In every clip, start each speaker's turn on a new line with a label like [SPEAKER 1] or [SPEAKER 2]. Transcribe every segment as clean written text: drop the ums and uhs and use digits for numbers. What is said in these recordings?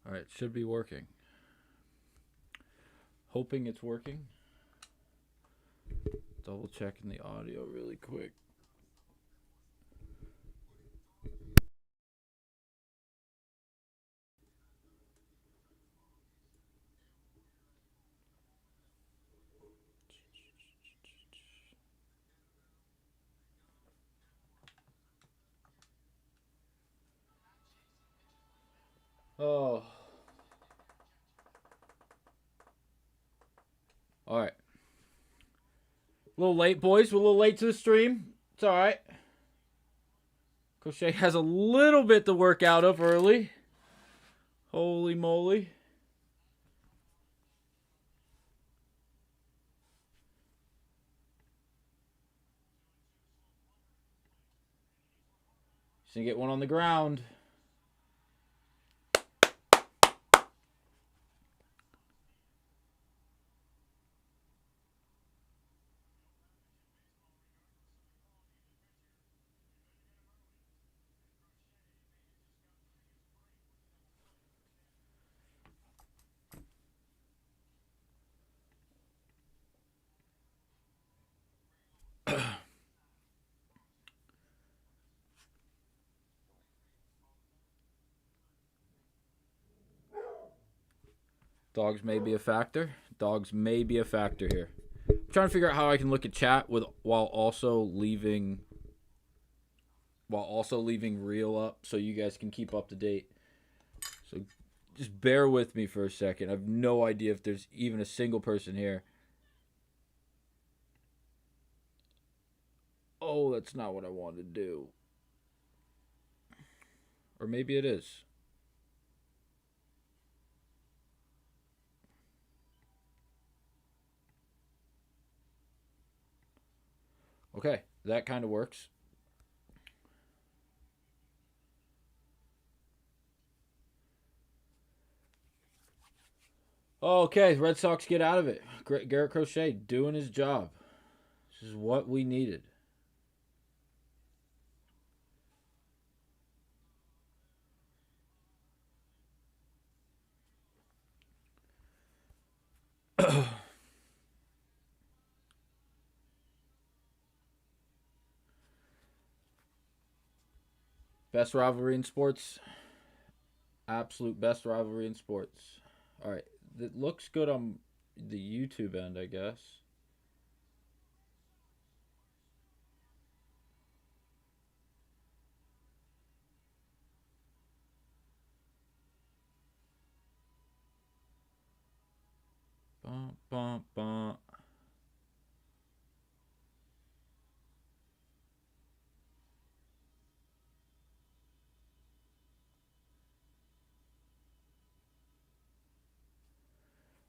[SPEAKER 1] All right, should be working. Hoping it's working. Double checking the audio really quick. Oh. All right. A little late, boys. We're a little late to the stream. It's all right. Crochet has a little bit to work out of early. Holy moly. He's going to get one on the ground. Dogs may be a factor. Dogs may be a factor here. I'm trying to figure out how I can look at chat while also leaving reel up so you guys can keep up to date. So just bear with me for a second. I have no idea if there's even a single person here. Oh, that's not what I wanted to do. Or maybe it is. Okay, that kind of works. Okay, Red Sox get out of it. Garrett Crochet doing his job. This is what we needed. Best rivalry in sports. Absolute best rivalry in sports. All right. It looks good on the YouTube end, I guess. Bum, bum, bum.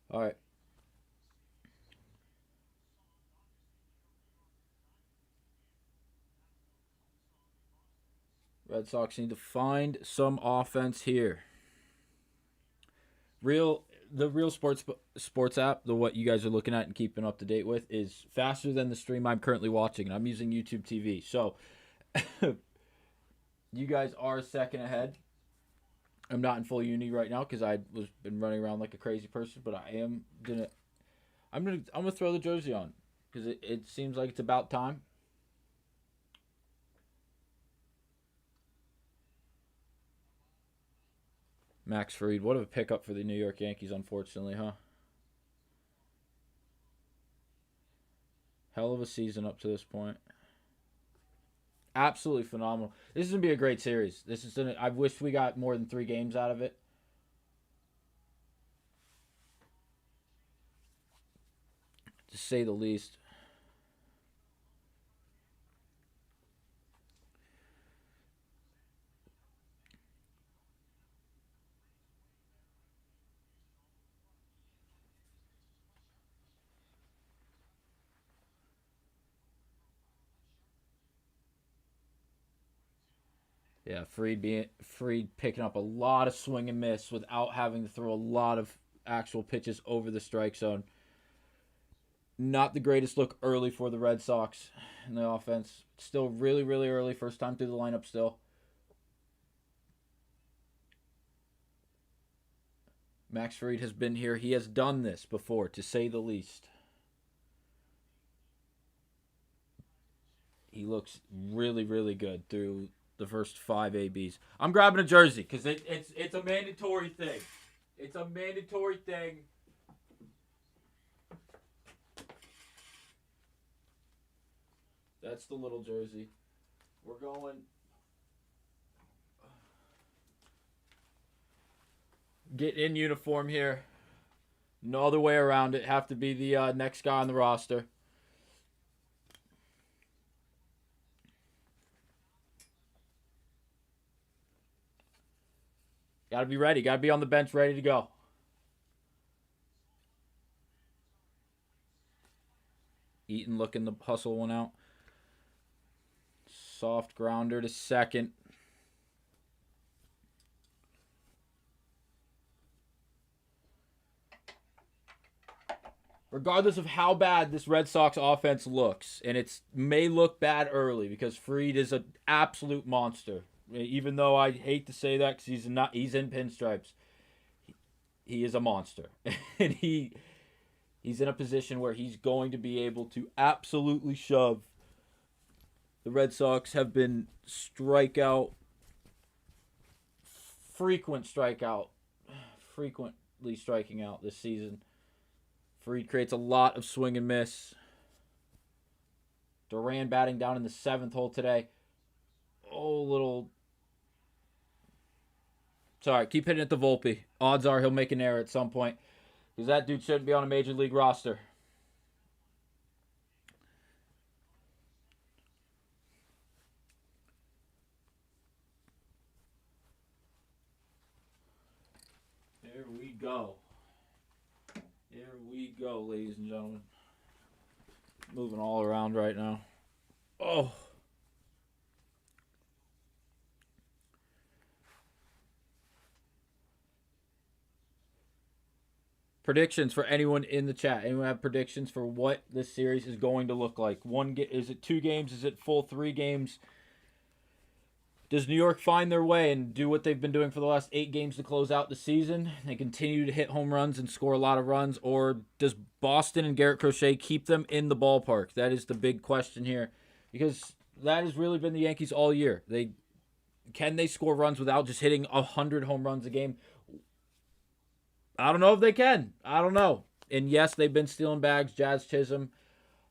[SPEAKER 1] All right. Red Sox need to find some offense here. The real sports app, the what you guys are looking at and keeping up to date with, is faster than the stream I'm currently watching, and I'm using YouTube TV. So you guys are a second ahead. I'm not in full uni right now because I was been running around like a crazy person, but I'm gonna throw the jersey on because it seems like it's about time. Max Fried, what a pickup for the New York Yankees, unfortunately, huh? Hell of a season up to this point. Absolutely phenomenal. This is gonna be a great series. I wish we got more than 3 games out of it. To say the least. Yeah, Fried picking up a lot of swing and miss without having to throw a lot of actual pitches over the strike zone. Not the greatest look early for the Red Sox in the offense. Still really, really early. First time through the lineup still. Max Fried has been here. He has done this before, to say the least. He looks really, really good through the first 5 ABs. I'm grabbing a jersey because it's a mandatory thing. It's a mandatory thing. That's the little jersey. We're going... Get in uniform here. No other way around it. Have to be the next guy on the roster. Got to be ready. Got to be on the bench ready to go. Eaton looking to hustle one out. Soft grounder to second. Regardless of how bad this Red Sox offense looks, and it may look bad early because Fried is an absolute monster. Even though I hate to say that because he's in pinstripes, he is a monster, and he's in a position where he's going to be able to absolutely shove. The Red Sox have been frequently striking out this season. Fried creates a lot of swing and miss. Duran batting down in the 7th hole today. Sorry, keep hitting at the Volpe. Odds are he'll make an error at some point because that dude shouldn't be on a major league roster. There we go. Here we go, ladies and gentlemen. Moving all around right now. Oh. Predictions for anyone in the chat. Anyone have predictions for what this series is going to look like? Is it 2 games? Is it full 3 games? Does New York find their way and do what they've been doing for the last 8 games to close out the season? They continue to hit home runs and score a lot of runs? Or does Boston and Garrett Crochet keep them in the ballpark? That is the big question here. Because that has really been the Yankees all year. Can they score runs without just hitting 100 home runs a game? I don't know if they can. I don't know. And yes, they've been stealing bags. Jazz Chisholm.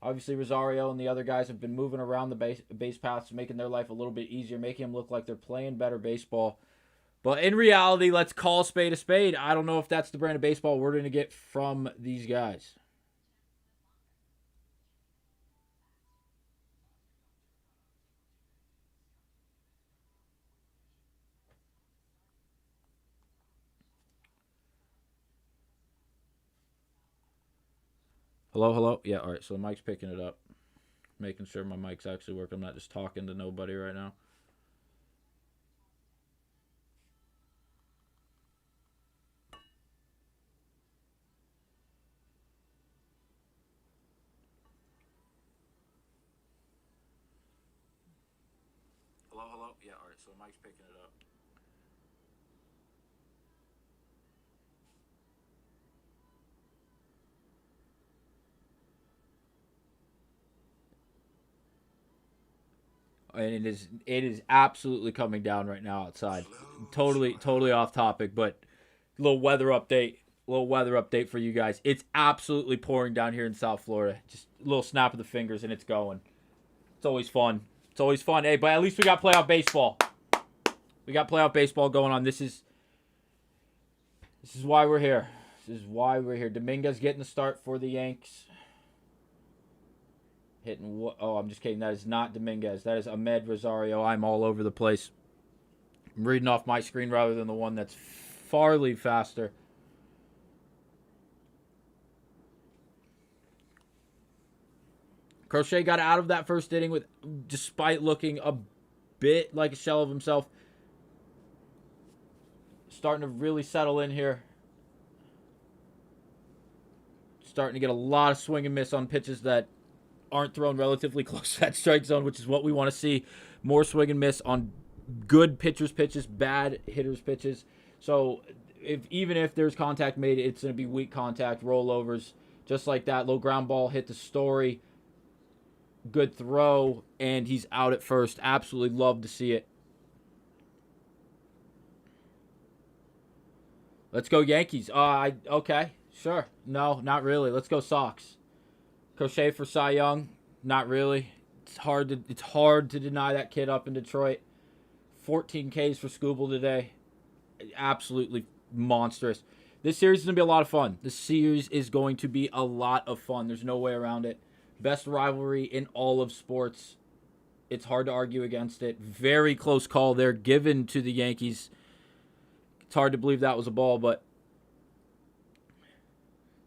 [SPEAKER 1] Obviously, Rosario and the other guys have been moving around the base paths, making their life a little bit easier, making them look like they're playing better baseball. But in reality, let's call a spade a spade. I don't know if that's the brand of baseball we're going to get from these guys. Hello? Yeah, all right, so the mic's picking it up. Making sure my mic's actually working. I'm not just talking to nobody right now. Hello? Yeah, all right, so the mic's picking it up. And it is absolutely coming down right now outside. Totally off topic, but a little weather update for you guys. It's absolutely pouring down here in South Florida. Just a little snap of the fingers and it's going. It's always fun. Hey, but at least we got playoff baseball. We got playoff baseball going on. This is why we're here. Dominguez getting the start for the Yanks. I'm just kidding. That is not Dominguez. That is Ahmed Rosario. I'm all over the place. I'm reading off my screen rather than the one that's farly faster. Crochet got out of that first inning despite looking a bit like a shell of himself. Starting to really settle in here. Starting to get a lot of swing and miss on pitches that aren't thrown relatively close to that strike zone, which is what we want to see. More swing and miss on good pitchers' pitches, bad hitters' pitches. So even if there's contact made, it's going to be weak contact, rollovers, just like that. Low ground ball hit the Story. Good throw, and he's out at first. Absolutely love to see it. Let's go Yankees. Okay, sure. No, not really. Let's go Sox. Crochet for Cy Young. Not really. It's hard to deny that kid up in Detroit. 14 Ks for Scooble today. Absolutely monstrous. This series is going to be a lot of fun. This series is going to be a lot of fun. There's no way around it. Best rivalry in all of sports. It's hard to argue against it. Very close call there given to the Yankees. It's hard to believe that was a ball, but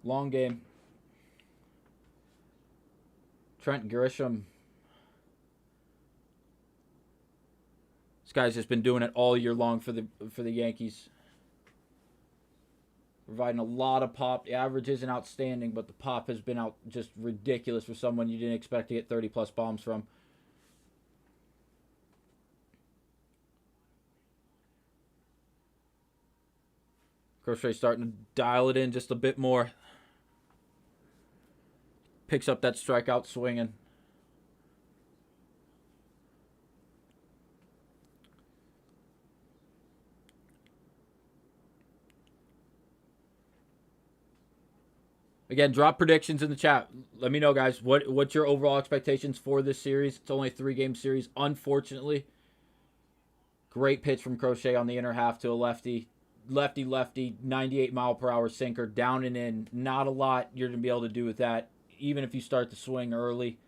[SPEAKER 1] long game. Trent Grisham. This guy's just been doing it all year long for the Yankees. Providing a lot of pop. The average isn't outstanding, but the pop has been out just ridiculous for someone you didn't expect to get 30-plus bombs from. Crochet starting to dial it in just a bit more. Picks up that strikeout swinging. Again, drop predictions in the chat. Let me know, guys. What's your overall expectations for this series? It's only a 3-game series, unfortunately. Great pitch from Crochet on the inner half to a lefty. Lefty, 98-mile-per-hour sinker, down and in. Not a lot you're going to be able to do with that. Even if you start to swing early,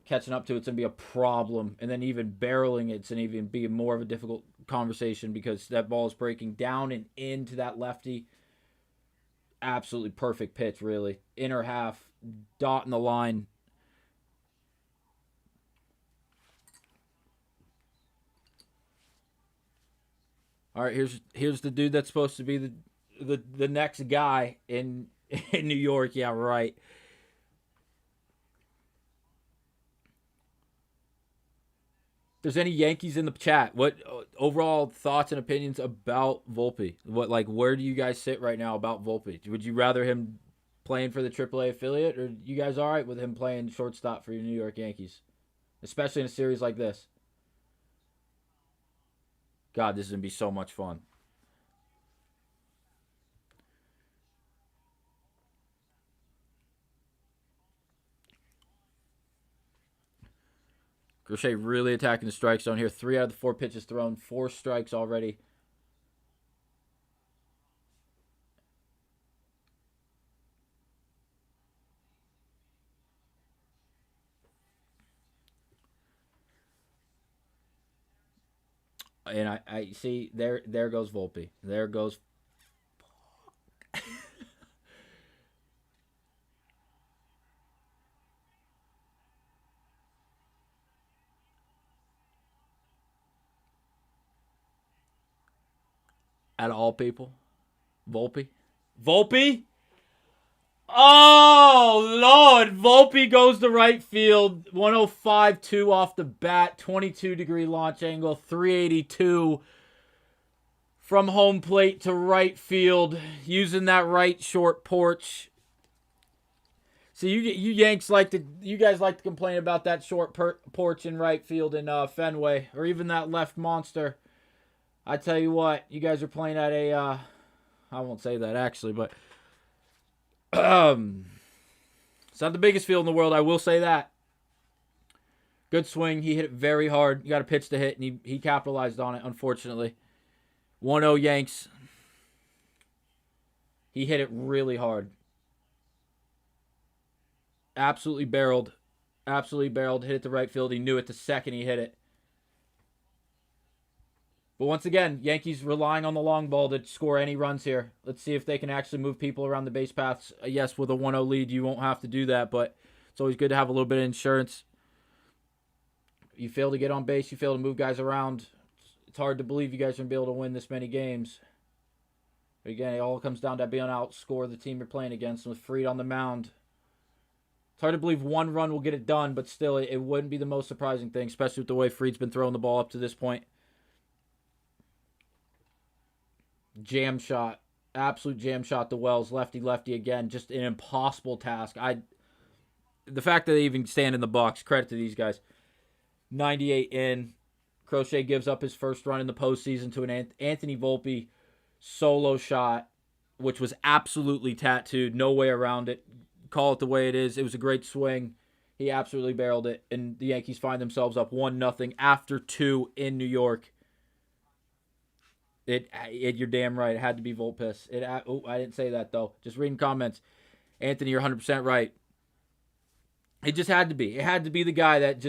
[SPEAKER 1] catching up to it's going to be a problem. And then even barreling it's going to even be more of a difficult conversation because that ball is breaking down and into that lefty. Absolutely perfect pitch, really. Inner half, dotting the line. All right, here's the dude that's supposed to be the next guy in New York. Yeah, right. If there's any Yankees in the chat, what overall thoughts and opinions about Volpe? Where do you guys sit right now about Volpe? Would you rather him playing for the AAA affiliate, or you guys all right with him playing shortstop for your New York Yankees, especially in a series like this? God, this is gonna be so much fun. Crochet really attacking the strike zone here. 3 out of the 4 pitches thrown. 4 strikes already. And I see there goes Volpe. There goes. Out of all people, Volpe. Oh, Lord. Volpe goes to right field. 105.2 off the bat. 22-degree launch angle. 382 from home plate to right field. Using that right short porch. So you Yanks you guys like to complain about that short porch in right field in Fenway. Or even that left monster. I tell you what, you guys are playing at a, I won't say that actually, but it's not the biggest field in the world. I will say that. Good swing. He hit it very hard. You got a pitch to hit, and he capitalized on it, unfortunately. 1-0 Yanks. He hit it really hard. Absolutely barreled. Hit it to right field. He knew it the second he hit it. But once again, Yankees relying on the long ball to score any runs here. Let's see if they can actually move people around the base paths. Yes, with a 1-0 lead, you won't have to do that, but it's always good to have a little bit of insurance. You fail to get on base, you fail to move guys around. It's hard to believe you guys are going to be able to win this many games. But again, it all comes down to being able to outscore the team you're playing against. And with Fried on the mound, it's hard to believe one run will get it done, but still, it wouldn't be the most surprising thing, especially with the way Fried's been throwing the ball up to this point. Jam shot. Absolute jam shot to Wells, lefty again. Just an impossible task. The fact that they even stand in the box, credit to these guys. 98 in. Crochet gives up his first run in the postseason to an Anthony Volpe solo shot, which was absolutely tattooed. No way around it. Call it the way it is. It was a great swing. He absolutely barreled it, and the Yankees find themselves up 1-0 after 2 in New York. You're damn right. It had to be Volpes. I didn't say that, though. Just reading comments. Anthony, you're 100% right. It just had to be. It had to be the guy that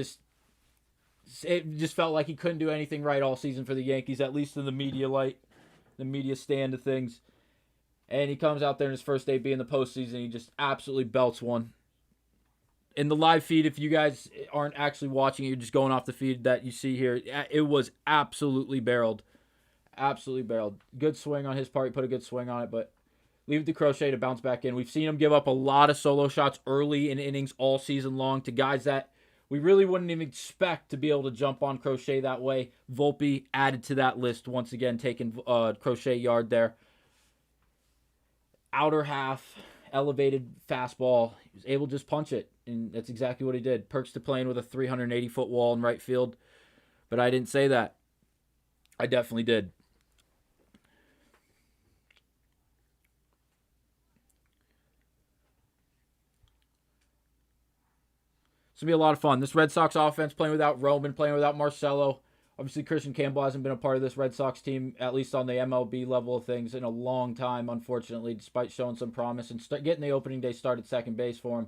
[SPEAKER 1] it just felt like he couldn't do anything right all season for the Yankees, at least in the media stand of things. And he comes out there in his first debut in the postseason. He just absolutely belts one. In the live feed, if you guys aren't actually watching it, you're just going off the feed that you see here, it was absolutely barreled. Absolutely barreled. Good swing on his part. He put a good swing on it, but leave it to Crochet to bounce back in. We've seen him give up a lot of solo shots early in innings all season long to guys that we really wouldn't even expect to be able to jump on Crochet that way. Volpe added to that list once again, taking Crochet yard there. Outer half, elevated fastball. He was able to just punch it, and that's exactly what he did. Perks to playing with a 380-foot wall in right field, but I didn't say that. I definitely did. It's going to be a lot of fun. This Red Sox offense playing without Roman, playing without Marcelo. Obviously, Christian Campbell hasn't been a part of this Red Sox team, at least on the MLB level of things, in a long time, unfortunately, despite showing some promise and getting the opening day start at second base for him.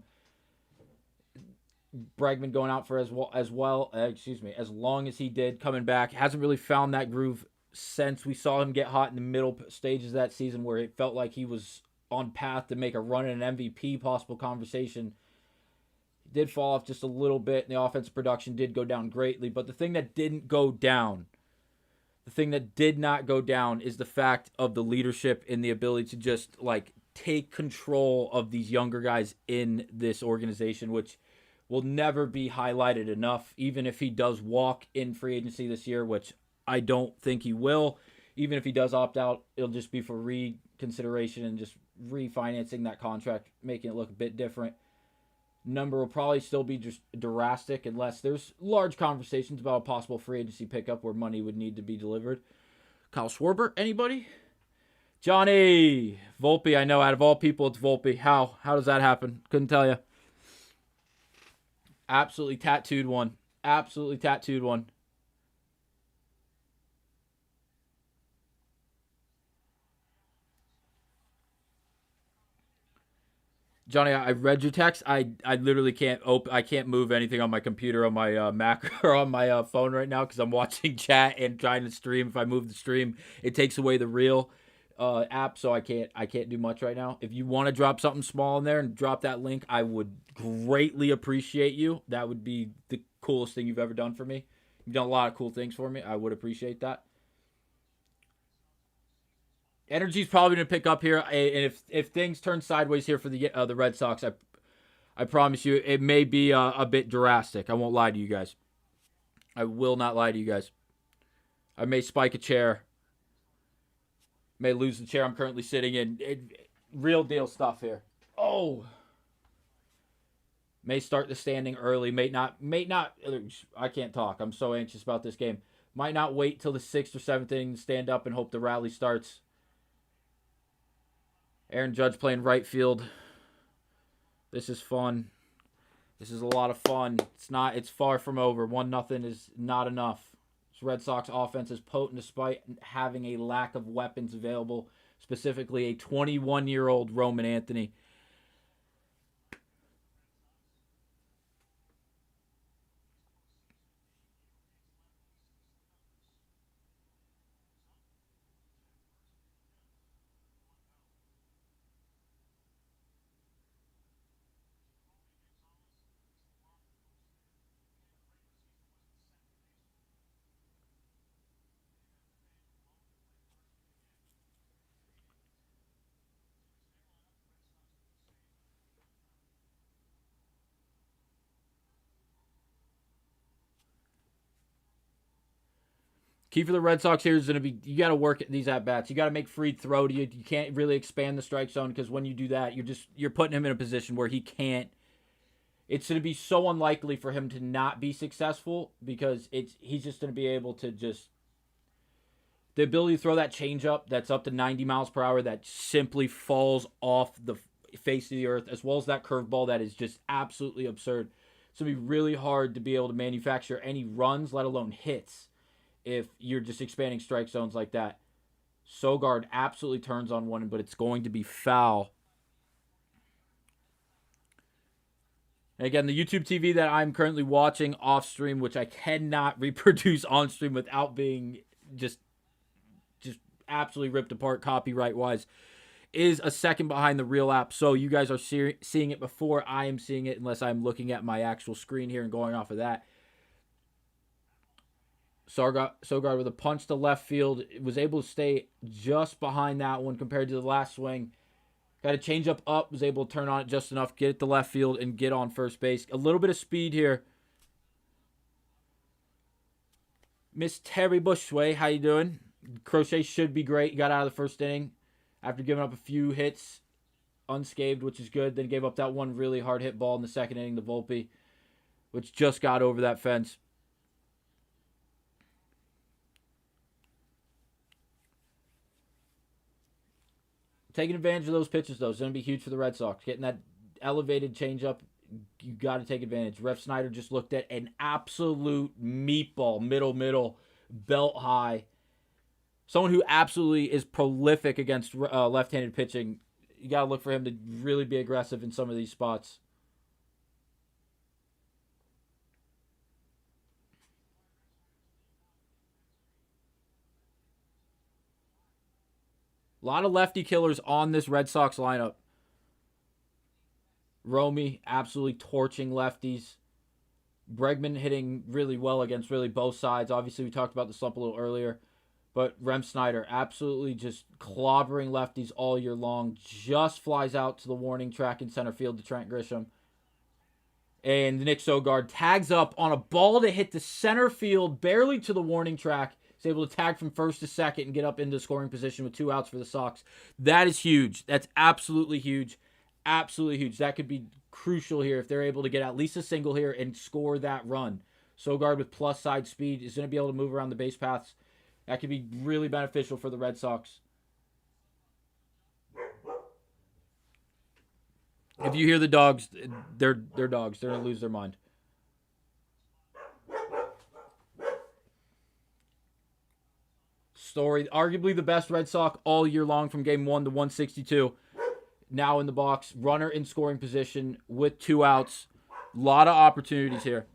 [SPEAKER 1] Bregman going out for as long as he did, coming back. Hasn't really found that groove since we saw him get hot in the middle stages of that season where it felt like he was on path to make a run in an MVP possible conversation. Did fall off just a little bit, and the offensive production did go down greatly. But the thing that did not go down is the fact of the leadership and the ability to just take control of these younger guys in this organization, which will never be highlighted enough. Even if he does walk in free agency this year, which I don't think he will. Even if he does opt out, it'll just be for reconsideration and just refinancing that contract, making it look a bit different. Number will probably still be just drastic unless there's large conversations about a possible free agency pickup where money would need to be delivered. Kyle Schwarber, anybody? Johnny Volpe, I know out of all people it's Volpe. How does that happen? Couldn't tell you. Absolutely tattooed one. Johnny, I read your text. I literally can't I can't move anything on my computer, on my Mac, or on my phone right now because I'm watching chat and trying to stream. If I move the stream, it takes away the real app, so I can't do much right now. If you want to drop something small in there and drop that link, I would greatly appreciate you. That would be the coolest thing you've ever done for me. You've done a lot of cool things for me. I would appreciate that. Energy's probably going to pick up here, and if things turn sideways here for the Red Sox, I promise you it may be a bit drastic. I won't lie to you guys. I will not lie to you guys. I may spike a chair, may lose the chair I'm currently sitting in. Real deal stuff here. Oh, may start the standing early. May not. I can't talk. I'm so anxious about this game. Might not wait till the 6th or 7th inning to stand up and hope the rally starts. Aaron Judge playing right field. This is fun. This is a lot of fun. It's far from over. 1-0 is not enough. This Red Sox offense is potent despite having a lack of weapons available, specifically a 21-year-old Roman Anthony. Key for the Red Sox here is going to be, you got to work at these at-bats. You got to make Fried throw to you. You can't really expand the strike zone, because when you do that, you're putting him in a position where he can't. It's going to be so unlikely for him to not be successful, because he's just going to be able to just, the ability to throw that changeup that's up to 90 miles per hour that simply falls off the face of the earth, as well as that curveball that is just absolutely absurd. It's going to be really hard to be able to manufacture any runs, let alone hits, if you're just expanding strike zones like that. Sogard absolutely turns on one, but it's going to be foul. And again, the YouTube TV that I'm currently watching off stream, which I cannot reproduce on stream without being just absolutely ripped apart copyright-wise, is a second behind the real app. So you guys are seeing it before I am seeing it, unless I'm looking at my actual screen here and going off of that. Sogard with a punch to left field. Was able to stay just behind that one compared to the last swing. Got a changeup up. Was able to turn on it just enough, get it to left field, and get on first base. A little bit of speed here. Miss Terry Bushway, how you doing? Crochet should be great. He got out of the first inning after giving up a few hits unscathed, which is good. Then gave up that one really hard hit ball in the second inning to Volpe, which just got over that fence. Taking advantage of those pitches, though, is going to be huge for the Red Sox. Getting that elevated changeup, you got to take advantage. Ref Snyder just looked at an absolute meatball, middle, belt high. Someone who absolutely is prolific against left-handed pitching. You got to look for him to really be aggressive in some of these spots. A lot of lefty killers on this Red Sox lineup. Romy absolutely torching lefties. Bregman hitting really well against really both sides. Obviously, we talked about the slump a little earlier. But Rem Snyder absolutely just clobbering lefties all year long. Just flies out to the warning track in center field to Trent Grisham. And Nick Sogard tags up on a ball to hit the center field, barely to the warning track. He's able to tag from first to second and get up into scoring position with 2 outs for the Sox. That is huge. That's absolutely huge. Absolutely huge. That could be crucial here if they're able to get at least a single here and score that run. Sogard with plus side speed is going to be able to move around the base paths. That could be really beneficial for the Red Sox. If you hear the dogs, they're dogs. They're going to lose their mind. Story, arguably the best Red Sox all year long from game 1 to 162. Now in the box. Runner in scoring position with 2 outs. A lot of opportunities here.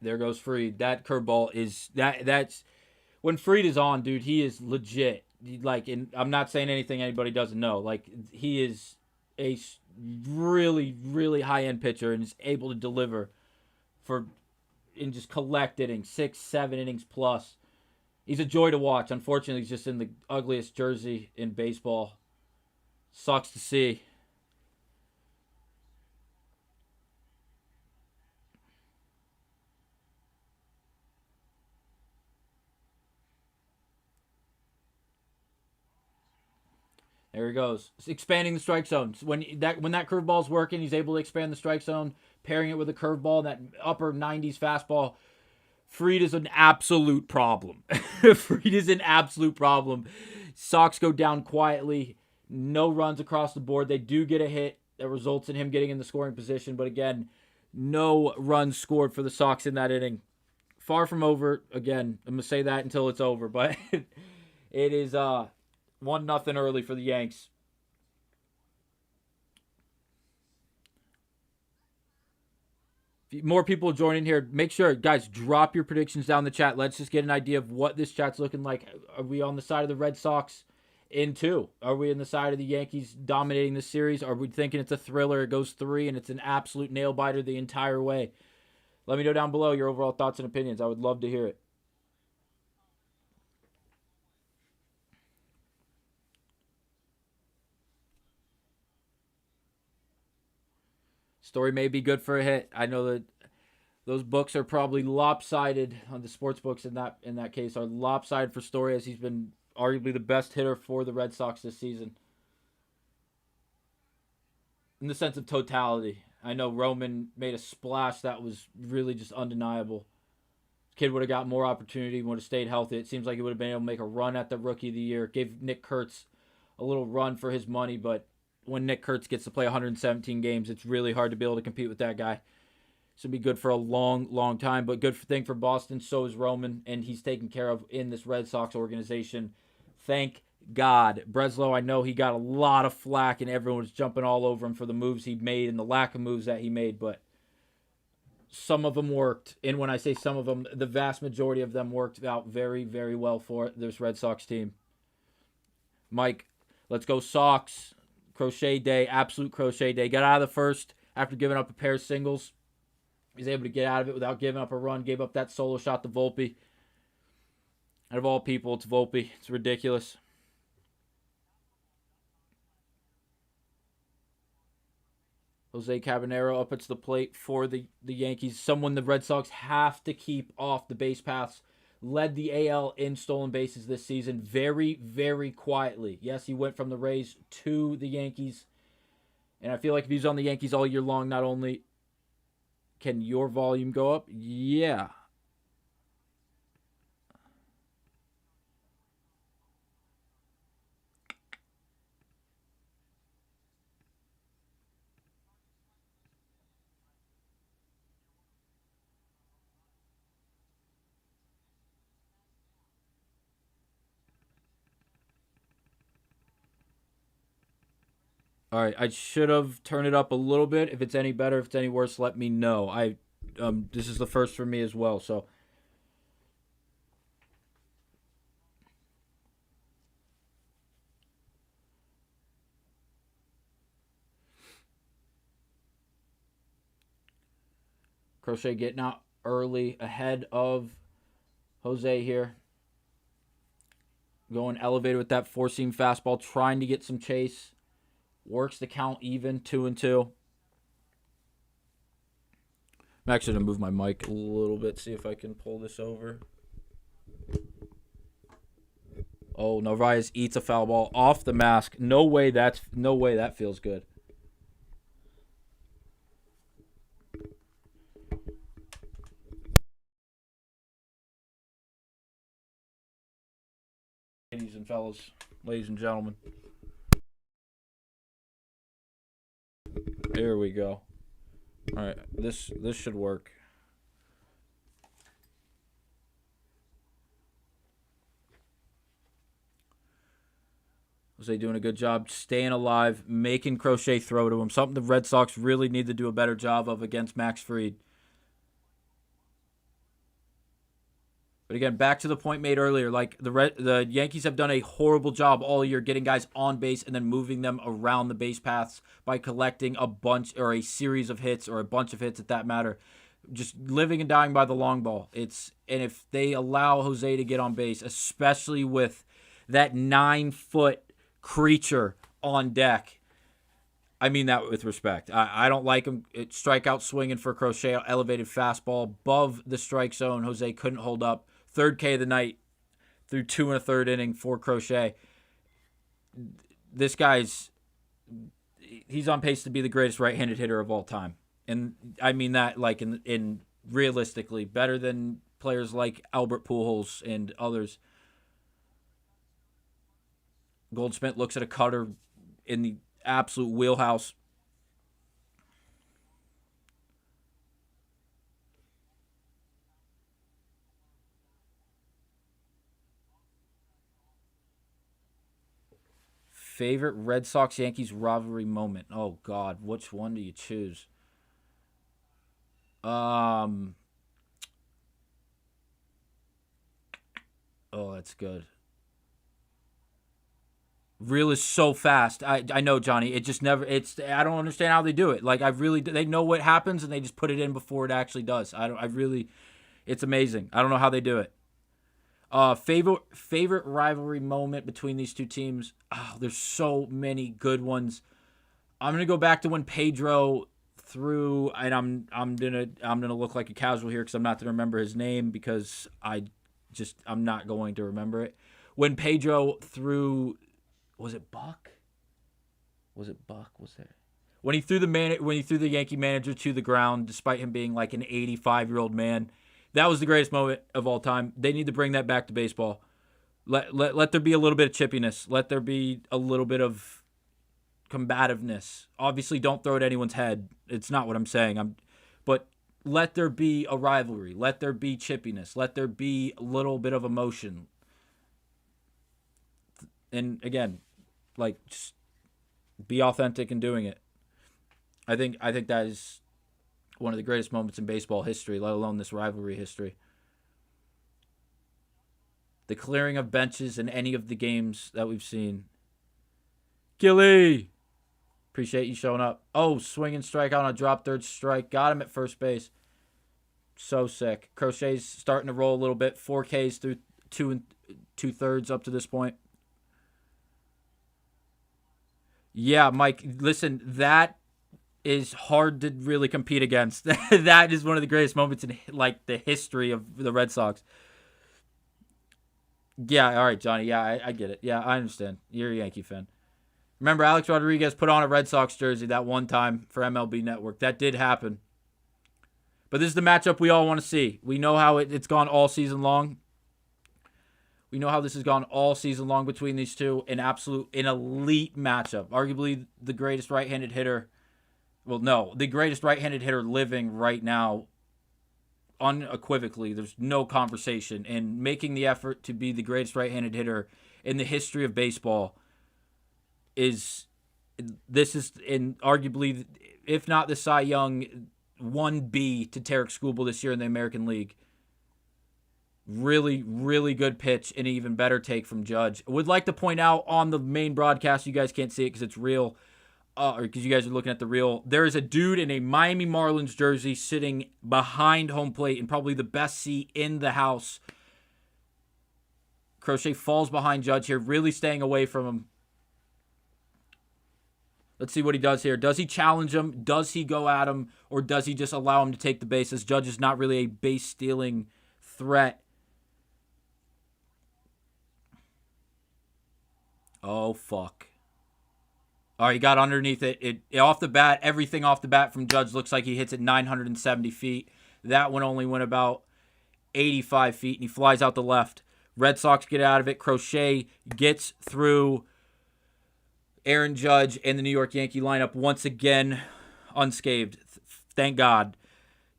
[SPEAKER 1] There goes Fried. That curveball is that's when Fried is on, dude. He is legit. I'm not saying anything anybody doesn't know. Like, he is a really, really high end pitcher and is able to deliver and just collect innings, 6, 7 innings plus. He's a joy to watch. Unfortunately, he's just in the ugliest jersey in baseball. Sucks to see. There he goes. Expanding the strike zone. When that curveball's working, he's able to expand the strike zone, pairing it with a curveball, that upper 90s fastball. Fried is an absolute problem. Fried is an absolute problem. Sox go down quietly. No runs across the board. They do get a hit that results in him getting in the scoring position. But again, no runs scored for the Sox in that inning. Far from over. Again, I'm going to say that until it's over. But it is 1-0 early for the Yanks. More people joining here. Make sure, guys, drop your predictions down in the chat. Let's just get an idea of what this chat's looking like. Are we on the side of the Red Sox in 2? Are we on the side of the Yankees dominating this series? Are we thinking it's a thriller, it goes 3, and it's an absolute nail-biter the entire way? Let me know down below your overall thoughts and opinions. I would love to hear it. Story may be good for a hit. I know that those books are probably lopsided on the sports books in that case are lopsided for Story, as he's been arguably the best hitter for the Red Sox this season in the sense of totality. I know Roman made a splash that was really just undeniable. Kid would have got more opportunity, would have stayed healthy. It seems like he would have been able to make a run at the Rookie of the Year. Gave Nick Kurtz a little run for his money, but when Nick Kurtz gets to play 117 games, it's really hard to be able to compete with that guy. This would be good for a long, long time, but good thing for Boston. So is Roman, and he's taken care of in this Red Sox organization. Thank God. Breslow, I know he got a lot of flack, and everyone was jumping all over him for the moves he made and the lack of moves that he made, but some of them worked. And when I say some of them, the vast majority of them worked out very, very well for this Red Sox team. Mike, let's go Sox. Crochet day, absolute crochet day. Got out of the first after giving up a pair of singles. He's able to get out of it without giving up a run. Gave up that solo shot to Volpe. Out of all people, it's Volpe. It's ridiculous. Jose Cabanero up at the plate for the Yankees. Someone the Red Sox have to keep off the base paths. Led the AL in stolen bases this season very, very quietly. Yes, he went from the Rays to the Yankees. And I feel like if he's on the Yankees all year long, not only can your volume go up? Yeah. All right, I should have turned it up a little bit. If it's any better, if it's any worse, let me know. This is the first for me as well, so Crochet getting out early ahead of Jose here. Going elevated with that four-seam fastball, trying to get some chase. Works the count even, 2-2. I'm actually going to move my mic a little bit, see if I can pull this over. Oh, Narvez eats a foul ball off the mask. No way that feels good. Ladies and fellas, ladies and gentlemen. Here we go. All right, this should work. Jose doing a good job staying alive, making Crochet throw to him. Something the Red Sox really need to do a better job of against Max Fried. But again, back to the point made earlier, like the Yankees have done a horrible job all year getting guys on base and then moving them around the base paths by collecting a bunch or a series of hits or a bunch of hits at that matter. Just living and dying by the long ball. And if they allow Jose to get on base, especially with that 9-foot creature on deck, I mean that with respect. I don't like him. Strikeout swinging for Crochet, elevated fastball above the strike zone. Jose couldn't hold up. Third K of the night through 2 1/3 inning for Crochet. This he's on pace to be the greatest right-handed hitter of all time. And I mean that like in realistically better than players like Albert Pujols and others. Goldschmidt looks at a cutter in the absolute wheelhouse. Favorite Red Sox Yankees rivalry moment? Oh God, which one do you choose? Oh, that's good. Reel is so fast. I know, Johnny. It just never. I don't understand how they do it. Like they know what happens and they just put it in before it actually does. I really, it's amazing. I don't know how they do it. Favorite rivalry moment between these two teams. Oh, there's so many good ones. I'm gonna go back to when Pedro through, and I'm gonna look like a casual here because I'm not gonna remember his name because I'm not going to remember it. When Pedro threw, was it Buck? Was it Buck? Was there? When he threw the Yankee manager to the ground, despite him being like an 85-year-old man, that was the greatest moment of all time. They need to bring that back to baseball. Let there be a little bit of chippiness. Let there be a little bit of combativeness. Obviously, don't throw it at anyone's head. It's not what I'm saying. But let there be a rivalry. Let there be chippiness. Let there be a little bit of emotion. And again, like, just be authentic in doing it. I think that is one of the greatest moments in baseball history, let alone this rivalry history. The clearing of benches in any of the games that we've seen. Gilly! Appreciate you showing up. Oh, swinging strike on a drop third strike. Got him at first base. So sick. Crochet's starting to roll a little bit. 4 Ks through 2 2/3 up to this point. Yeah, Mike, listen, that is hard to really compete against. That is one of the greatest moments in like the history of the Red Sox. Yeah, all right, Johnny. Yeah, I get it. Yeah, I understand. You're a Yankee fan. Remember, Alex Rodriguez put on a Red Sox jersey that one time for MLB Network. That did happen. But this is the matchup we all want to see. We know how it's gone all season long. We know how this has gone all season long between these two. An elite matchup. Arguably the greatest right-handed hitter. Well, no, the greatest right-handed hitter living right now. Unequivocally, there's no conversation. And making the effort to be the greatest right-handed hitter in the history of baseball is in arguably, if not the Cy Young, 1B to Tarek Skubal this year in the American League. Really, really good pitch and an even better take from Judge. Would like to point out on the main broadcast, you guys can't see it because it's real, or because you guys are looking at the reel. There is a dude in a Miami Marlins jersey sitting behind home plate in probably the best seat in the house. Crochet falls behind Judge here, really staying away from him. Let's see what he does here. Does he challenge him? Does he go at him? Or does he just allow him to take the base? As Judge is not really a base-stealing threat. Oh, fuck. All right, he got underneath it. It off the bat, everything off the bat from Judge looks like he hits it 970 feet. That one only went about 85 feet, and he flies out the left. Red Sox get out of it. Crochet gets through Aaron Judge and the New York Yankee lineup once again unscathed. Thank God.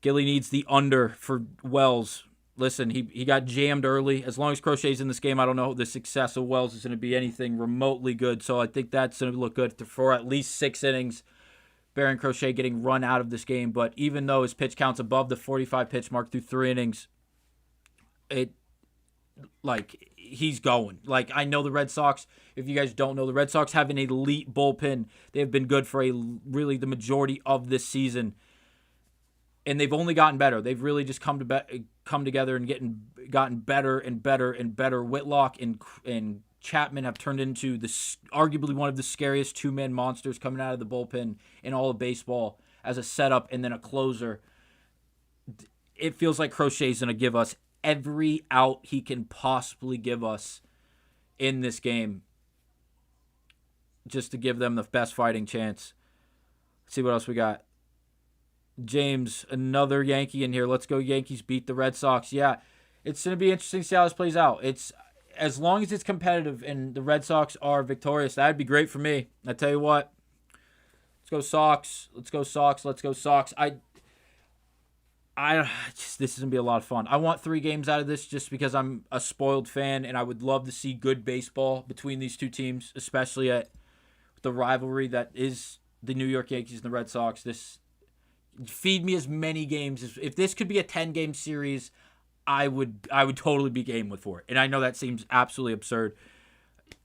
[SPEAKER 1] Gilly needs the under for Wells. Listen, he got jammed early. As long as Crochet's in this game, I don't know the success of Wells is going to be anything remotely good. So I think that's going to look good for at least 6 innings. Baron Crochet getting run out of this game. But even though his pitch count's above the 45 pitch mark through 3 innings, he's going. Like, I know the Red Sox, if you guys don't know, the Red Sox have an elite bullpen. They have been good for really the majority of this season. And they've only gotten better. They've really just come together and gotten better and better and better. Whitlock and Chapman have turned into arguably one of the scariest 2-man monsters coming out of the bullpen in all of baseball as a setup and then a closer. It feels like Crochet's going to give us every out he can possibly give us in this game just to give them the best fighting chance. Let's see what else we got. James, another Yankee in here. Let's go Yankees beat the Red Sox. Yeah, it's going to be interesting to see how this plays out. It's as long as it's competitive and the Red Sox are victorious, that'd be great for me. I tell you what. Let's go Sox. Let's go Sox. Let's go Sox. This is going to be a lot of fun. I want 3 games out of this just because I'm a spoiled fan and I would love to see good baseball between these two teams, especially at the rivalry that is the New York Yankees and the Red Sox. Feed me as many games. If this could be a 10-game series, I would totally be game for it. And I know that seems absolutely absurd.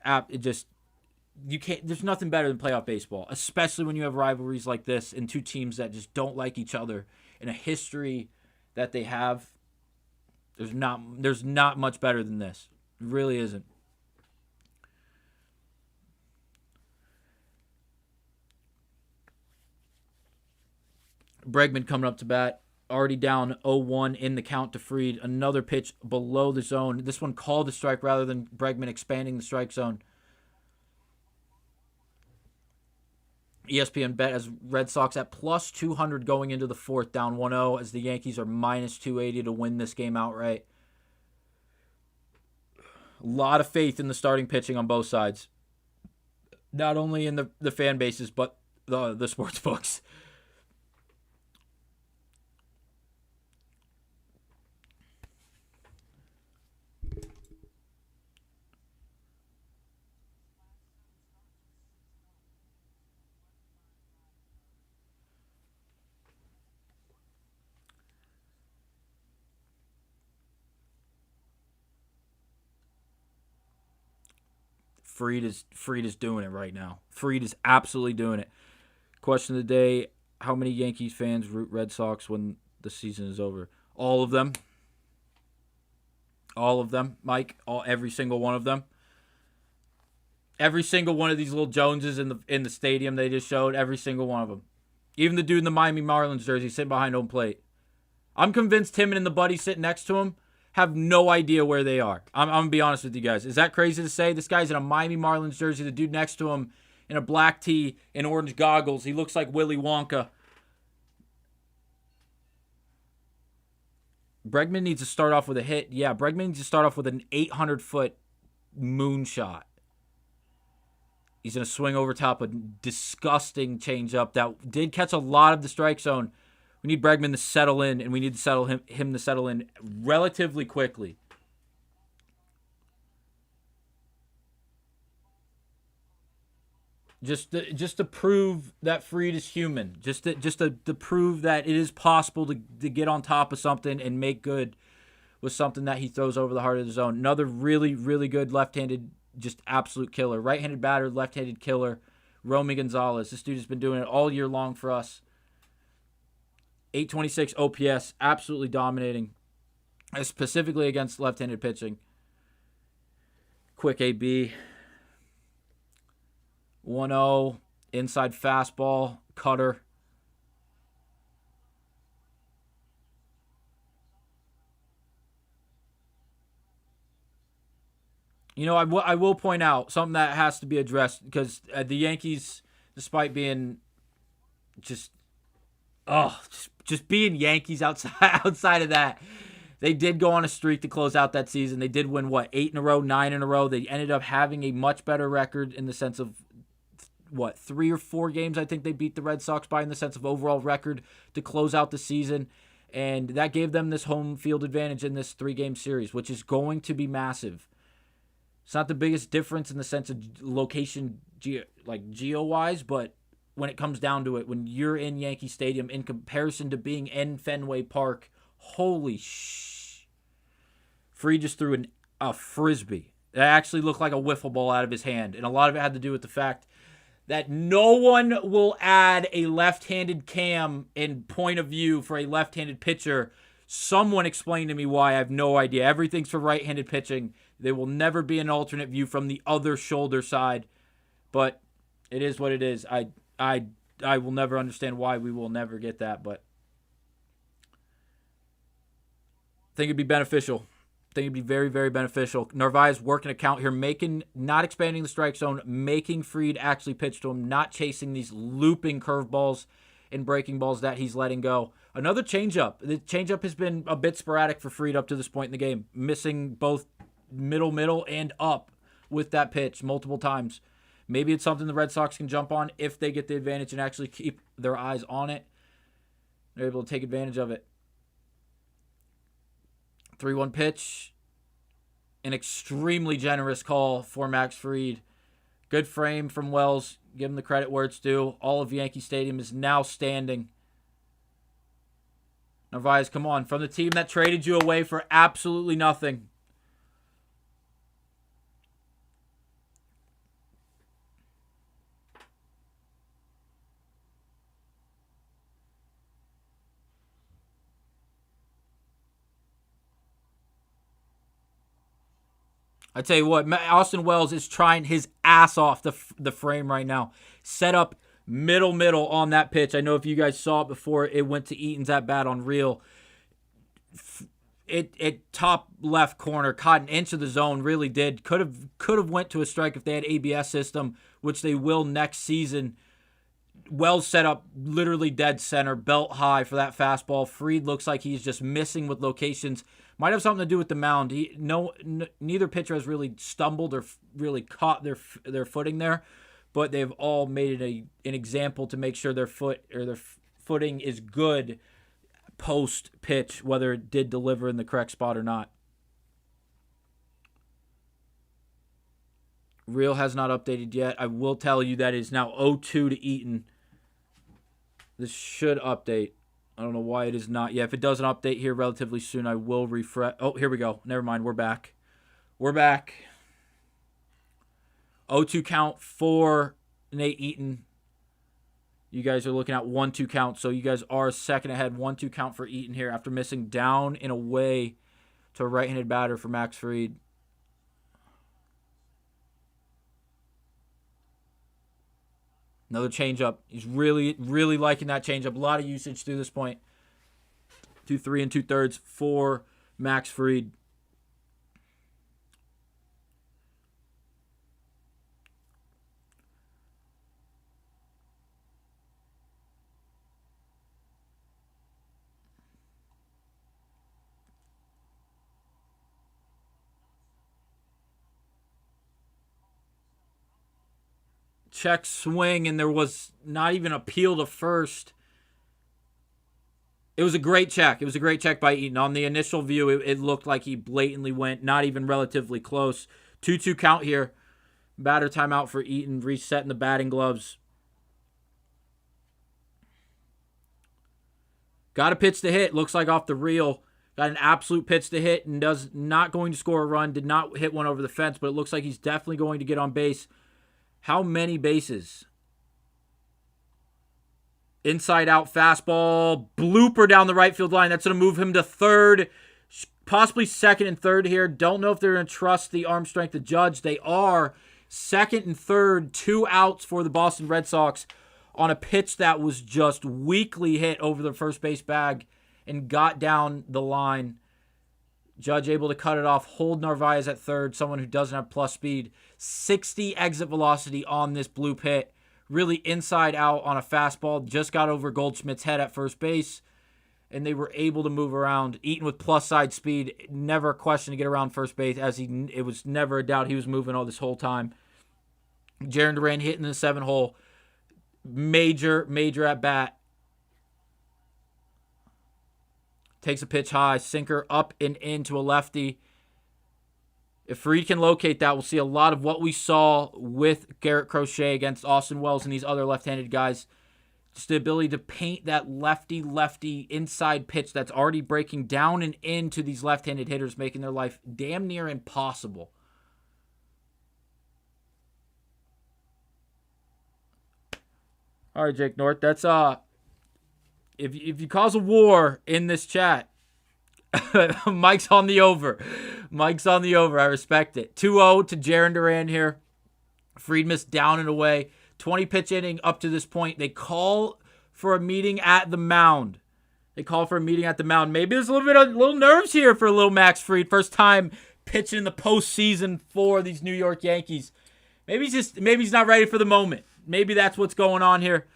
[SPEAKER 1] You can't. There's nothing better than playoff baseball, especially when you have rivalries like this and two teams that just don't like each other in a history that they have. There's not much better than this. It really isn't. Bregman coming up to bat. Already down 0-1 in the count to Fried. Another pitch below the zone. This one called a strike rather than Bregman expanding the strike zone. ESPN bet as Red Sox at plus 200 going into the fourth, down 1-0, as the Yankees are minus 280 to win this game outright. A lot of faith in the starting pitching on both sides. Not only in the fan bases, but the sports books. Fried is doing it right now. Fried is absolutely doing it. Question of the day, how many Yankees fans root Red Sox when the season is over? All of them. All of them, Mike. Every single one of them. Every single one of these little Joneses in the stadium they just showed, every single one of them. Even the dude in the Miami Marlins jersey sitting behind home plate. I'm convinced him and the buddy sitting next to him have no idea where they are. I'm going to be honest with you guys. Is that crazy to say? This guy's in a Miami Marlins jersey. The dude next to him in a black tee and orange goggles. He looks like Willy Wonka. Bregman needs to start off with a hit. Yeah, Bregman needs to start off with an 800-foot moonshot. He's going to swing over top a disgusting changeup that did catch a lot of the strike zone. We need Bregman to settle in, and we need to settle him to settle in relatively quickly. Just to prove that Fried is human. Just to prove that it is possible to get on top of something and make good with something that he throws over the heart of the zone. Another really, really good left-handed, just absolute killer. Right-handed batter, left-handed killer. Romy Gonzelez. This dude has been doing it all year long for us. 826 OPS, absolutely dominating, specifically against left-handed pitching. Quick AB. 1-0, inside fastball, cutter. You know, I will point out something that has to be addressed, because the Yankees, despite being just being Yankees outside of that, they did go on a streak to close out that season. They did win, 8 in a row, 9 in a row. They ended up having a much better record in the sense of, 3 or 4 games I think they beat the Red Sox by in the sense of overall record to close out the season. And that gave them this home field advantage in this 3-game series, which is going to be massive. It's not the biggest difference in the sense of location, geo-wise, but when it comes down to it, when you're in Yankee Stadium in comparison to being in Fenway Park, holy Fried just threw a frisbee. It actually looked like a wiffle ball out of his hand, and a lot of it had to do with the fact that no one will add a left-handed cam in point of view for a left-handed pitcher. Someone explain to me why. I have no idea. Everything's for right-handed pitching. There will never be an alternate view from the other shoulder side, but it is what it is. I will never understand why we will never get that, but I think it'd be beneficial. I think it'd be very, very beneficial. Narvez working a count here, not expanding the strike zone, making Fried actually pitch to him, not chasing these looping curveballs and breaking balls that he's letting go. Another changeup. The changeup has been a bit sporadic for Fried up to this point in the game, missing both middle, and up with that pitch multiple times. Maybe it's something the Red Sox can jump on if they get the advantage and actually keep their eyes on it. They're able to take advantage of it. 3-1 pitch. An extremely generous call for Max Fried. Good frame from Wells. Give him the credit where it's due. All of Yankee Stadium is now standing. Narvez, come on. From the team that traded you away for absolutely nothing. I tell you what, Austin Wells is trying his ass off the frame right now. Set up middle on that pitch. I know if you guys saw it before it went to Eaton's at bat on reel. It top left corner, caught an inch of the zone, really did. Could have went to a strike if they had ABS system, which they will next season. Well set up, literally dead center, belt high for that fastball. Fried looks like he's just missing with locations. Might have something to do with the mound. Neither pitcher has really stumbled or really caught their footing there, but they've all made it an example to make sure their footing is good post pitch, whether it did deliver in the correct spot or not. Reel has not updated yet. I will tell you that it is now 0-2 to Eaton. This should update. I don't know why it is not yet. If it doesn't update here relatively soon, I will refresh. Oh, here we go. Never mind. We're back. 0-2 count for Nate Eaton. You guys are looking at 1-2 count, so you guys are a second ahead. 1-2 count for Eaton here after missing down and away to a right-handed batter for Max Fried. Another changeup. He's really liking that changeup. A lot of usage through this point. 2 3 2/3 for Max Fried. Check swing, and there was not even a peel to first. It was a great check. It was a great check by Eaton. On the initial view, it looked like he blatantly went, not even relatively close. 2-2 count here. Batter timeout for Eaton, resetting the batting gloves. Got a pitch to hit. Looks like off the reel. Got an absolute pitch to hit and does not going to score a run. Did not hit one over the fence, but it looks like he's definitely going to get on base. How many bases? Inside out fastball. Blooper down the right field line. That's going to move him to third. Possibly second and third here. Don't know if they're going to trust the arm strength to Judge. They are. Second and third. 2 outs for the Boston Red Sox on a pitch that was just weakly hit over the first base bag and got down the line. Judge able to cut it off, hold Narvez at third, someone who doesn't have plus speed. 60 exit velocity on this blue pit. Really inside out on a fastball. Just got over Goldschmidt's head at first base, and they were able to move around. Eaton with plus side speed. Never a question to get around first base, as it was never a doubt he was moving all this whole time. Jarren Duran hitting the 7-hole. Major at bat. Takes a pitch high, sinker up and into a lefty. If Fried can locate that, we'll see a lot of what we saw with Garrett Crochet against Austin Wells and these other left-handed guys. Just the ability to paint that lefty inside pitch that's already breaking down and into these left-handed hitters, making their life damn near impossible. All right, Jake North, that's if you cause a war in this chat, Mike's on the over. I respect it. 2-0 to Jarren Duran here. Fried missed down and away. 20-pitch inning up to this point. They call for a meeting at the mound. Maybe there's a little nerves here for little Max Fried. First time pitching in the postseason for these New York Yankees. Maybe he's not ready for the moment. Maybe that's what's going on here.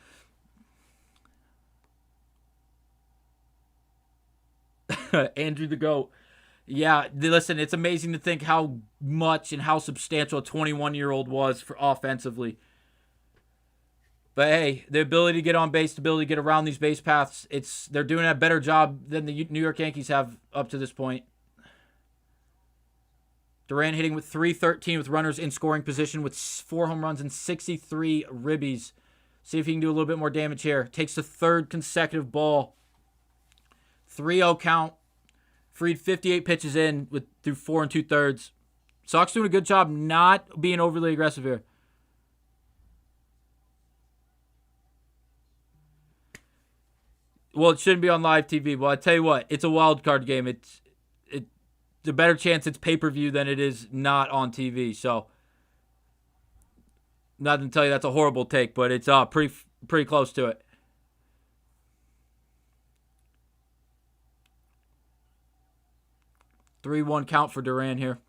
[SPEAKER 1] Andrew the GOAT. Yeah, listen, it's amazing to think how much and how substantial a 21-year-old was for offensively. But hey, the ability to get on base, the ability to get around these base paths, they're doing a better job than the New York Yankees have up to this point. Duran hitting with .313 with runners in scoring position with 4 home runs and 63 ribbies. See if he can do a little bit more damage here. Takes the third consecutive ball. 3-0 count. Fried 58 pitches in through 4 2/3. Sox doing a good job not being overly aggressive here. Well, it shouldn't be on live TV. Well, I tell you what, it's a wild card game. It's a better chance it's pay-per-view than it is not on TV. So, not to tell you that's a horrible take, but it's Pretty close to it. Three-one count for Duran here.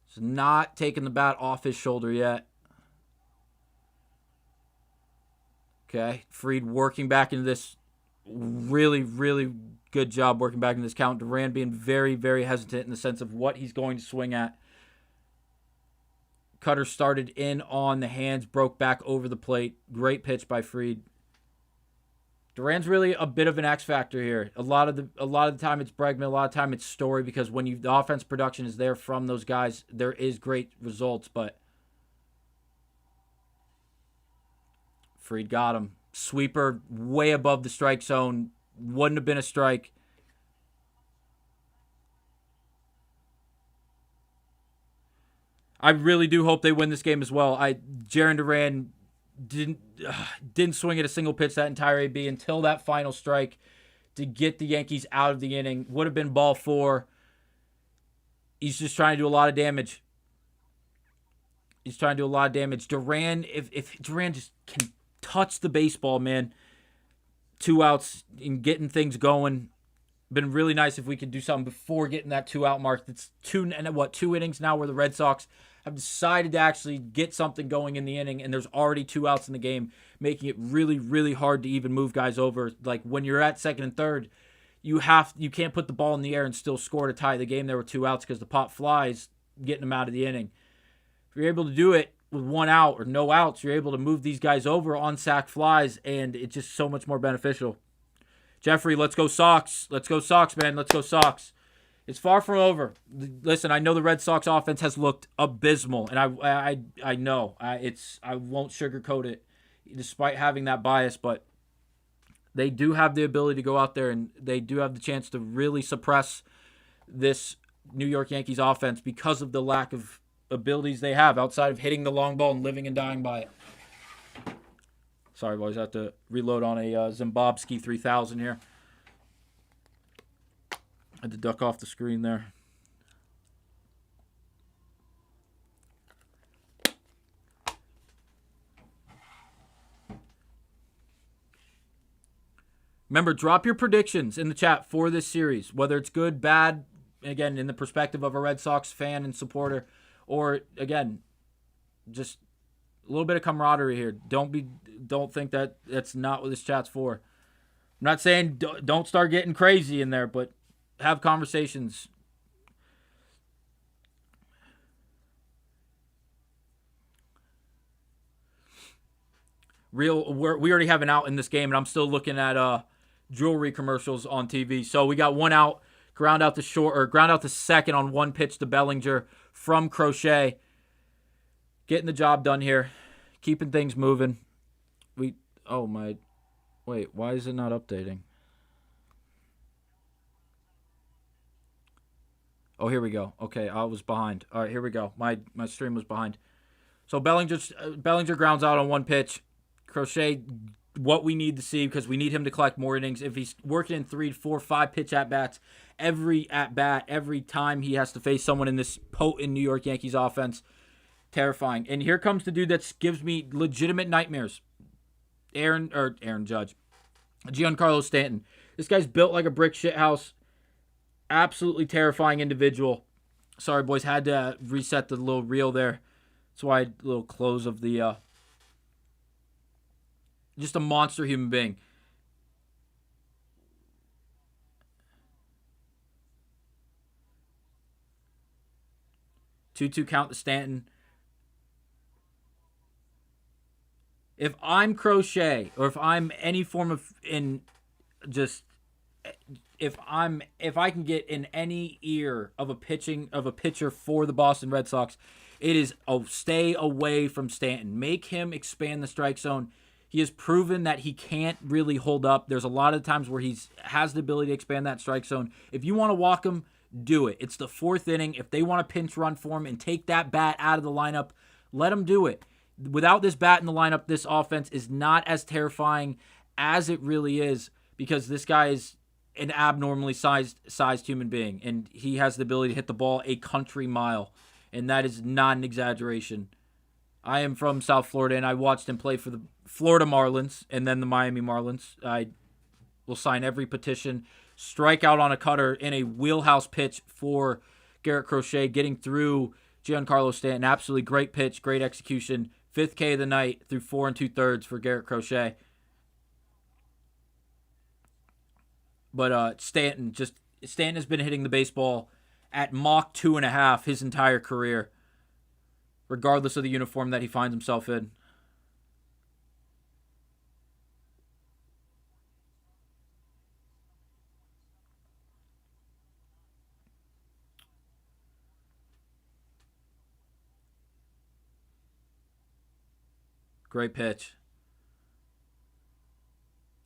[SPEAKER 1] He's not taking the bat off his shoulder yet. Okay, Fried working back into this. Really, really good job working back into this count. Duran being very, very hesitant in the sense of what he's going to swing at. Cutter started in on the hands, broke back over the plate. Great pitch by Fried. Duran's really a bit of an X factor here. A lot of the time it's Bregman, a lot of the time it's Story, because when the offense production is there from those guys, there is great results. But Fried got him. Sweeper way above the strike zone. Wouldn't have been a strike. I really do hope they win this game as well. Jarren Duran didn't swing at a single pitch that entire AB until that final strike to get the Yankees out of the inning. Would have been ball 4. He's just trying to do a lot of damage. Duran, if Duran just can touch the baseball, man. 2 outs and getting things going. Been really nice if we could do something before getting that 2-out mark. It's 2 innings now where the Red Sox have decided to actually get something going in the inning, and there's already 2 outs in the game, making it really, really hard to even move guys over. Like when you're at second and third, you can't put the ball in the air and still score to tie the game. There were 2 outs because the pop flies, getting them out of the inning. If you're able to do it with 1 out or no outs, you're able to move these guys over on sac flies, and it's just so much more beneficial. Jeffrey, let's go Sox. Let's go Sox, man. Let's go Sox. It's far from over. Listen, I know the Red Sox offense has looked abysmal, and I know I won't sugarcoat it, despite having that bias. But they do have the ability to go out there, and they do have the chance to really suppress this New York Yankees offense because of the lack of abilities they have outside of hitting the long ball and living and dying by it. Sorry, boys, I have to reload on a Zimbabwe 3000 here. I had to duck off the screen there. Remember, drop your predictions in the chat for this series, whether it's good, bad, again, in the perspective of a Red Sox fan and supporter, or, again, just a little bit of camaraderie here. Don't think that that's not what this chat's for. I'm not saying don't start getting crazy in there, but have conversations. We already have an out in this game, and I'm still looking at jewelry commercials on TV. So we got 1 out, ground out to second on 1 pitch to Bellinger from Crochet. Getting the job done here, keeping things moving. Wait, why is it not updating? Oh, here we go. Okay, I was behind. All right, here we go. My stream was behind. So Bellinger grounds out on 1 pitch. Crochet, what we need to see, because we need him to collect more innings. If he's working in 3, 4, 5 pitch at-bats, every at-bat, every time he has to face someone in this potent New York Yankees offense, terrifying. And here comes the dude that gives me legitimate nightmares. Aaron Judge. Giancarlo Stanton. This guy's built like a brick shithouse. Absolutely terrifying individual. Sorry, boys. Had to reset the little reel there. That's why a little close of the... just a monster human being. Two count to Stanton. If I'm Crochet, or if I'm any form of if I can get in any ear of a pitcher for the Boston Red Sox, it is stay away from Stanton. Make him expand the strike zone. He has proven that he can't really hold up. There's a lot of times where he has the ability to expand that strike zone. If you want to walk him, do it. It's the 4th inning. If they want to pinch run for him and take that bat out of the lineup, let him do it. Without this bat in the lineup, this offense is not as terrifying as it really is, because this guy is an abnormally sized human being, and he has the ability to hit the ball a country mile, and that is not an exaggeration. I am from South Florida, and I watched him play for the Florida Marlins and then the Miami Marlins. I will sign every petition. Strike out on a cutter in a wheelhouse pitch for Garrett Crochet, getting through Giancarlo Stanton. Absolutely great pitch, great execution. 5th K of the night through 4 2/3 for Garrett Crochet. But Stanton has been hitting the baseball at Mach 2.5 his entire career, regardless of the uniform that he finds himself in. Great pitch.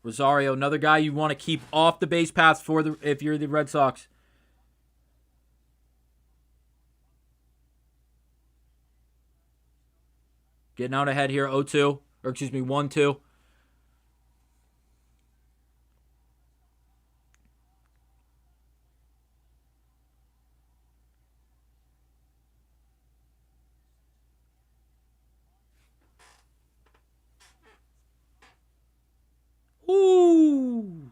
[SPEAKER 1] Rosario, another guy you want to keep off the base paths if you're the Red Sox. Getting out ahead here, 0-2. Or excuse me, 1-2. Ooh.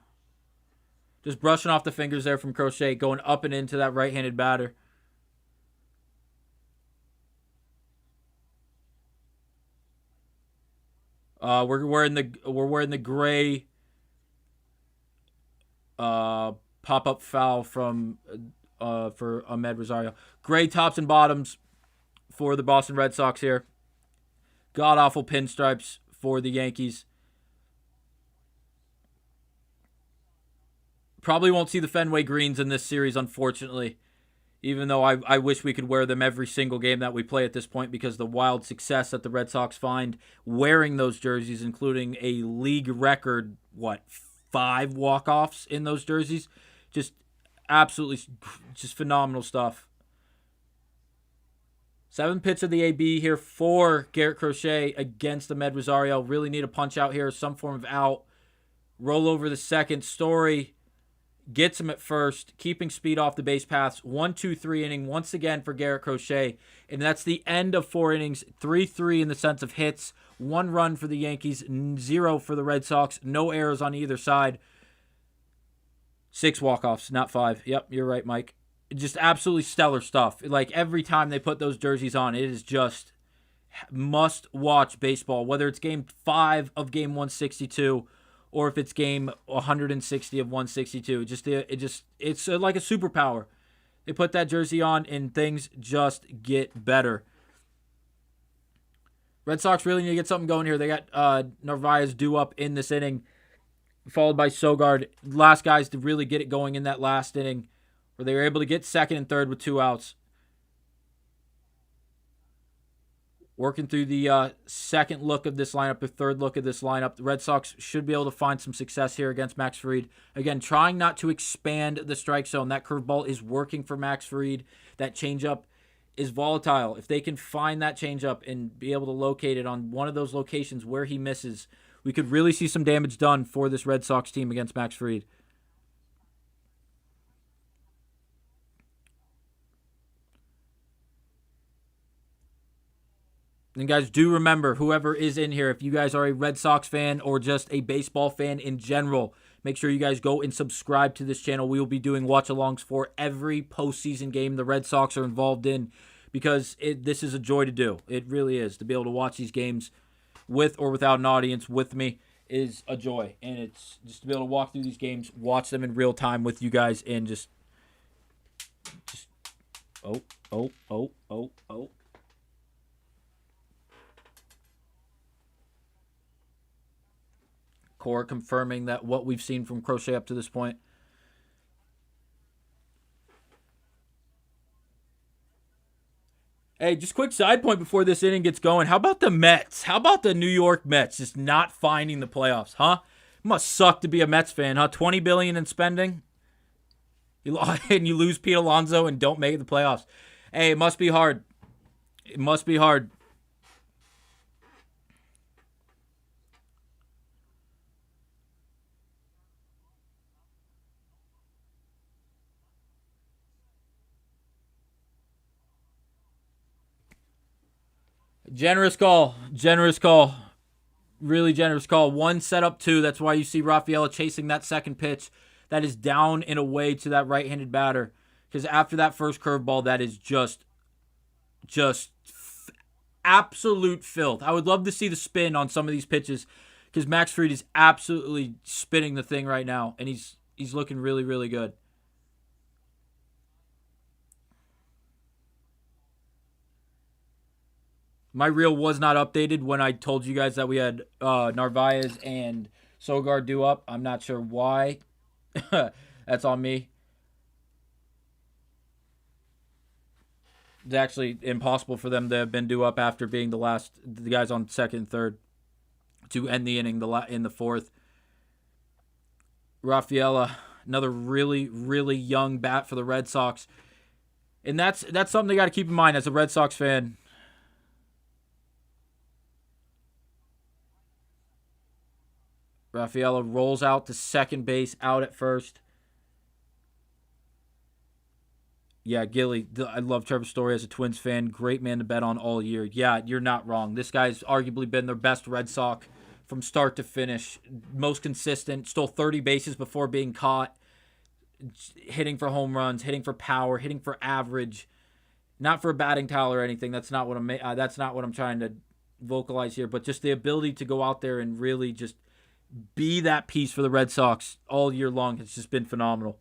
[SPEAKER 1] Just brushing off the fingers there from Crochet, going up and into that right-handed batter. We're wearing the gray pop-up foul from for Ahmed Rosario. Gray tops and bottoms for the Boston Red Sox here. God-awful pinstripes for the Yankees. Probably won't see the Fenway greens in this series, unfortunately. Even though I wish we could wear them every single game that we play at this point, because the wild success that the Red Sox find wearing those jerseys, including a league record, 5 walk-offs in those jerseys? Just absolutely just phenomenal stuff. 7th pitch of the AB here for Garrett Crochet against Ahmed Rosario. Really need a punch out here, some form of out. Roll over the second. Story gets him at first, keeping speed off the base paths. 1-2-3 inning once again for Garrett Crochet. And that's the end of 4 innings. 3-3 in the sense of hits. 1 run for the Yankees, 0 for the Red Sox. No errors on either side. 6 walk-offs, not 5. Yep, you're right, Mike. Just absolutely stellar stuff. Like, every time they put those jerseys on, it is just must-watch baseball. Whether it's Game 5 of Game 162 or if it's Game 160 of 162. It's like a superpower. They put that jersey on and things just get better. Red Sox really need to get something going here. They got Narvez due up in this inning, followed by Sogard. Last guys to really get it going in that last inning, where they were able to get second and third with 2 outs. Working through the second look of this lineup, the third look of this lineup. The Red Sox should be able to find some success here against Max Fried. Again, trying not to expand the strike zone. That curveball is working for Max Fried. That changeup is volatile. If they can find that changeup and be able to locate it on one of those locations where he misses, we could really see some damage done for this Red Sox team against Max Fried. And guys, do remember, whoever is in here, if you guys are a Red Sox fan or just a baseball fan in general, make sure you guys go and subscribe to this channel. We will be doing watch-alongs for every postseason game the Red Sox are involved in, because this is a joy to do. It really is. To be able to watch these games with or without an audience with me is a joy. And it's just to be able to walk through these games, watch them in real time with you guys, and just oh. Cora confirming that what we've seen from Crochet up to this point. Hey, just quick side point before this inning gets going. How about the Mets? How about the New York Mets just not finding the playoffs, huh? Must suck to be a Mets fan, huh? $20 billion in spending, and you lose Pete Alonso and don't make the playoffs. Hey, it must be hard. It must be hard. Generous call. Generous call. Really generous call. 1 set up 2. That's why you see Rafeala chasing that second pitch that is down and away to that right-handed batter. Because after that first curveball, that is just absolute filth. I would love to see the spin on some of these pitches because Max Fried is absolutely spinning the thing right now, and he's looking really, really good. My reel was not updated when I told you guys that we had Narvez and Sogard due up. I'm not sure why. That's on me. It's actually impossible for them to have been due up after being the guys on second and third to end the inning in the fourth. Rafeala, another really, really young bat for the Red Sox. And that's something they got to keep in mind as a Red Sox fan. Rafeala rolls out to second base, out at first. Yeah, Gilly, I love Trevor Story as a Twins fan. Great man to bet on all year. Yeah, you're not wrong. This guy's arguably been their best Red Sox from start to finish. Most consistent. Stole 30 bases before being caught. Hitting for home runs, hitting for power, hitting for average. Not for a batting towel or anything. That's not what I'm trying to vocalize here. But just the ability to go out there and really just be that piece for the Red Sox all year long has just been phenomenal.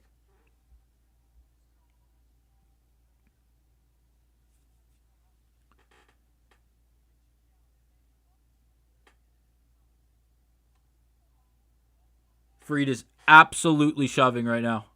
[SPEAKER 1] Fried is absolutely shoving right now.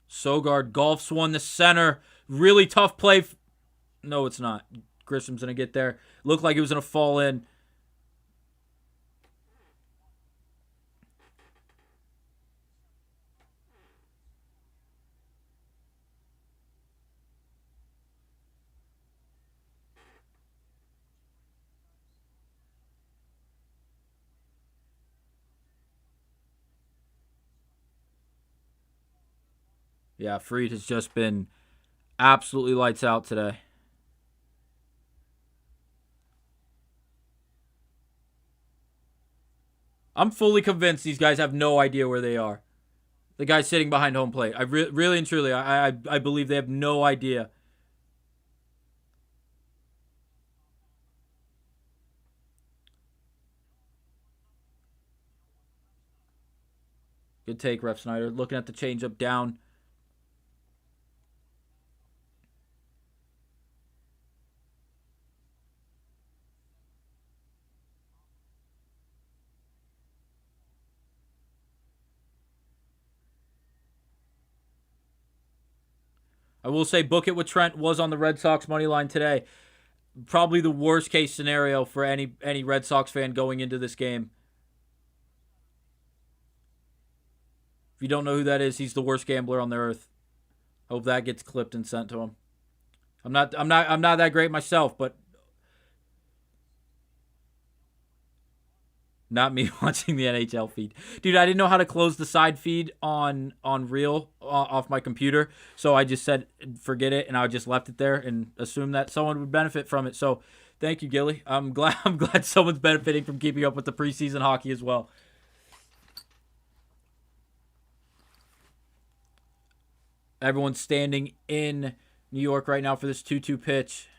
[SPEAKER 1] Sogard golfs one to center. Really tough play. No, it's not. Grisham's going to get there. Looked like it was going to fall in. Yeah, Fried has just been absolutely lights out today. I'm fully convinced these guys have no idea where they are. The guy sitting behind home plate. I really and truly, I believe they have no idea. Good take, Ref Snyder. Looking at the changeup down. I will say Book It with Trent was on the Red Sox money line today. Probably the worst case scenario for any Red Sox fan going into this game. If you don't know who that is, he's the worst gambler on the earth. Hope that gets clipped and sent to him. I'm not that great myself, but not me watching the NHL feed. Dude, I didn't know how to close the side feed on Reel off my computer, so I just said forget it, and I just left it there and assumed that someone would benefit from it. So thank you, Gilly. I'm glad someone's benefiting from keeping up with the preseason hockey as well. Everyone's standing in New York right now for this 2-2 pitch.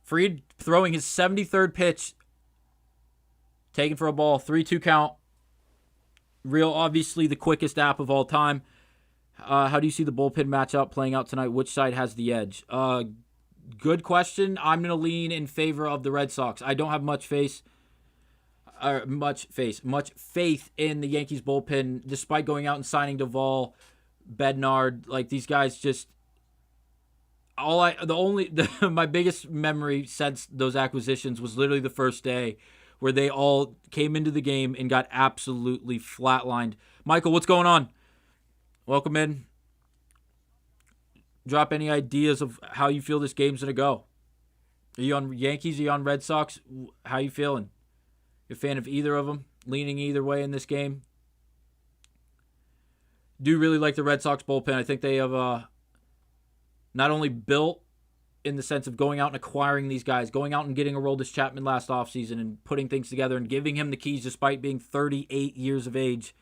[SPEAKER 1] Fried throwing his 73rd pitch. Taken for a ball. 3-2 count. Reel, obviously the quickest app of all time. How do you see the bullpen matchup playing out tonight? Which side has the edge? Good question. I'm going to lean in favor of the Red Sox. I don't have much faith in the Yankees bullpen, despite going out and signing Duvall, Bednard. Like, these guys just my biggest memory since those acquisitions was literally the first day where they all came into the game and got absolutely flatlined. Michael, what's going on? Welcome in. Drop any ideas of how you feel this game's going to go. Are you on Yankees? Are you on Red Sox? How you feeling? You a fan of either of them? Leaning either way in this game? Do really like the Red Sox bullpen. I think they have not only built in the sense of going out and acquiring these guys, going out and getting Aroldis Chapman last offseason and putting things together and giving him the keys despite being 38 years of age.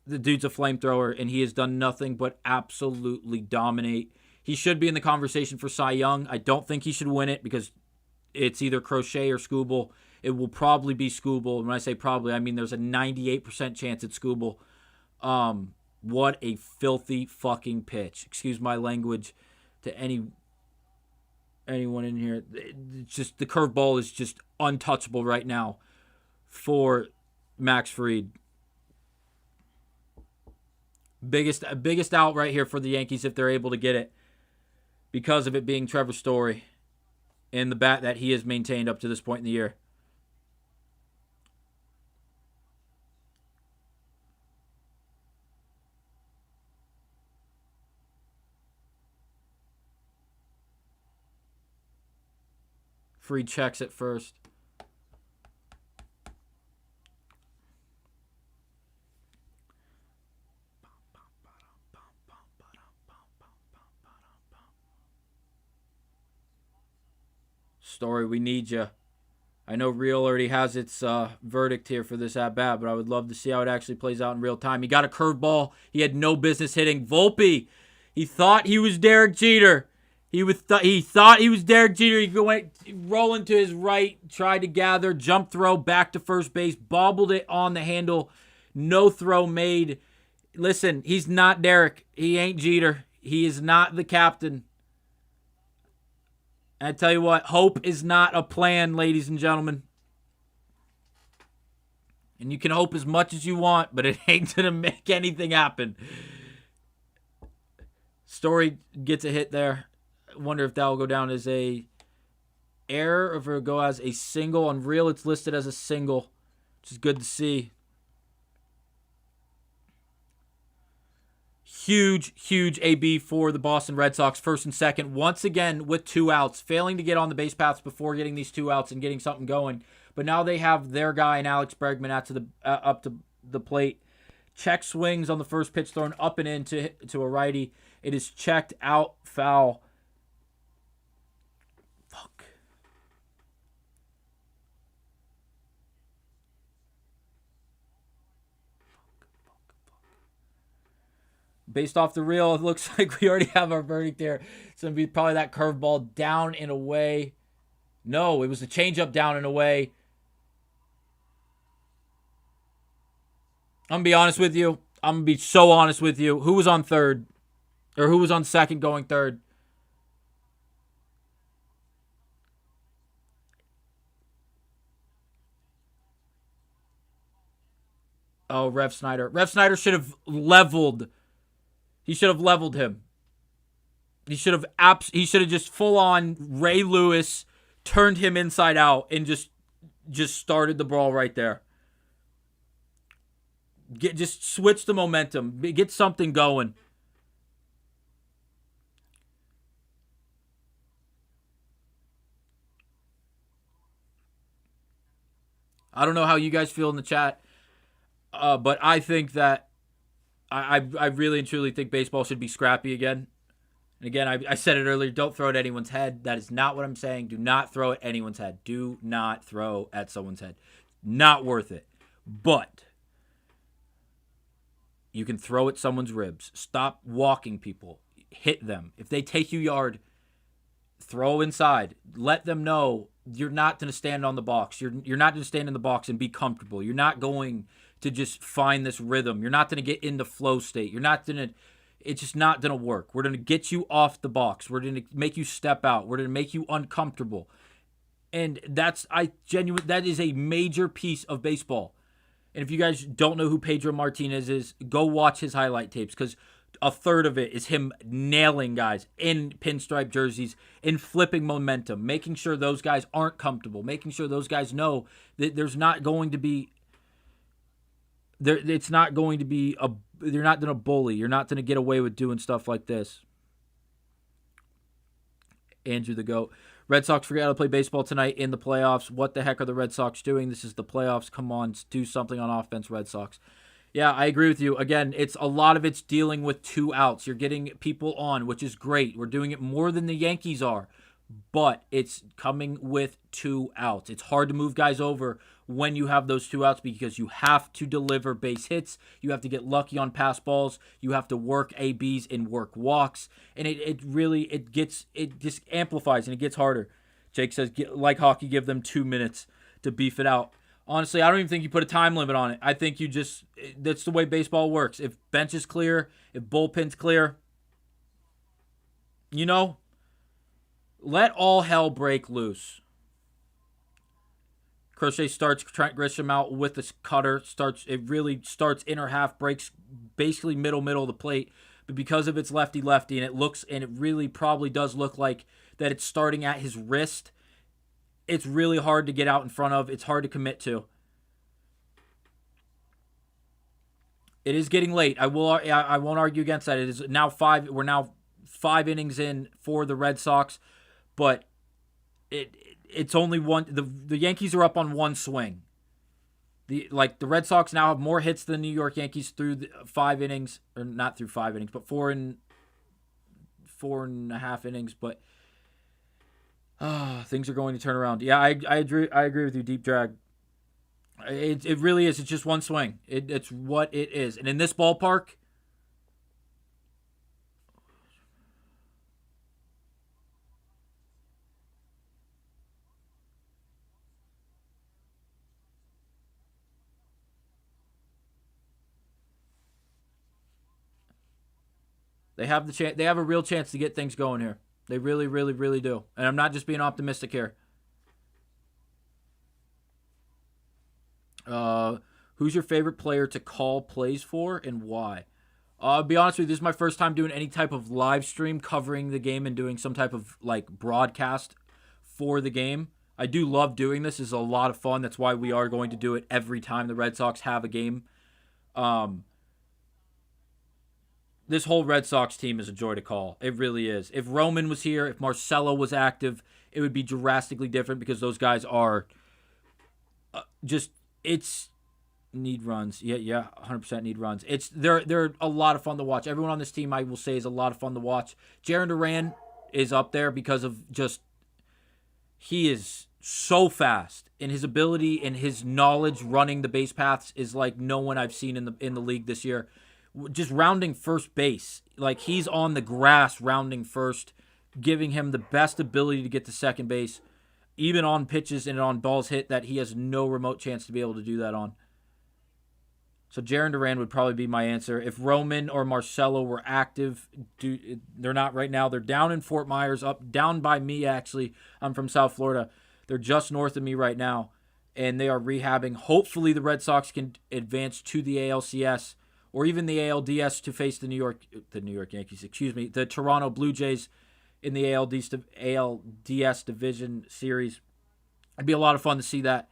[SPEAKER 1] The dude's a flamethrower, and he has done nothing but absolutely dominate. He should be in the conversation for Cy Young. I don't think he should win it because it's either Crochet or Skubal. It will probably be Skubal. And when I say probably, I mean there's a 98% chance it's Skubal. What a filthy fucking pitch. Excuse my language to anyone in here. It's just the curveball is just untouchable right now for Max Fried. Biggest out right here for the Yankees if they're able to get it, because of it being Trevor Story and the bat that he has maintained up to this point in the year. Fried checks it first. Story, we need you. I know Real already has its verdict here for this at-bat, but I would love to see how it actually plays out in real time. He got a curveball he had no business hitting. Volpe, he thought he was Derek Jeter. He thought he was Derek Jeter. He went rolling to his right, tried to gather, jump throw, back to first base, bobbled it on the handle. No throw made. Listen, he's not Derek. He ain't Jeter. He is not the captain. I tell you what, hope is not a plan, ladies and gentlemen. And you can hope as much as you want, but it ain't going to make anything happen. Story gets a hit there. I wonder if that will go down as a error or if it will go as a single. On Real, it's listed as a single, which is good to see. Huge AB for the Boston Red Sox, first and second, once again with 2 outs, failing to get on the base paths before getting these 2 outs and getting something going. But now they have their guy and Alex Bregman up to the plate. Check swings on the first pitch thrown up and in to a righty. It is checked out, foul. Fuck. Based off the Real, it looks like we already have our verdict there. It's going to be probably that curveball down and away. No, it was the changeup down and away. I'm going to be honest with you. I'm going to be so honest with you. Who was on third? Or who was on second going third? Oh, Rev Snyder. Rev Snyder should have leveled. He should have leveled him. He should have just full on Ray Lewis turned him inside out and just started the brawl right there. Just switch the momentum. Get something going. I don't know how you guys feel in the chat, but I think that I really and truly think baseball should be scrappy again. And again, I said it earlier, don't throw at anyone's head. That is not what I'm saying. Do not throw at anyone's head. Do not throw at someone's head. Not worth it. But you can throw at someone's ribs. Stop walking people. Hit them. If they take you yard, throw inside. Let them know you're not going to stand on the box. You're not going to stand in the box and be comfortable. You're not going to just find this rhythm. You're not going to get into flow state. It's just not going to work. We're going to get you off the box. We're going to make you step out. We're going to make you uncomfortable. And that is a major piece of baseball. And if you guys don't know who Pedro Martinez is, go watch his highlight tapes, because a third of it is him nailing guys in pinstripe jerseys and flipping momentum, making sure those guys aren't comfortable, making sure those guys know that they're not going to be you're not going to bully. You're not going to get away with doing stuff like this. Andrew the GOAT. Red Sox forget how to play baseball tonight in the playoffs. What the heck are the Red Sox doing? This is the playoffs. Come on, do something on offense, Red Sox. Yeah, I agree with you. Again, it's a lot of it's dealing with 2 outs. You're getting people on, which is great. We're doing it more than the Yankees are, but it's coming with 2 outs. It's hard to move guys over when you have those 2 outs because you have to deliver base hits. You have to get lucky on pass balls. You have to work ABs and work walks. And it just amplifies and it gets harder. Jake says, like hockey, give them 2 minutes to beef it out. Honestly, I don't even think you put a time limit on it. I think that's the way baseball works. If bench is clear, if bullpen's clear, let all hell break loose. Crochet starts Trent Grisham out with the cutter. It really starts inner half, breaks basically middle of the plate. But because of its lefty, and it really probably does look like that it's starting at his wrist, it's really hard to get out in front of. It's hard to commit to. It is getting late. I won't argue against that. It is now 5. We're now 5 innings in for the Red Sox, but it's only one. The Yankees are up on 1 swing. The Red Sox now have more hits than the New York Yankees through the 5 innings, or not through 5 innings, but 4.5 innings. But things are going to turn around. Yeah, I agree with you. Deep drag. It really is. It's just 1 swing. It's what it is. And in this ballpark, they have the chance. They have a real chance to get things going here. They really, really, really do. And I'm not just being optimistic here. Who's your favorite player to call plays for and why? I'll be honest with you, this is my first time doing any type of live stream covering the game and doing some type of broadcast for the game. I do love doing this. It's a lot of fun. That's why we are going to do it every time the Red Sox have a game. This whole Red Sox team is a joy to call. It really is. If Roman was here, if Marcelo was active, it would be drastically different because those guys are it's need runs. Yeah, 100% need runs. They're a lot of fun to watch. Everyone on this team, I will say, is a lot of fun to watch. Jarren Duran is up there because of he is so fast, and his ability and his knowledge running the base paths is like no one I've seen in the league this year. Just rounding first base, like he's on the grass rounding first, giving him the best ability to get to second base, even on pitches and on balls hit that he has no remote chance to be able to do that on. So Jarren Duran would probably be my answer. If Roman or Marcelo were active, they're not right now. They're down in Fort Myers, down by me actually. I'm from South Florida. They're just north of me right now, and they are rehabbing. Hopefully the Red Sox can advance to the ALCS or even the ALDS to face the New York Yankees, the Toronto Blue Jays in the ALDS Division Series. It'd be a lot of fun to see that.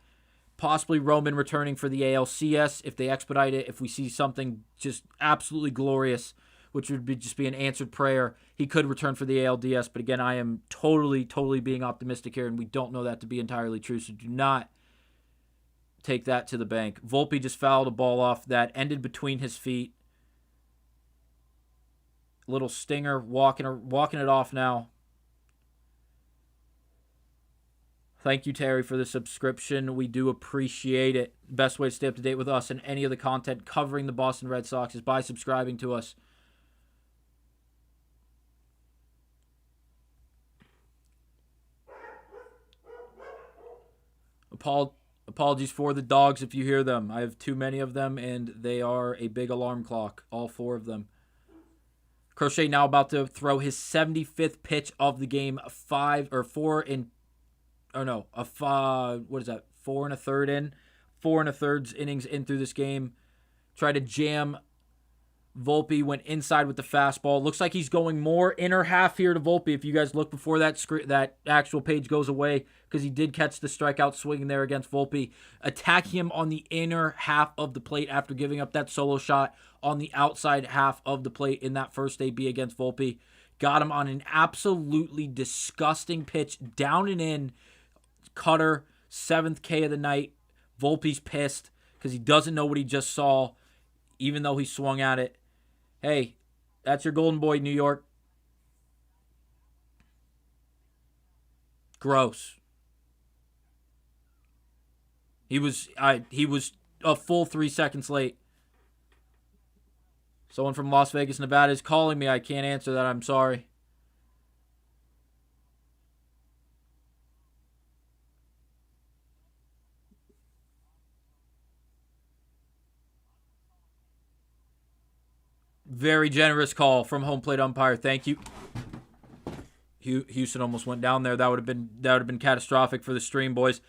[SPEAKER 1] Possibly Roman returning for the ALCS if they expedite it. If we see something just absolutely glorious, which would be an answered prayer, he could return for the ALDS. But again, I am totally being optimistic here, and we don't know that to be entirely true. So do not take that to the bank. Volpe just fouled a ball off that ended between his feet. Little stinger, walking it off now. Thank you, Terry, for the subscription. We do appreciate it. Best way to stay up to date with us and any of the content covering the Boston Red Sox is by subscribing to us. Apologies for the dogs if you hear them. I have too many of them, and they are a big alarm clock, all 4 of them. Crochet now about to throw his 75th pitch of the game, 4 and a third innings in through this game. Tried to jam Volpe, went inside with the fastball. Looks like he's going more inner half here to Volpe. If you guys look before that actual page goes away, because he did catch the strikeout swinging there against Volpe. Attacking him on the inner half of the plate after giving up that solo shot on the outside half of the plate in that first AB against Volpe. got him on an absolutely disgusting pitch, down and in, cutter, 7th K of the night. Volpe's pissed because he doesn't know what he just saw, even though he swung at it. Hey, that's your golden boy, New York. Gross. He was a full 3 seconds late. Someone from Las Vegas, Nevada is calling me. I can't answer that. I'm sorry. Very generous call from home plate umpire. Thank you. Houston almost went down there. That would have been catastrophic for the stream, boys.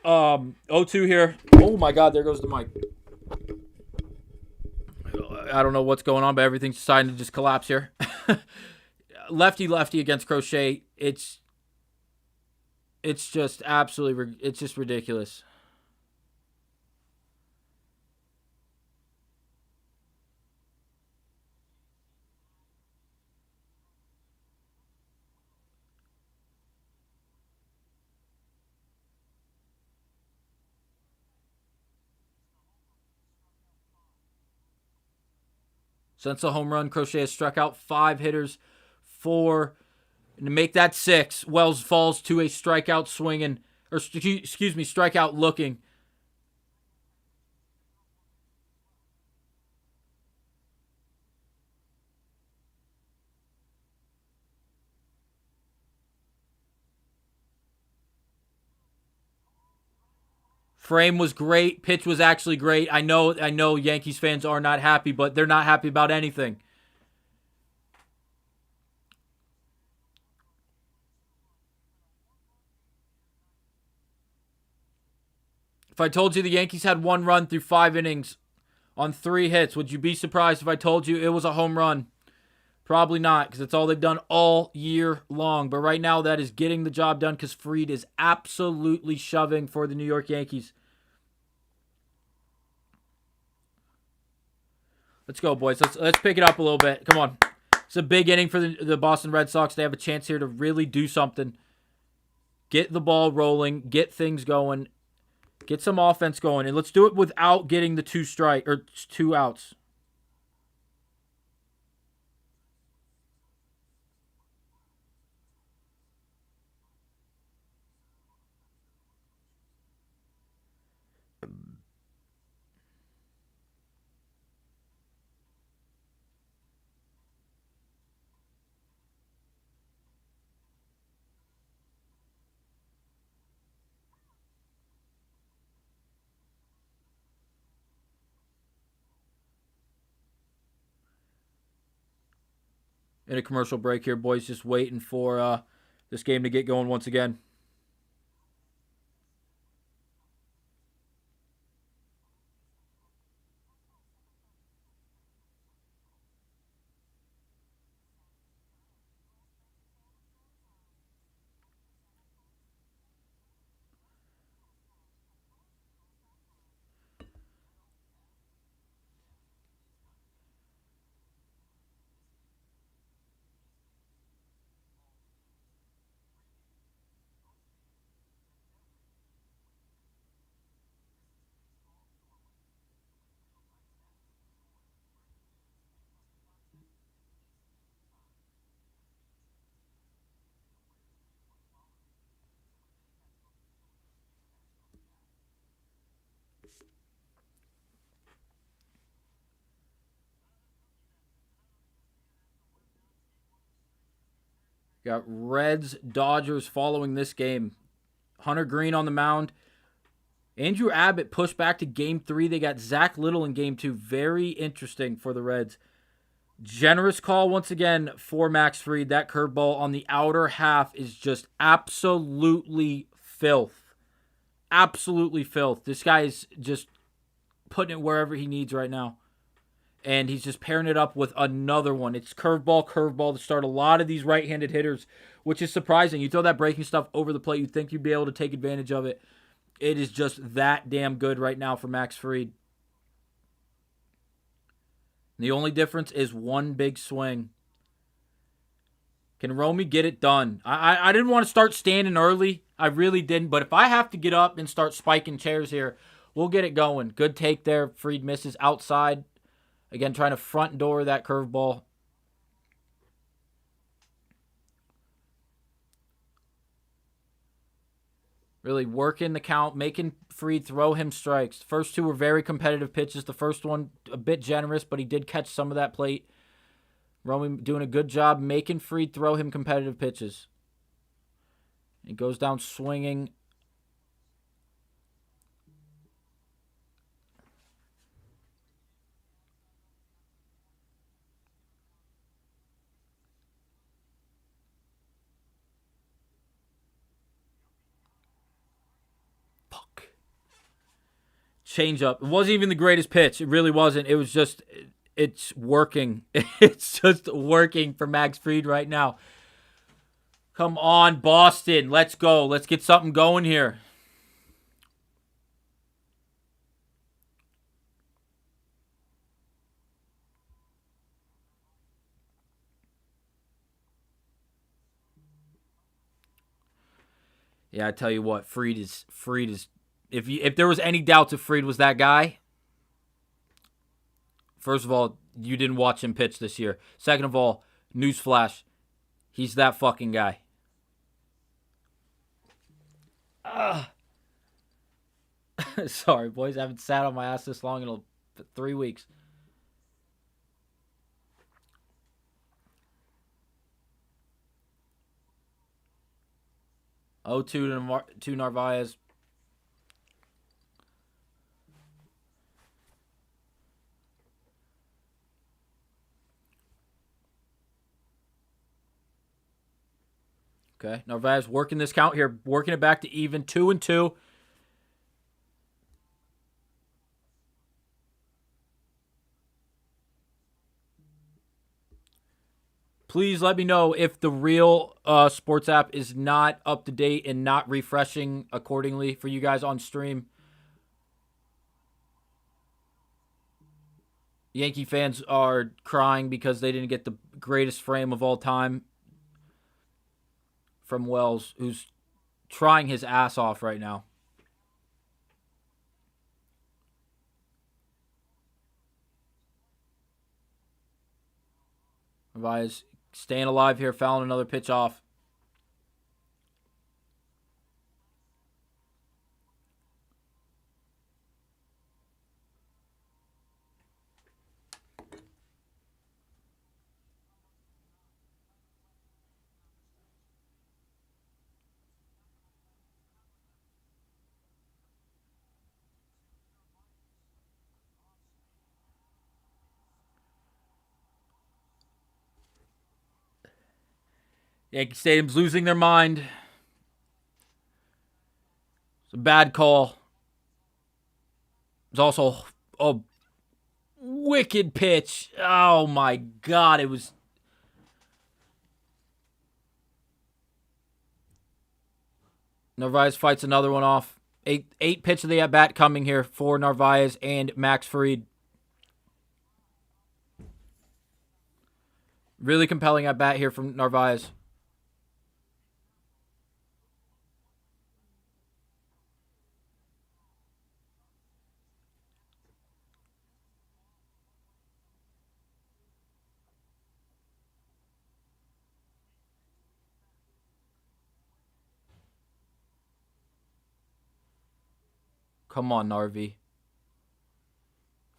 [SPEAKER 1] 0-2 here. Oh my God, there goes the mic. I don't know what's going on, but everything's deciding to just collapse here. Lefty against Crochet. It's just absolutely, it's just ridiculous. Since the home run, Crochet has struck out 5 hitters, 4. And to make that 6, Wells falls to a strikeout swinging, or excuse me, strikeout looking. Frame was great. Pitch was actually great. I know Yankees fans are not happy, but they're not happy about anything. If I told you the Yankees had 1 run through 5 innings on 3 hits, would you be surprised if I told you it was a home run? Probably not, because it's all they've done all year long. But right now, that is getting the job done because Fried is absolutely shoving for the New York Yankees. Let's go, boys. Let's pick it up a little bit. Come on. It's a big inning for the Boston Red Sox. They have a chance here to really do something. Get the ball rolling. Get things going. Get some offense going. And let's do it without getting the 2 outs. In a commercial break here, boys. Just waiting for this game to get going once again. Got Reds, Dodgers following this game. Hunter Green on the mound. Andrew Abbott pushed back to Game 3. They got Zach Little in Game 2. Very interesting for the Reds. Generous call once again for Max Fried. That curveball on the outer half is just absolutely filth. Absolutely filth. This guy is just putting it wherever he needs right now. And he's just pairing it up with another one. It's curveball to start a lot of these right-handed hitters, which is surprising. You throw that breaking stuff over the plate, you'd think you'd be able to take advantage of it. It is just that damn good right now for Max Fried. The only difference is one big swing. Can Romy get it done? I didn't want to start standing early. I really didn't. But if I have to get up and start spiking chairs here, we'll get it going. Good take there. Fried misses outside. Again, trying to front door that curveball. Really working the count, making Fried throw him strikes. The first two were very competitive pitches. The first one a bit generous, but he did catch some of that plate. Romy doing a good job making Fried throw him competitive pitches. He goes down swinging. Fuck. Change up. It wasn't even the greatest pitch. It really wasn't. It was just, it's working. It's just working for Max Fried right now. Come on, Boston. Let's go. Let's get something going here. Yeah, I tell you what, Fried is if there was any doubts if Fried was that guy, first of all, you didn't watch him pitch this year. Second of all, newsflash, he's that fucking guy. Sorry, boys. I haven't sat on my ass this long in 3 weeks. Oh, 2 to Narvaez. Okay, Narvaez working this count here, working it back to even 2-2. Please let me know if the real sports app is not up to date and not refreshing accordingly for you guys on stream. Yankee fans are crying because they didn't get the greatest frame of all time from Wells, who's trying his ass off right now. Narvaez staying alive here, fouling another pitch off. Yankee Stadium's losing their mind. It's a bad call. It's also a wicked pitch. Oh my God, it was. Narvaez fights another one off. Eight pitch of the at bat coming here for Narvaez and Max Fried. Really compelling at bat here from Narvaez. Come on, Narvi.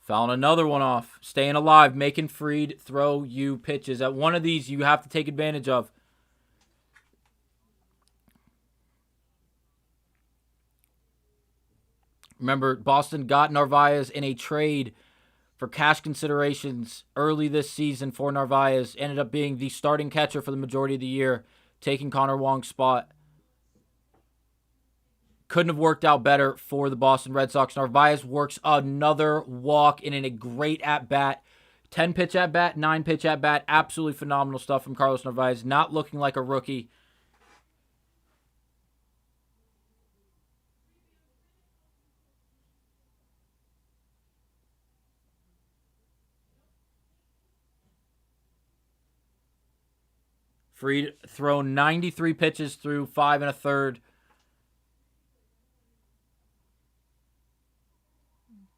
[SPEAKER 1] Fouling another one off. Staying alive, making Fried throw you pitches. At one of these, you have to take advantage of. Remember, Boston got Narvaez in a trade for cash considerations early this season for Narvaez. Ended up being the starting catcher for the majority of the year, taking Connor Wong's spot. Couldn't have worked out better for the Boston Red Sox. Narvaez works another walk in a great at-bat. 10-pitch at-bat, 9-pitch at-bat. Absolutely phenomenal stuff from Carlos Narvaez. Not looking like a rookie. Fried thrown 93 pitches through 5 1/3.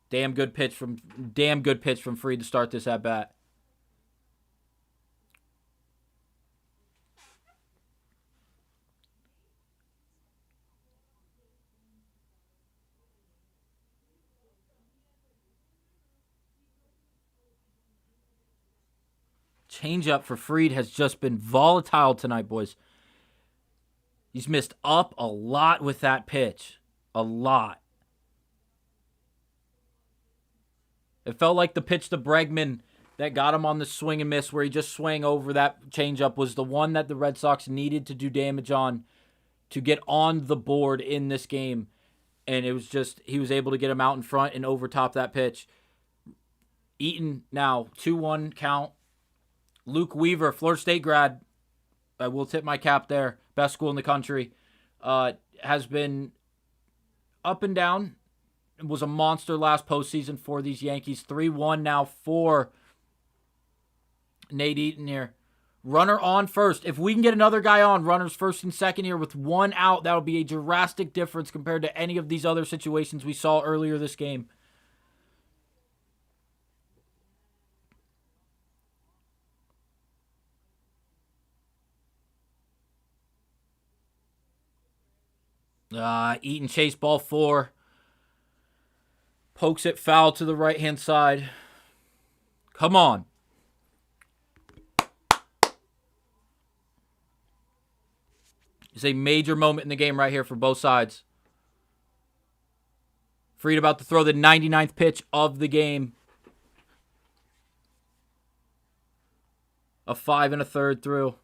[SPEAKER 1] Damn good pitch from Fried to start this at bat. Changeup for Fried has just been volatile tonight, boys. He's missed up a lot with that pitch. A lot. It felt like the pitch to Bregman that got him on the swing and miss where he just swung over that changeup was the one that the Red Sox needed to do damage on to get on the board in this game. And it was just, he was able to get him out in front and overtop that pitch. Eaton now, 2-1 count. Luke Weaver, Florida State grad. I will tip my cap there. Best school in the country. Has been up and down. It was a monster last postseason for these Yankees. 3-1 now for Nate Eaton here. Runner on first. If we can get another guy on, runners first and second here with 1 out, that would be a drastic difference compared to any of these other situations we saw earlier this game. Eaton chase ball 4. Pokes it foul to the right-hand side. Come on. It's a major moment in the game right here for both sides. Fried about to throw the 99th pitch of the game. A 5 1/3 through.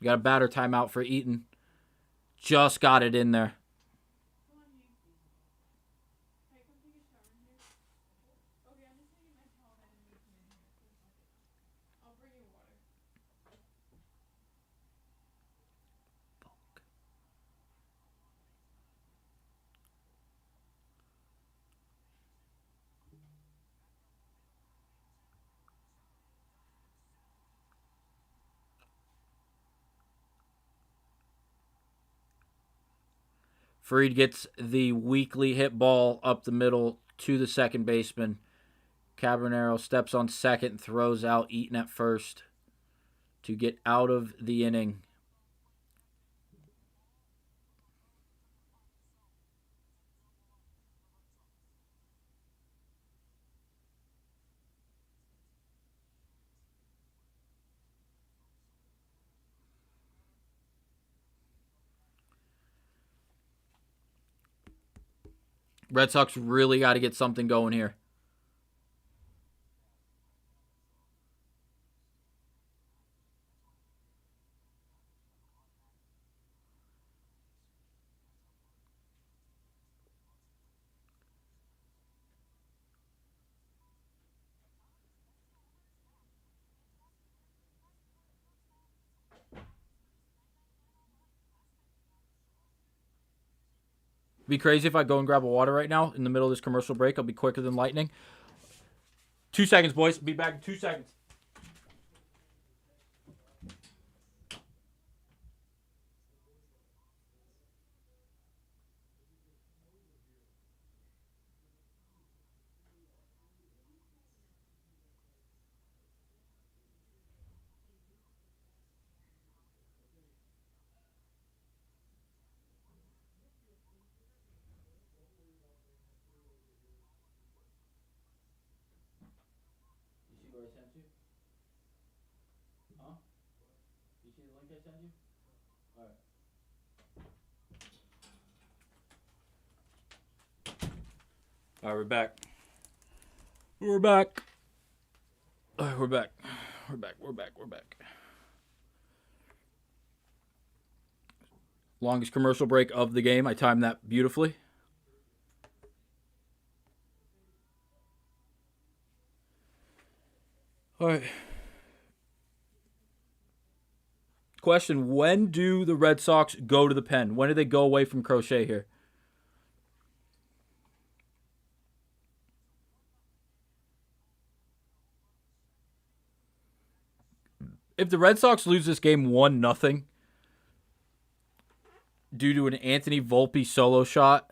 [SPEAKER 1] Got a batter timeout for Eaton. Just got it in there. Fried gets the weakly hit ball up the middle to the second baseman. Cabernero steps on second and throws out Eaton at first to get out of the inning. Red Sox really got to get something going here. Be crazy if I go and grab a water right now in the middle of this commercial break. I'll be quicker than lightning. 2 seconds, boys. Be back in 2 seconds. I sent you? Huh? You see the link I sent you? Alright, we're back. We're back. Alright, we're back. We're back. Longest commercial break of the game. I timed that beautifully. All right. Question, when do the Red Sox go to the pen? When do they go away from Crochet here? If the Red Sox lose this game 1-0 due to an Anthony Volpe solo shot,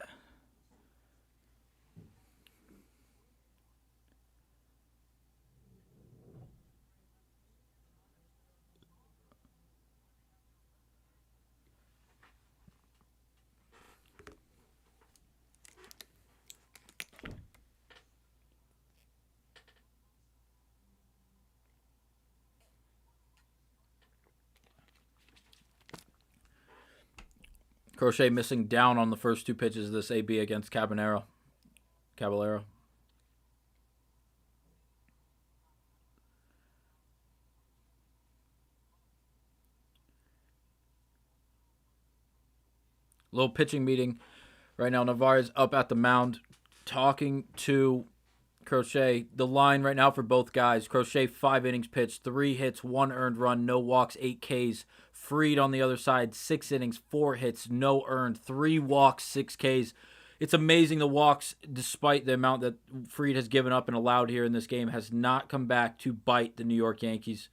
[SPEAKER 1] Crochet missing down on the first 2 pitches of this AB against Caballero. Little pitching meeting right now. Narvez up at the mound talking to Crochet. The line right now for both guys. Crochet 5 innings pitched, 3 hits, 1 earned run, no walks, 8 Ks. Fried on the other side, 6 innings, 4 hits, no earned, 3 walks, 6 Ks. It's amazing the walks, despite the amount that Fried has given up and allowed here in this game, has not come back to bite the New York Yankees.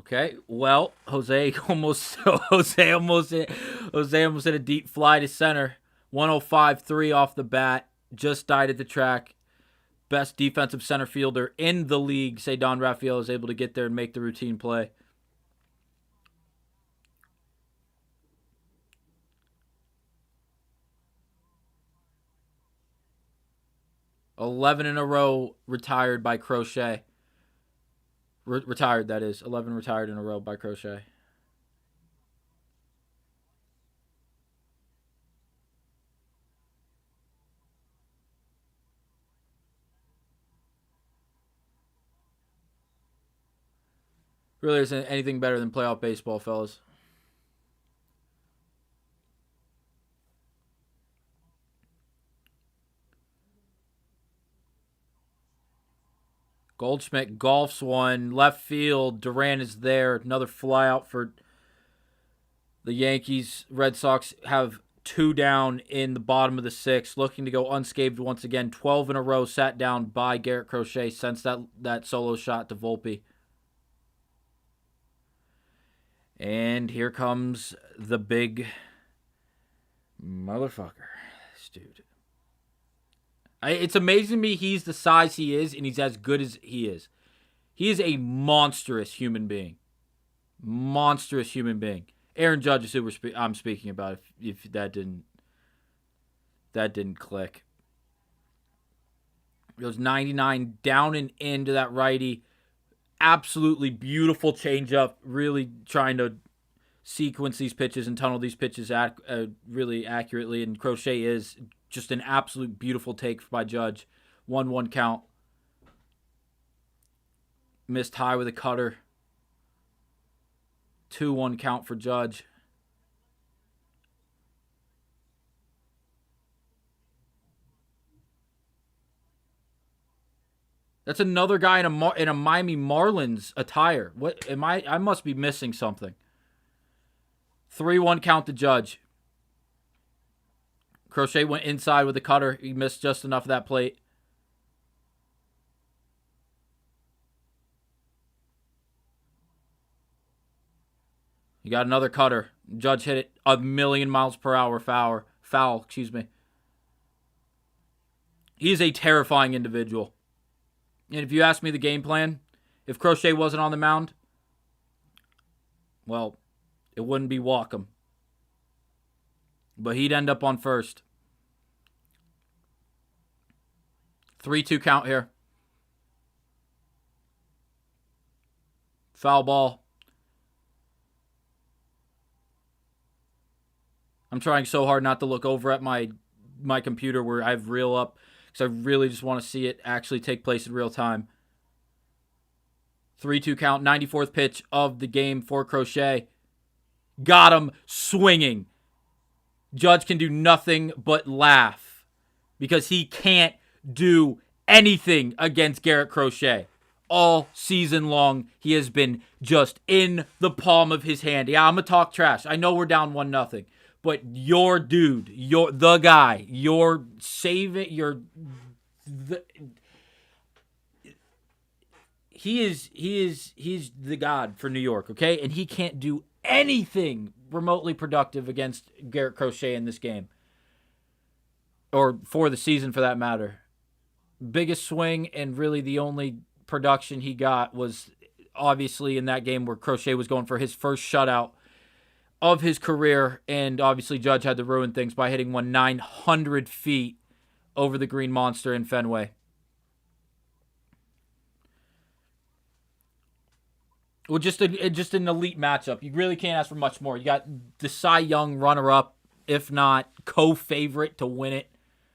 [SPEAKER 1] Okay, well, Jose almost hit a deep fly to center. 105-3 off the bat. Just died at the track. Best defensive center fielder in the league. Ceddanee Rafeala is able to get there and make the routine play. $11 in a row retired by Crochet. Retired, that is. 11 retired in a row by Crochet. Really isn't anything better than playoff baseball, fellas. Goldschmidt golfs one. Left field. Duran is there. Another flyout for the Yankees. Red Sox have 2 down in the bottom of the 6th. Looking to go unscathed once again. 12 in a row sat down by Garrett Crochet since that solo shot to Volpe. And here comes the big motherfucker. This dude. It's amazing to me he's the size he is and he's as good as he is. He is a monstrous human being. Monstrous human being. Aaron Judge is who I'm speaking about if that didn't click. It goes 99 down and into that righty. Absolutely beautiful changeup. Really trying to sequence these pitches and tunnel these pitches really accurately. And Crochet is just an absolute beautiful take by Judge. 1-1 count. Missed high with a cutter. 2-1 count for Judge. That's another guy in a Miami Marlins attire. What am I? I must be missing something. 3-1 count to Judge. Crochet went inside with a cutter. He missed just enough of that plate. He got another cutter. Judge hit it 1,000,000 miles per hour foul. He is a terrifying individual. And if you ask me the game plan, if Crochet wasn't on the mound, well, it wouldn't be walk him. But he'd end up on first. 3-2 count here. Foul ball. I'm trying so hard not to look over at my computer where I have reel up because I really just want to see it actually take place in real time. 3-2 count, 94th pitch of the game for Crochet. Got him swinging. Judge can do nothing but laugh because he can't do anything against Garrett Crochet. all season long. He has been just in the palm of his hand. Yeah, I'm going to talk trash. I know we're down 1-0. But your dude, you're the guy. You're saving. He's the god for New York, okay? And he can't do anything remotely productive against Garrett Crochet in this game. Or for the season, for that matter. Biggest swing and really the only production he got was obviously in that game where Crochet was going for his first shutout of his career, and obviously Judge had to ruin things by hitting one 900 feet over the Green Monster in Fenway. Well, just an elite matchup. You really can't ask for much more. You got the Cy Young runner-up, if not co-favorite to win it,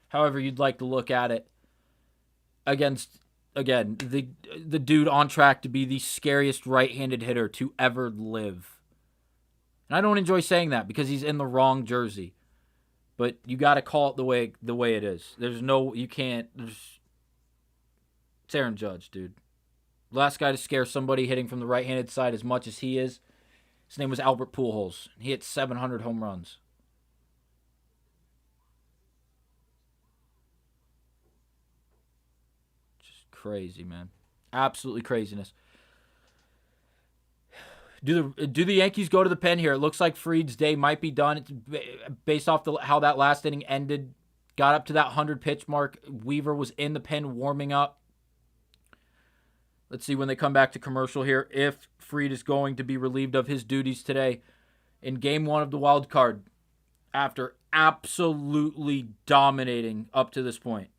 [SPEAKER 1] however you'd like to look at it, against, again, the dude on track to be the scariest right-handed hitter to ever live. And I don't enjoy saying that because he's in the wrong jersey. But you got to call it the way it is. You can't. It's Aaron Judge, dude. Last guy to scare somebody hitting from the right-handed side as much as he is. His name was Albert Pujols. He hit 700 home runs. Just crazy, man. Absolutely craziness. Do the Yankees go to the pen here? It looks like Fried's day might be done. It's based off how that last inning ended. Got up to that 100-pitch mark. Weaver was in the pen warming up. Let's see when they come back to commercial here if Fried is going to be relieved of his duties today in Game 1 of the wild card after absolutely dominating up to this point.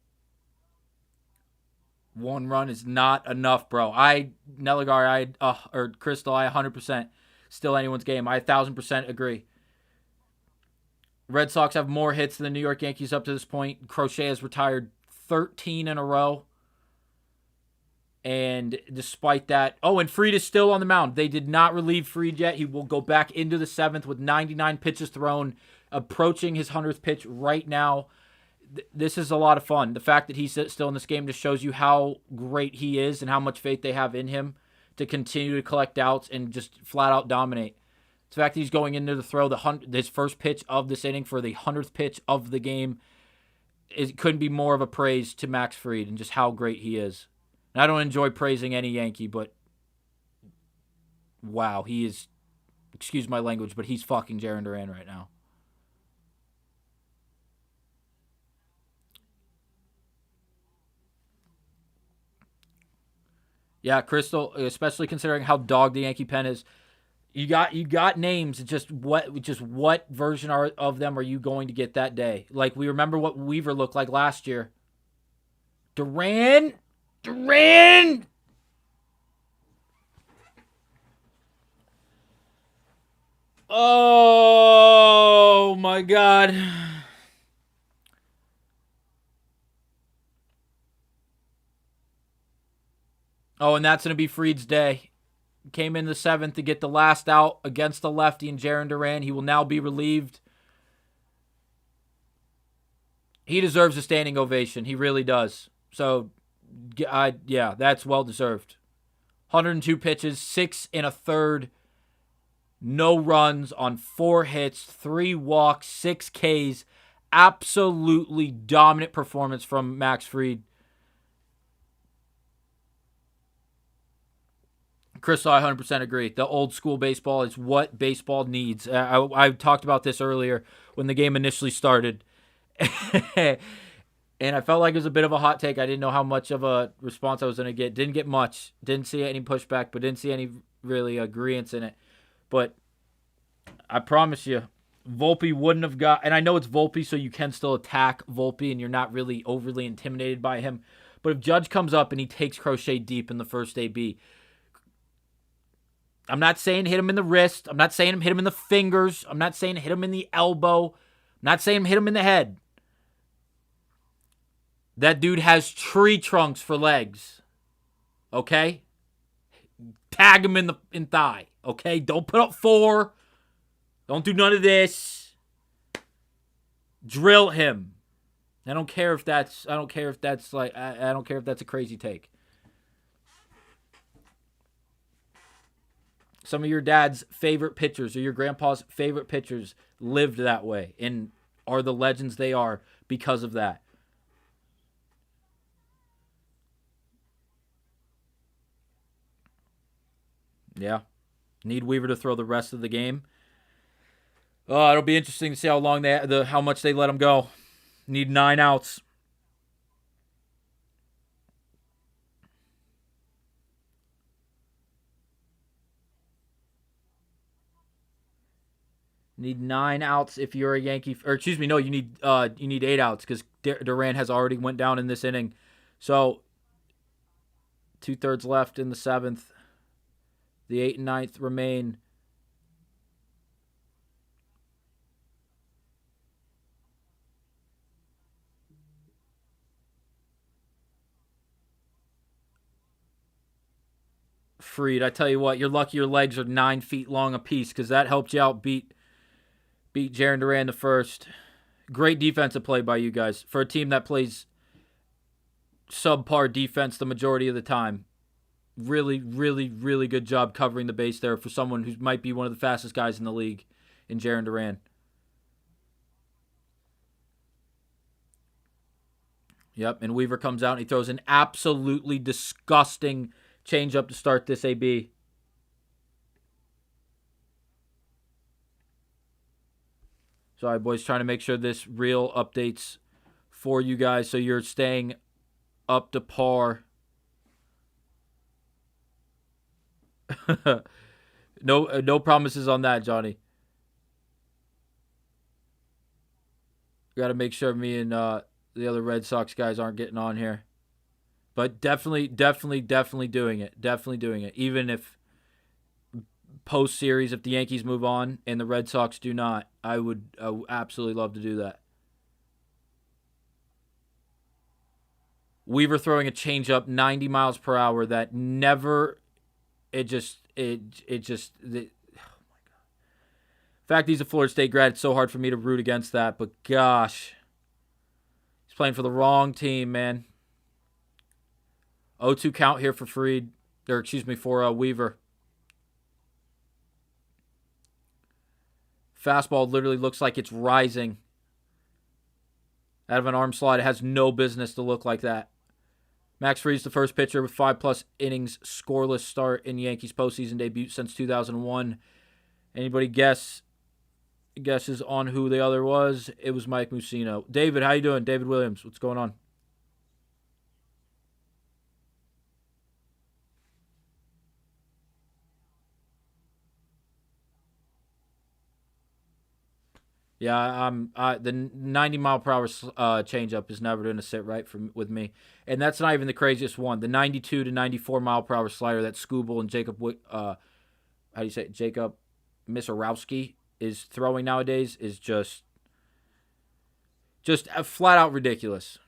[SPEAKER 1] One run is not enough, bro. Crystal, I 100% still anyone's game. I 1,000% agree. Red Sox have more hits than the New York Yankees up to this point. Crochet has retired 13 in a row. And despite that, and Fried is still on the mound. They did not relieve Fried yet. He will go back into the 7th with 99 pitches thrown, approaching his 100th pitch right now. This is a lot of fun. The fact that he's still in this game just shows you how great he is and how much faith they have in him to continue to collect outs and just flat out dominate. The fact that he's going into the throw, his first pitch of this inning for the 100th pitch of the game, it couldn't be more of a praise to Max Fried and just how great he is. And I don't enjoy praising any Yankee, but wow, he is, excuse my language, but he's fucking Jarren Duran right now. Yeah, Crystal, especially considering how dog the Yankee pen is. You got names. Just what version of them are you going to get that day? Like, we remember what Weaver looked like last year. Duran. Oh my God. Oh, and that's going to be Fried's day. Came in the 7th to get the last out against the lefty and Jarren Duran. He will now be relieved. He deserves a standing ovation. He really does. So, yeah, that's well-deserved. 102 pitches, 6 1/3, no runs on 4 hits, 3 walks, 6 Ks. Absolutely dominant performance from Max Fried. Chris, I 100% agree. The old school baseball is what baseball needs. I talked about this earlier when the game initially started. And I felt like it was a bit of a hot take. I didn't know how much of a response I was going to get. Didn't get much. Didn't see any pushback, but didn't see any really agreeance in it. But I promise you, Volpe wouldn't have got... And I know it's Volpe, so you can still attack Volpe, and you're not really overly intimidated by him. But if Judge comes up and he takes Crochet deep in the first AB... I'm not saying hit him in the wrist. I'm not saying hit him in the fingers. I'm not saying hit him in the elbow. I'm not saying hit him in the head. That dude has tree trunks for legs. Okay? Tag him in thigh. Okay? Don't put up 4. Don't do none of this. Drill him. I don't care if that's a crazy take. Some of your dad's favorite pitchers or your grandpa's favorite pitchers lived that way and are the legends they are because of that. Yeah. Need Weaver to throw the rest of the game. It'll be interesting to see how much they let him go. Need 9 outs. Need 9 outs if you're a Yankee. Or excuse me, no, you need 8 outs because Duran has already went down in this inning. So 2/3 left in the 7th. The 8th and 9th remain. Freed, I tell you what, you're lucky your legs are 9 feet long apiece because that helped you out beat Jarren Duran the first. Great defensive play by you guys for a team that plays subpar defense the majority of the time. Really, really, really good job covering the base there for someone who might be one of the fastest guys in the league in Jarren Duran. Yep, and Weaver comes out and he throws an absolutely disgusting changeup to start this AB. Sorry, boys, trying to make sure this reel updates for you guys so you're staying up to par. No promises on that, Johnny. Got to make sure me and the other Red Sox guys aren't getting on here. But definitely doing it. Definitely doing it. Even if post-series, if the Yankees move on and the Red Sox do not, I would absolutely love to do that. Weaver throwing a changeup 90 miles per hour that never, oh my God. Fact he's a Florida State grad, it's so hard for me to root against that, but gosh. He's playing for the wrong team, man. 0-2 count here for for Weaver. Fastball literally looks like it's rising out of an arm slot. It has no business to look like that. Max Fried's the first pitcher with 5+ innings scoreless start in Yankees postseason debut since 2001. Anybody guesses on who the other was? It was Mike Mussino. David, how you doing? David Williams, what's going on? Yeah, the 90 mile per hour changeup is never going to sit right with me, and that's not even the craziest one. The 92 to 94 mile per hour slider that Scooble and Jacob Jacob Misarowski is throwing nowadays is just flat out ridiculous.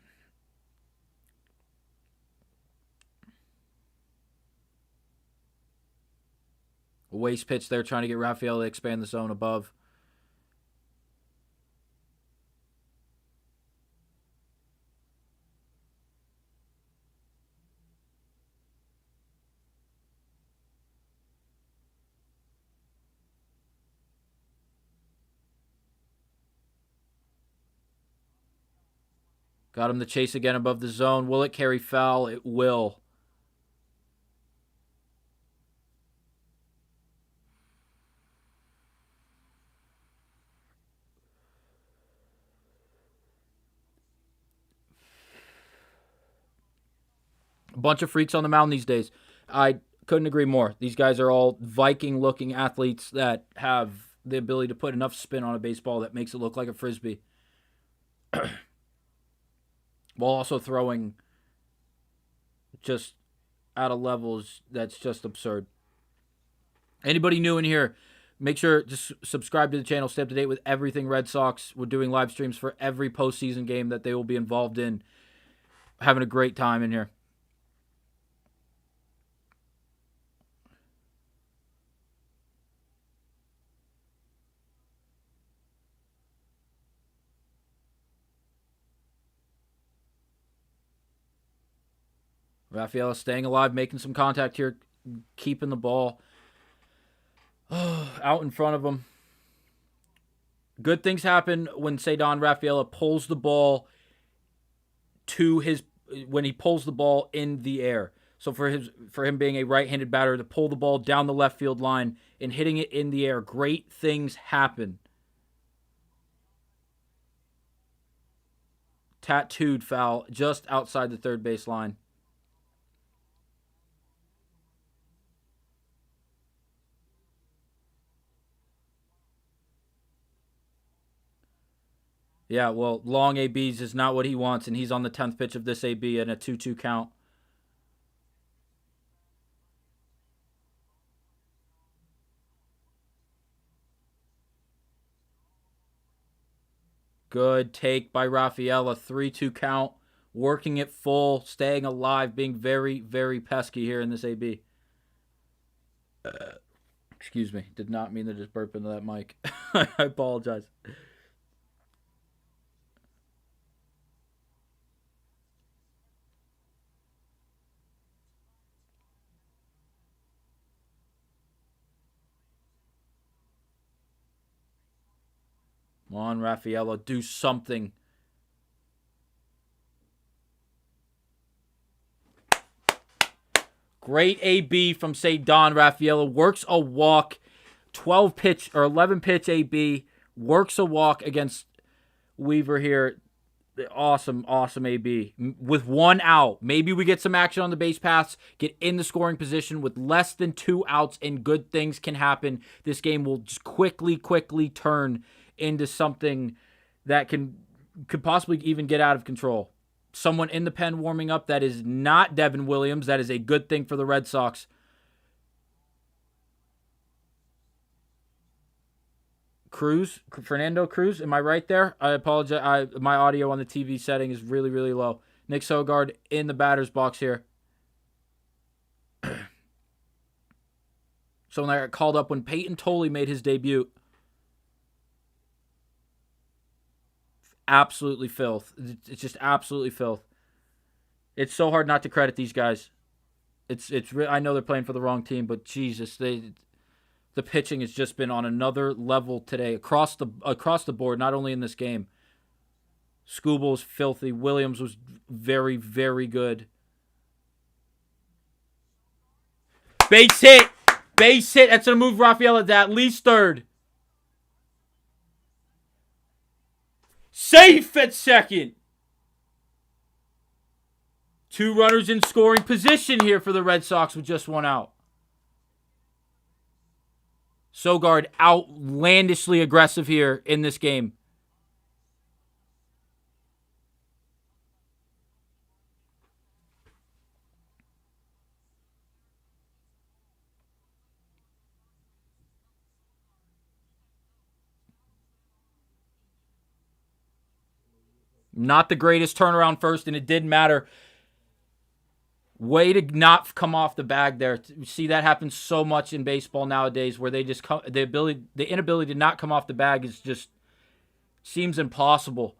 [SPEAKER 1] A waste pitch there, trying to get Rafeala to expand the zone above. Got him to chase again above the zone. Will it carry foul? It will. A bunch of freaks on the mound these days. I couldn't agree more. These guys are all Viking-looking athletes that have the ability to put enough spin on a baseball that makes it look like a frisbee. While also throwing just out of levels that's just absurd. Anybody new in here, make sure to subscribe to the channel. Stay up to date with everything Red Sox. We're doing live streams for every postseason game that they will be involved in. Having a great time in here. Rafeala staying alive, making some contact here, keeping the ball. Out in front of him. Good things happen when Ceddanee Rafeala pulls the ball when he pulls the ball in the air. So for him being a right-handed batter to pull the ball down the left field line and hitting it in the air, great things happen. Tattooed foul just outside the third base line. Yeah, well, long ABs is not what he wants, and he's on the 10th pitch of this AB in a 2-2 count. Good take by Rafeala. 3-2 count. Working it full, staying alive, being very, very pesky here in this AB. Excuse me. Did not mean to just burp into that mic. I apologize. Come on, Rafeala, do something. Great AB from Ceddanee Rafeala. Works a walk. 12 pitch or 11 pitch AB. Works a walk against Weaver here. Awesome, awesome AB. With 1 out. Maybe we get some action on the base paths, get in the scoring position with less than 2 outs, and good things can happen. This game will just quickly turn into something that could possibly even get out of control. Someone in the pen warming up that is not Devin Williams. That is a good thing for the Red Sox. Fernando Cruz, am I right there? I apologize. My audio on the TV setting is really, really low. Nick Sogard in the batter's box here. Someone that got called up when Peyton Tolley made his debut. Absolutely filth. It's just absolutely filth. It's so hard not to credit these guys. I know they're playing for the wrong team, but Jesus, the pitching has just been on another level today across the board. Not only in this game. Skubal was filthy. Williams was very, very good. Base hit. That's gonna move Rafeala to at least third. Safe at second. 2 runners in scoring position here for the Red Sox with just 1 out. Sogard outlandishly aggressive here in this game. Not the greatest turnaround first, and it didn't matter. Way to not come off the bag there. You see that happen so much in baseball nowadays, where they just the inability to not come off the bag is just seems impossible.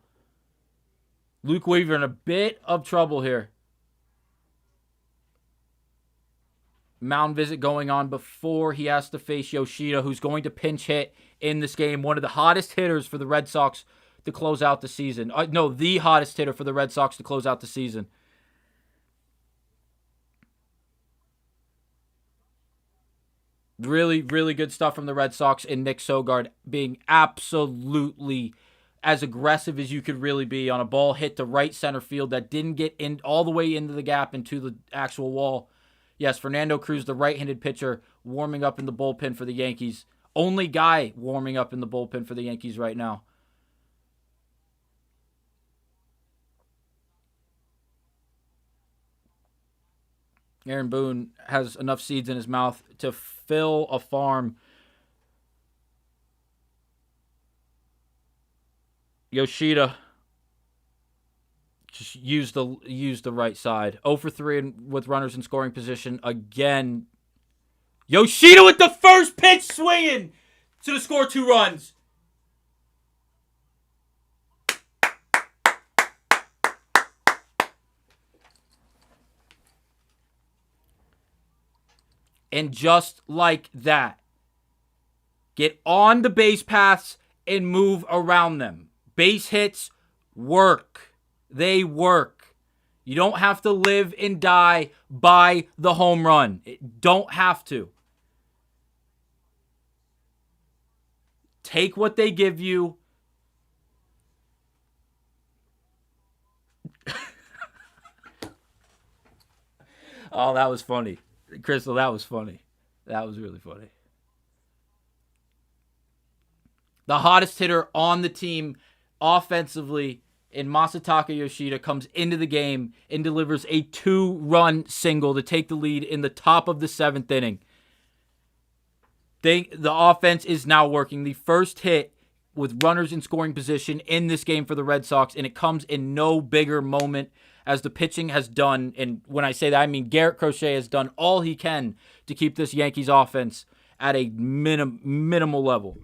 [SPEAKER 1] Luke Weaver in a bit of trouble here. Mound visit going on before he has to face Yoshida, who's going to pinch hit in this game. One of the hottest hitters for the Red Sox to close out the season. The hottest hitter for the Red Sox to close out the season. Really, really good stuff from the Red Sox, and Nick Sogard being absolutely as aggressive as you could really be on a ball hit to right center field that didn't get in all the way into the gap into the actual wall. Yes, Fernando Cruz, the right-handed pitcher, warming up in the bullpen for the Yankees. Only guy warming up in the bullpen for the Yankees right now. Aaron Boone has enough seeds in his mouth to fill a farm. Yoshida just used the right side. 0 for 3 with runners in scoring position again. Yoshida with the first pitch swinging to score 2 runs. And just like that, Get on the base paths and move around them. Base hits work. They work. You don't have to live and die by the home run. Don't have to. Take what they give you. Oh, that was funny. Crystal, that was funny. That was really funny. The hottest hitter on the team offensively in Masataka Yoshida comes into the game and delivers a 2-run single to take the lead in the top of the 7th inning. The offense is now working. The first hit with runners in scoring position in this game for the Red Sox, and it comes in no bigger moment as the pitching has done, and when I say that, I mean Garrett Crochet has done all he can to keep this Yankees offense at a minimal level.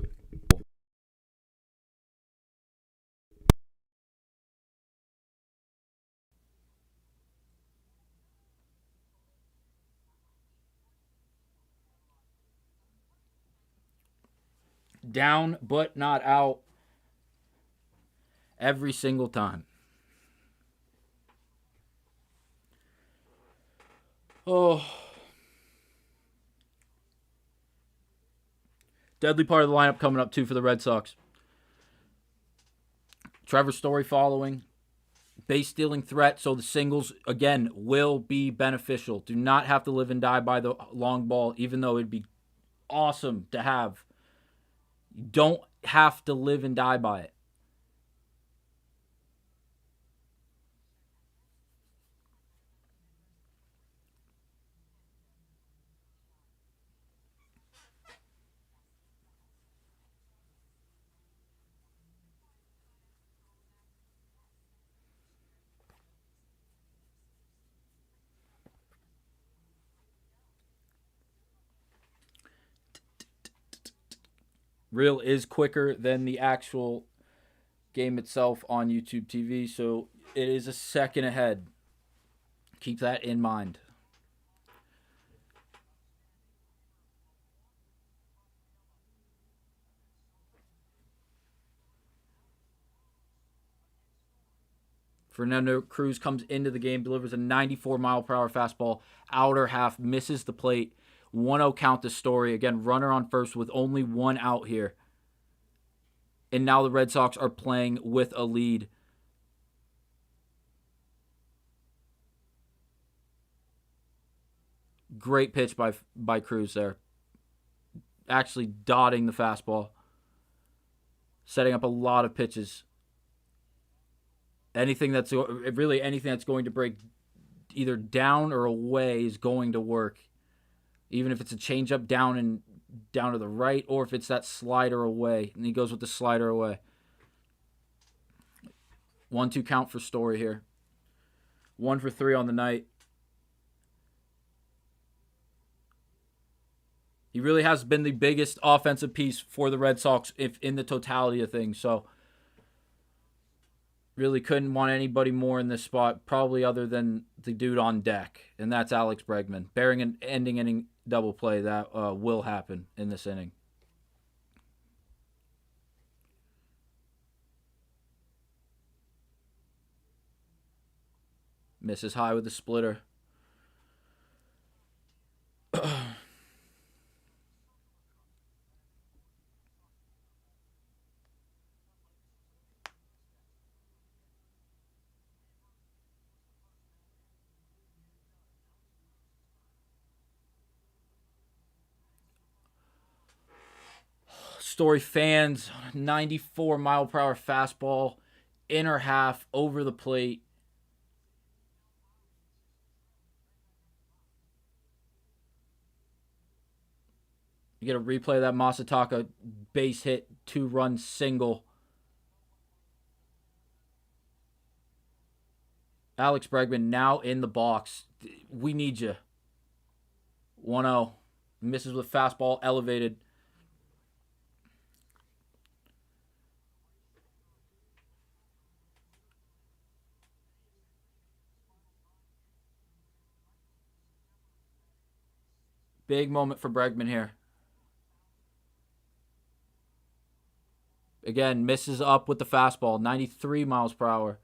[SPEAKER 1] Down but not out every single time. Oh. Deadly part of the lineup coming up, too, for the Red Sox. Trevor Story following. Base stealing threat, so the singles, again, will be beneficial. Do not have to live and die by the long ball, even though it'd be awesome to have. You don't have to live and die by it. Reel is quicker than the actual game itself on YouTube TV, so it is a second ahead. Keep that in mind. Fernando Cruz comes into the game, delivers a 94-mile-per-hour fastball, outer half, misses the plate. 1-0 count to Story. Again, runner on first with only one out here. And now the Red Sox are playing with a lead. Great pitch by Cruz there. Actually dotting the fastball. Setting up a lot of pitches. Anything that's going to break either down or away is going to work. Even if it's a changeup down to the right, or if it's that slider away. And he goes with the slider away. 1-2 count for Story here. 1 for 3 on the night. He really has been the biggest offensive piece for the Red Sox if in the totality of things. So, really couldn't want anybody more in this spot, probably other than the dude on deck, and that's Alex Bregman. Bearing an ending inning double play that will happen in this inning. Misses high with the splitter. Story fans, 94-mile-per-hour fastball, inner half, over the plate. You get a replay of that Masataka base hit, 2-run single. Alex Bregman now in the box. We need you. 1-0. Misses with fastball elevated. Big moment for Bregman here. Again, misses up with the fastball, 93 miles per hour.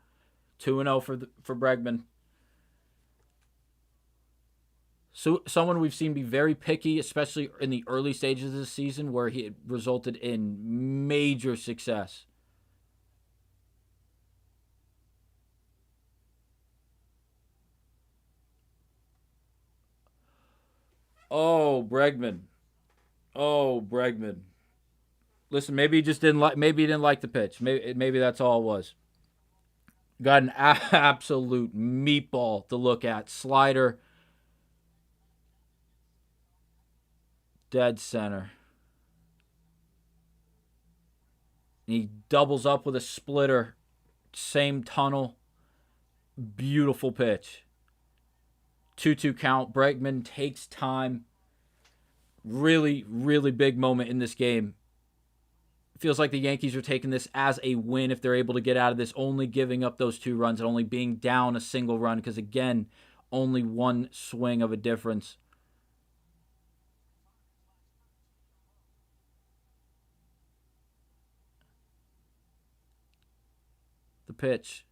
[SPEAKER 1] 2-0 for Bregman. So someone we've seen be very picky, especially in the early stages of the season where he resulted in major success. Oh, Bregman. Oh, Bregman. Listen, maybe he just didn't like. Maybe he didn't like the pitch. Maybe that's all it was. Got an absolute meatball to look at. Slider, dead center. He doubles up with a splitter. Same tunnel. Beautiful pitch. 2-2 count. Bregman takes time. Really, really big moment in this game. Feels like the Yankees are taking this as a win if they're able to get out of this, only giving up those 2 runs and only being down a single run because, again, only one swing of a difference. The pitch.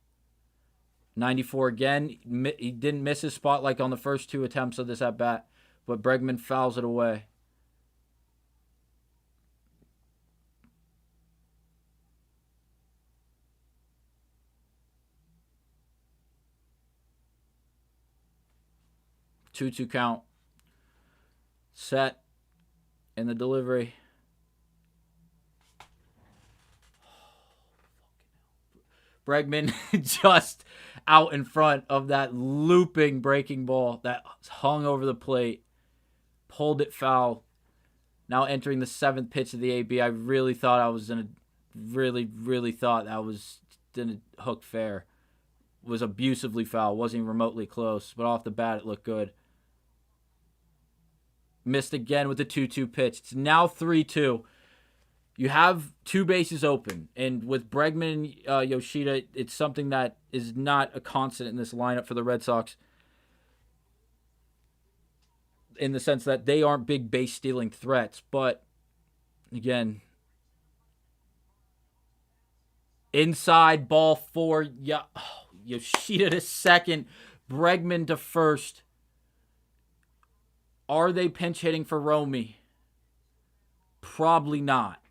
[SPEAKER 1] 94 again. He didn't miss his spot like on the first 2 attempts of this at-bat, but Bregman fouls it away. Two count. Set. In the delivery. Bregman just out in front of that looping breaking ball that hung over the plate. Pulled it foul. Now entering the 7th pitch of the AB. I really thought I was going to... Really thought that was didn't hook fair. Was abusively foul. Wasn't even remotely close. But off the bat, it looked good. Missed again with the 2-2 pitch. It's now 3-2. You have 2 bases open. And with Bregman and Yoshida, it's something that is not a constant in this lineup for the Red Sox. In the sense that they aren't big base stealing threats. But, again, inside ball 4. Yoshida to second. Bregman to first. Are they pinch hitting for Romy? Probably not.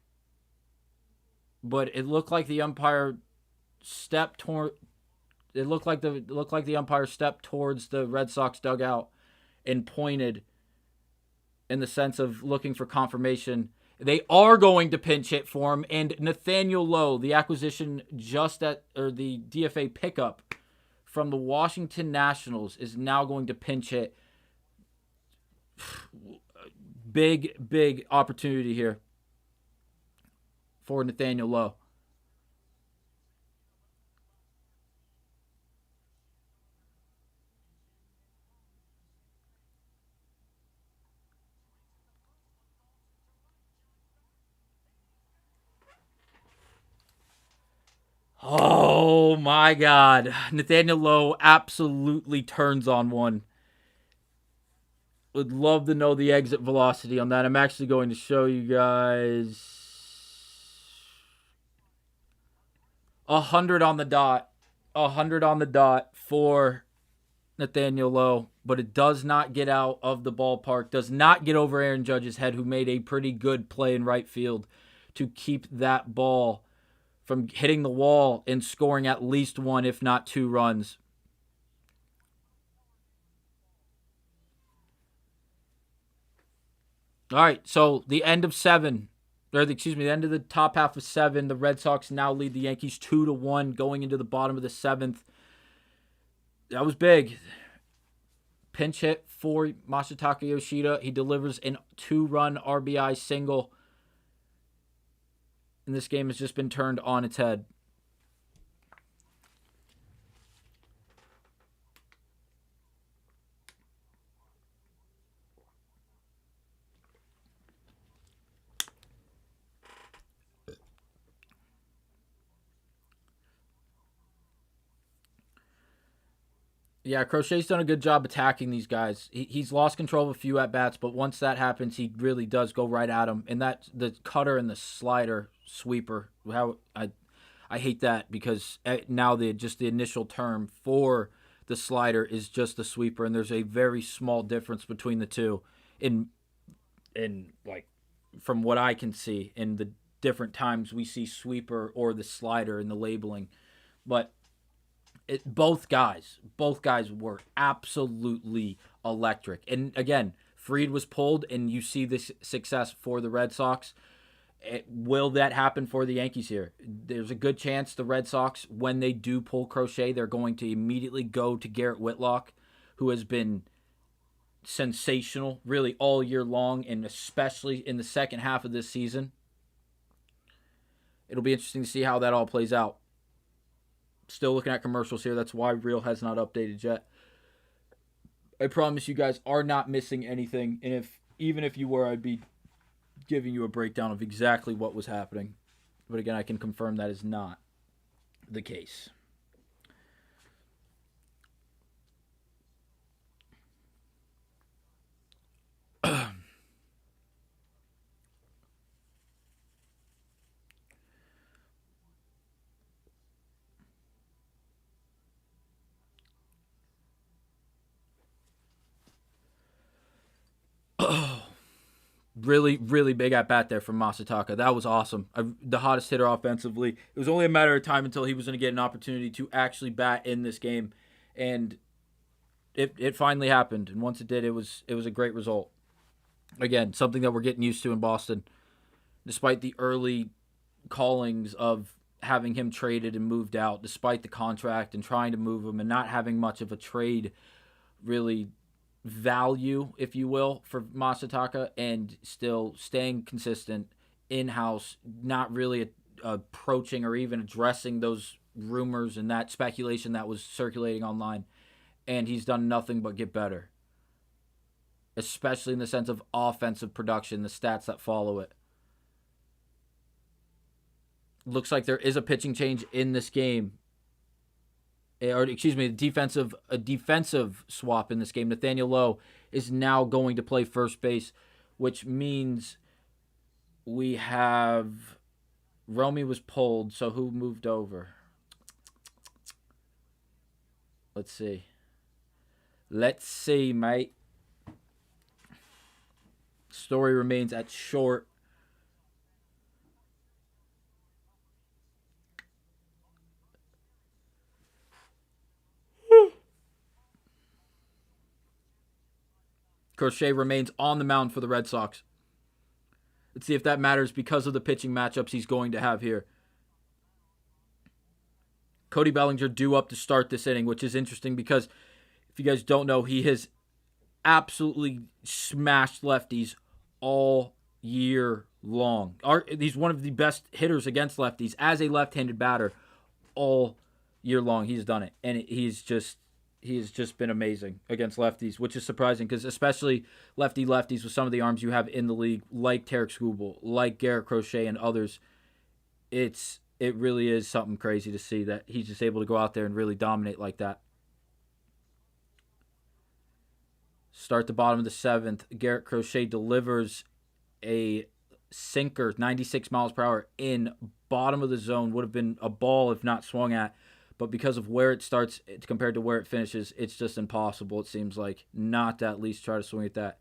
[SPEAKER 1] But it looked like the umpire stepped toward. It looked like the umpire stepped towards the Red Sox dugout and pointed in the sense of looking for confirmation. They are going to pinch hit for him, and Nathaniel Lowe, the acquisition the DFA pickup from the Washington Nationals, is now going to pinch hit. Big opportunity here for Nathaniel Lowe. Oh my God. Nathaniel Lowe absolutely turns on one. Would love to know the exit velocity on that. I'm actually going to show you guys 100 on the dot. 100 on the dot for Nathaniel Lowe, but it does not get out of the ballpark, does not get over Aaron Judge's head, who made a pretty good play in right field to keep that ball from hitting the wall and scoring at least 1, if not 2 runs. All right, so the end of 7, the end of the top half of 7, the Red Sox now lead the Yankees 2-1 going into the bottom of the 7th. That was big. Pinch hit for Masataka Yoshida. He delivers a 2-run RBI single. And this game has just been turned on its head. Yeah, Crochet's done a good job attacking these guys. He's lost control of a few at-bats, but once that happens, he really does go right at them. And that the cutter and the slider sweeper. How I hate that because now the initial term for the slider is just the sweeper, and there's a very small difference between the two in like from what I can see in the different times we see sweeper or the slider in the labeling. But both guys were absolutely electric. And again, Fried was pulled, and you see this success for the Red Sox. Will that happen for the Yankees here? There's a good chance the Red Sox, when they do pull Crochet, they're going to immediately go to Garrett Whitlock, who has been sensational really all year long, and especially in the second half of this season. It'll be interesting to see how that all plays out. Still looking at commercials here. That's why Reel has not updated yet. I promise you guys are not missing anything, and even if you were, I'd be giving you a breakdown of exactly what was happening. But again, I can confirm that is not the case. Really, really big at bat there from Masataka. That was awesome. The hottest hitter offensively. It was only a matter of time until he was going to get an opportunity to actually bat in this game, and it finally happened. And once it did, it was a great result. Again, something that we're getting used to in Boston, despite the early callings of having him traded and moved out, despite the contract and trying to move him and not having much of a trade really value, if you will, for Masataka, and still staying consistent in-house, not really approaching or even addressing those rumors and that speculation that was circulating online. And he's done nothing but get better, especially in the sense of offensive production, the stats that follow it. Looks like there is a pitching change in this game. Or excuse me, a defensive swap in this game. Nathaniel Lowe is now going to play first base, which means we have Romy was pulled, so who moved over? Let's see, mate. Story remains at short. Crochet remains on the mound for the Red Sox. Let's see if that matters because of the pitching matchups he's going to have here. Cody Bellinger due up to start this inning, which is interesting because if you guys don't know, he has absolutely smashed lefties all year long. He's one of the best hitters against lefties as a left-handed batter all year long. He's done it, and he's just been amazing against lefties, which is surprising because especially lefties with some of the arms you have in the league, like Tarek Skubal, like Garrett Crochet and others, it really is something crazy to see that he's just able to go out there and really dominate like that. Start the bottom of the seventh. Garrett Crochet delivers a sinker, 96 miles per hour in bottom of the zone. Would have been a ball if not swung at. But because of where it starts compared to where it finishes, it's just impossible, it seems like, not to at least try to swing at that.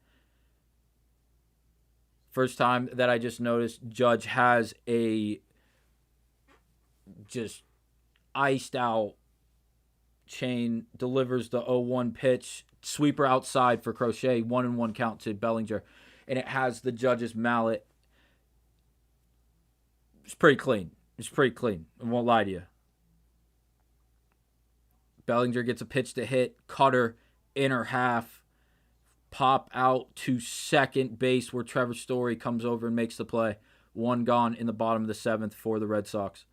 [SPEAKER 1] First time that I just noticed Judge has a just iced out chain, delivers the 0-1 pitch, sweeper outside for Crochet, 1-1 count to Bellinger, and it has the Judge's mallet. It's pretty clean. I won't lie to you. Bellinger gets a pitch to hit, cutter, inner half, pop out to second base where Trevor Story comes over and makes the play. One gone in the bottom of the seventh for the Red Sox.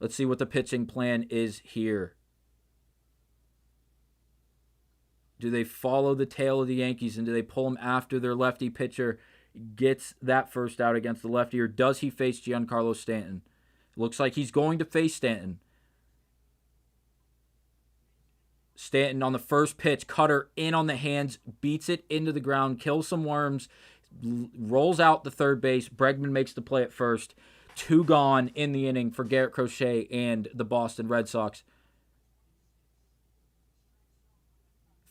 [SPEAKER 1] Let's see what the pitching plan is here. Do they follow the tail of the Yankees, and do they pull them after their lefty pitcher gets that first out against the lefty, or does he face Giancarlo Stanton? Looks like he's going to face Stanton. Stanton on the first pitch, cutter in on the hands, beats it into the ground, kills some worms, rolls out the third base. Bregman makes the play at first. 2 gone in the inning for Garrett Crochet and the Boston Red Sox.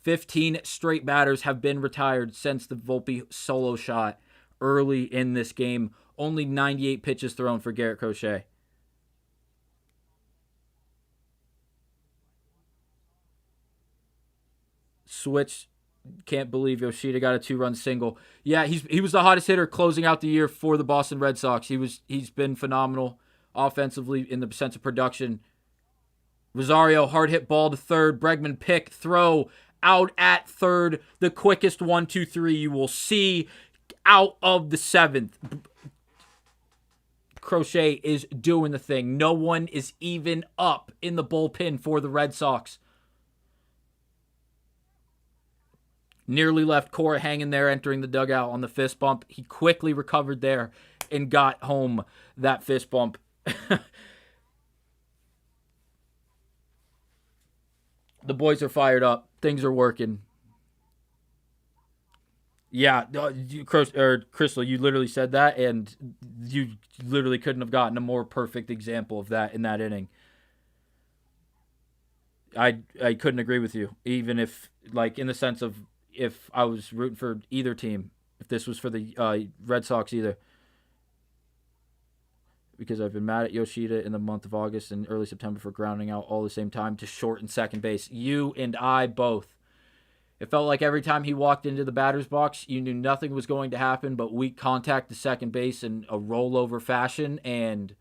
[SPEAKER 1] 15 straight batters have been retired since the Volpe solo shot early in this game. Only 98 pitches thrown for Garrett Crochet. Switch. Can't believe Yoshida got a 2-run single. Yeah, he was the hottest hitter closing out the year for the Boston Red Sox. He's been phenomenal offensively in the sense of production. Rosario, hard hit ball to third. Bregman pick, throw, out at third. The quickest 1-2-3 you will see out of the 7th. Crochet is doing the thing. No one is even up in the bullpen for the Red Sox. Nearly left Cora hanging there, entering the dugout on the fist bump. He quickly recovered there and got home that fist bump. The boys are fired up. Things are working. Yeah, Crystal, you literally said that, and you literally couldn't have gotten a more perfect example of that in that inning. I couldn't agree with you, even if, like, in the sense of if I was rooting for either team, if this was for the Red Sox either. Because I've been mad at Yoshida in the month of August and early September for grounding out all the same time to short and second base. You and I both. It felt like every time he walked into the batter's box, you knew nothing was going to happen but weak contact to second base in a rollover fashion, and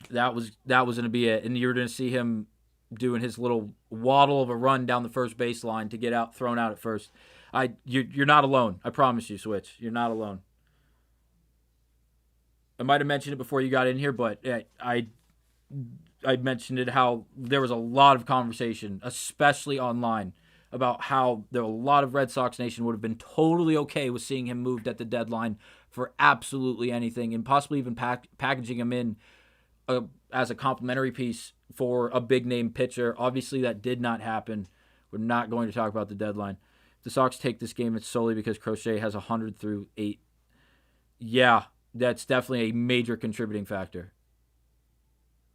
[SPEAKER 1] that was going to be it. And you're going to see him doing his little waddle of a run down the first baseline to get thrown out at first. You're not alone. I promise you, Switch. You're not alone. I might have mentioned it before you got in here, but I mentioned it, how there was a lot of conversation, especially online, about how a lot of Red Sox Nation would have been totally okay with seeing him moved at the deadline for absolutely anything, and possibly even packaging him in as a complimentary piece for a big-name pitcher. Obviously, that did not happen. We're not going to talk about the deadline. If the Sox take this game, it's solely because Crochet has 100 through 8. Yeah, that's definitely a major contributing factor.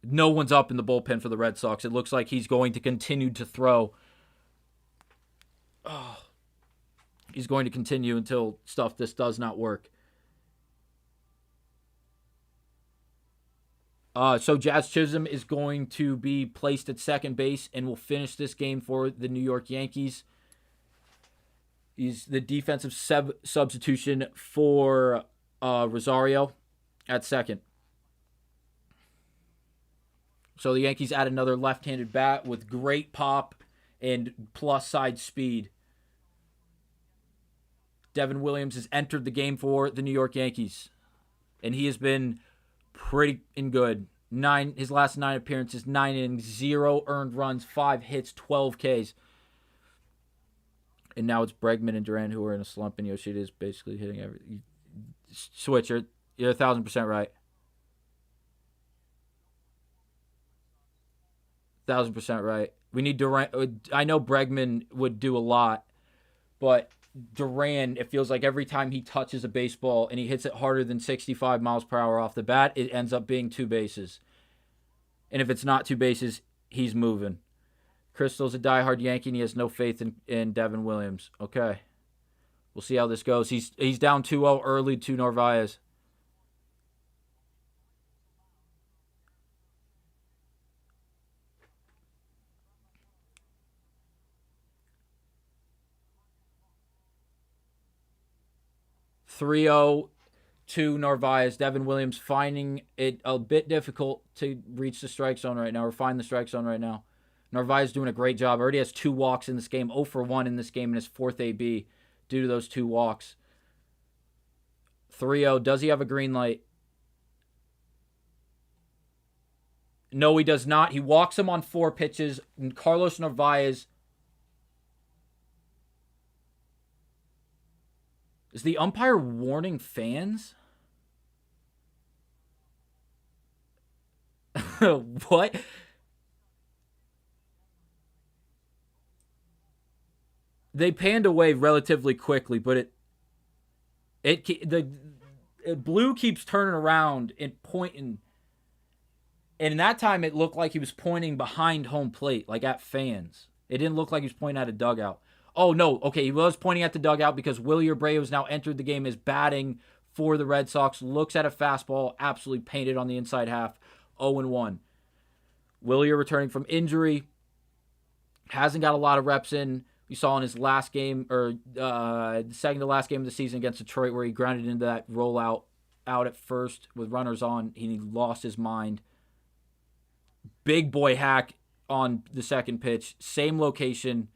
[SPEAKER 1] No one's up in the bullpen for the Red Sox. It looks like he's going to continue to throw. He's going to continue until this does not work. So Jazz Chisholm is going to be placed at second base and will finish this game for the New York Yankees. He's the defensive substitution for Rosario at second. So the Yankees add another left-handed bat with great pop and plus side speed. Devin Williams has entered the game for the New York Yankees, and he has been pretty good. His last 9 appearances, 9 innings, 0 earned runs, 5 hits, 12 Ks. And now it's Bregman and Duran who are in a slump, and Yoshida is basically hitting everything. Switch, you're 1,000% right. 1,000% right. We need Duran. I know Bregman would do a lot, but Duran, it feels like every time he touches a baseball and he hits it harder than 65 miles per hour off the bat, it ends up being 2 bases. And if it's not 2 bases, he's moving. Crystal's a diehard Yankee, and he has no faith in Devin Williams. Okay. We'll see how this goes. He's down 2-0 early to Narvez. (3-0) to Narvaez. Devin Williams finding it a bit difficult to reach the strike zone right now, or find the strike zone right now. Narvaez doing a great job. Already has 2 walks in this game, 0 for 1 in this game in his 4th AB due to those 2 walks. 3-0. Does he have a green light? No, he does not. He walks him on 4 pitches. And Carlos Narvaez. Is the umpire warning fans? What? They panned away relatively quickly, but Blue keeps turning around and pointing. And in that time, it looked like he was pointing behind home plate, like at fans. It didn't look like he was pointing at a dugout. Oh, no. Okay, he was pointing at the dugout because Willie Abreu has now entered the game as batting for the Red Sox. Looks at a fastball, absolutely painted on the inside half, 0-1. Willie returning from injury. Hasn't got a lot of reps in. We saw in his last game, or second to last game of the season against Detroit, where he grounded into that rollout out at first with runners on. He lost his mind. Big boy hack on the second pitch. Same location,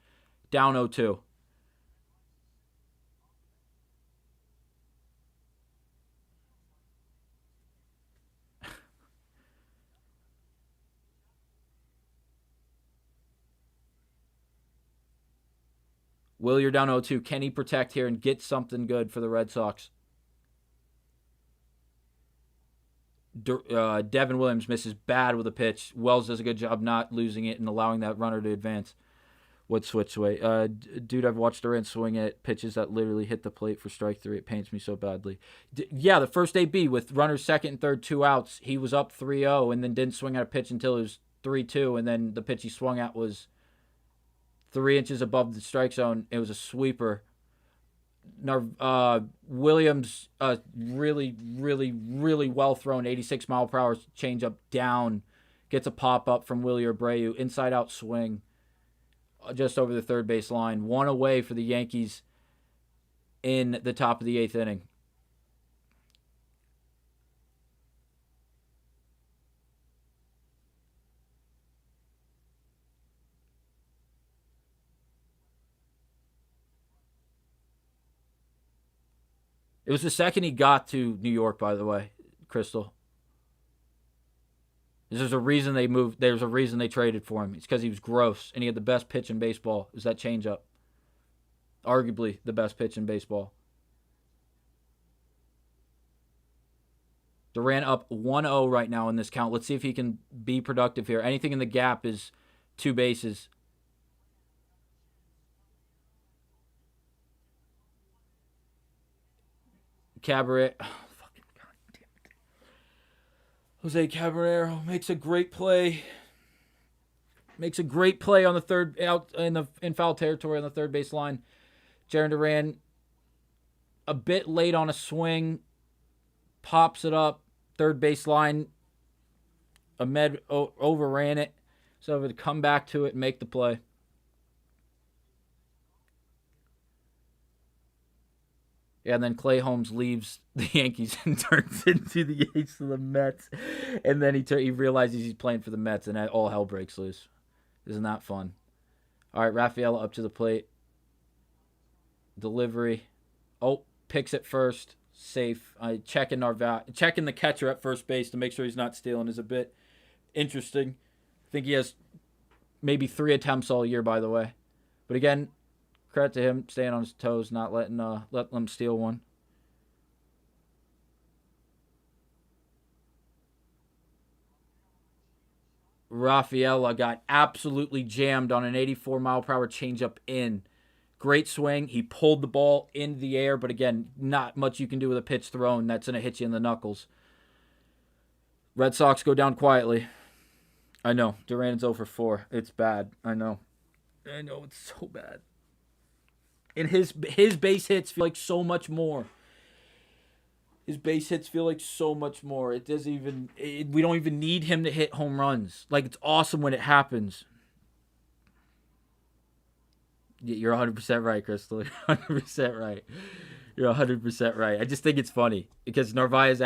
[SPEAKER 1] down 0-2. Will, you're down 0-2. Can he protect here and get something good for the Red Sox? Devin Williams misses bad with a pitch. Wells does a good job not losing it and allowing that runner to advance. What switch away? Dude, I've watched Duran swing at pitches that literally hit the plate for strike 3. It pains me so badly. Yeah, the first AB with runners second and third, 2 outs. He was up 3-0 and then didn't swing at a pitch until it was 3-2. And then the pitch he swung at was 3 inches above the strike zone. It was a sweeper. Williams, really, really, really well thrown 86 mile per hour changeup down. Gets a pop up from Willie Abreu. Inside out swing just over the third base line. 1 away for the Yankees in the top of the 8th inning. It was the second he got to New York, by the way, Crystal. There's a reason they moved. There's a reason they traded for him. It's because he was gross, and he had the best pitch in baseball. It was that changeup. Arguably the best pitch in baseball. Duran up 1-0 right now in this count. Let's see if he can be productive here. Anything in the gap is 2 bases. Cabaret. Oh, fucking goddamn it. Jose Cabrera makes a great play. Makes a great play on the third out in foul territory on the third base line. Jarren Duran a bit late on a swing. Pops it up. Third base line. Ahmed overran it. So to come back to it and make the play. Yeah, and then Clay Holmes leaves the Yankees and turns into the ace of the Mets. And then he realizes he's playing for the Mets, and all hell breaks loose. Isn't that fun? All right, Rafeala up to the plate. Delivery. Oh, picks it first. Safe. Checking the catcher at first base to make sure he's not stealing is a bit interesting. I think he has maybe 3 attempts all year, by the way. But again, credit to him, staying on his toes, not letting them steal one. Rafeala got absolutely jammed on an 84 mile per hour changeup in. Great swing. He pulled the ball in the air, but again, not much you can do with a pitch thrown. That's going to hit you in the knuckles. Red Sox go down quietly. I know. Duran's 0 for 4. It's bad. I know. It's so bad. And his base hits feel like so much more. His base hits feel like so much more. It doesn't even. We don't even need him to hit home runs. Like, it's awesome when it happens. You're 100% right, Crystal. You're 100% right. You're 100% right. I just think it's funny because Narvez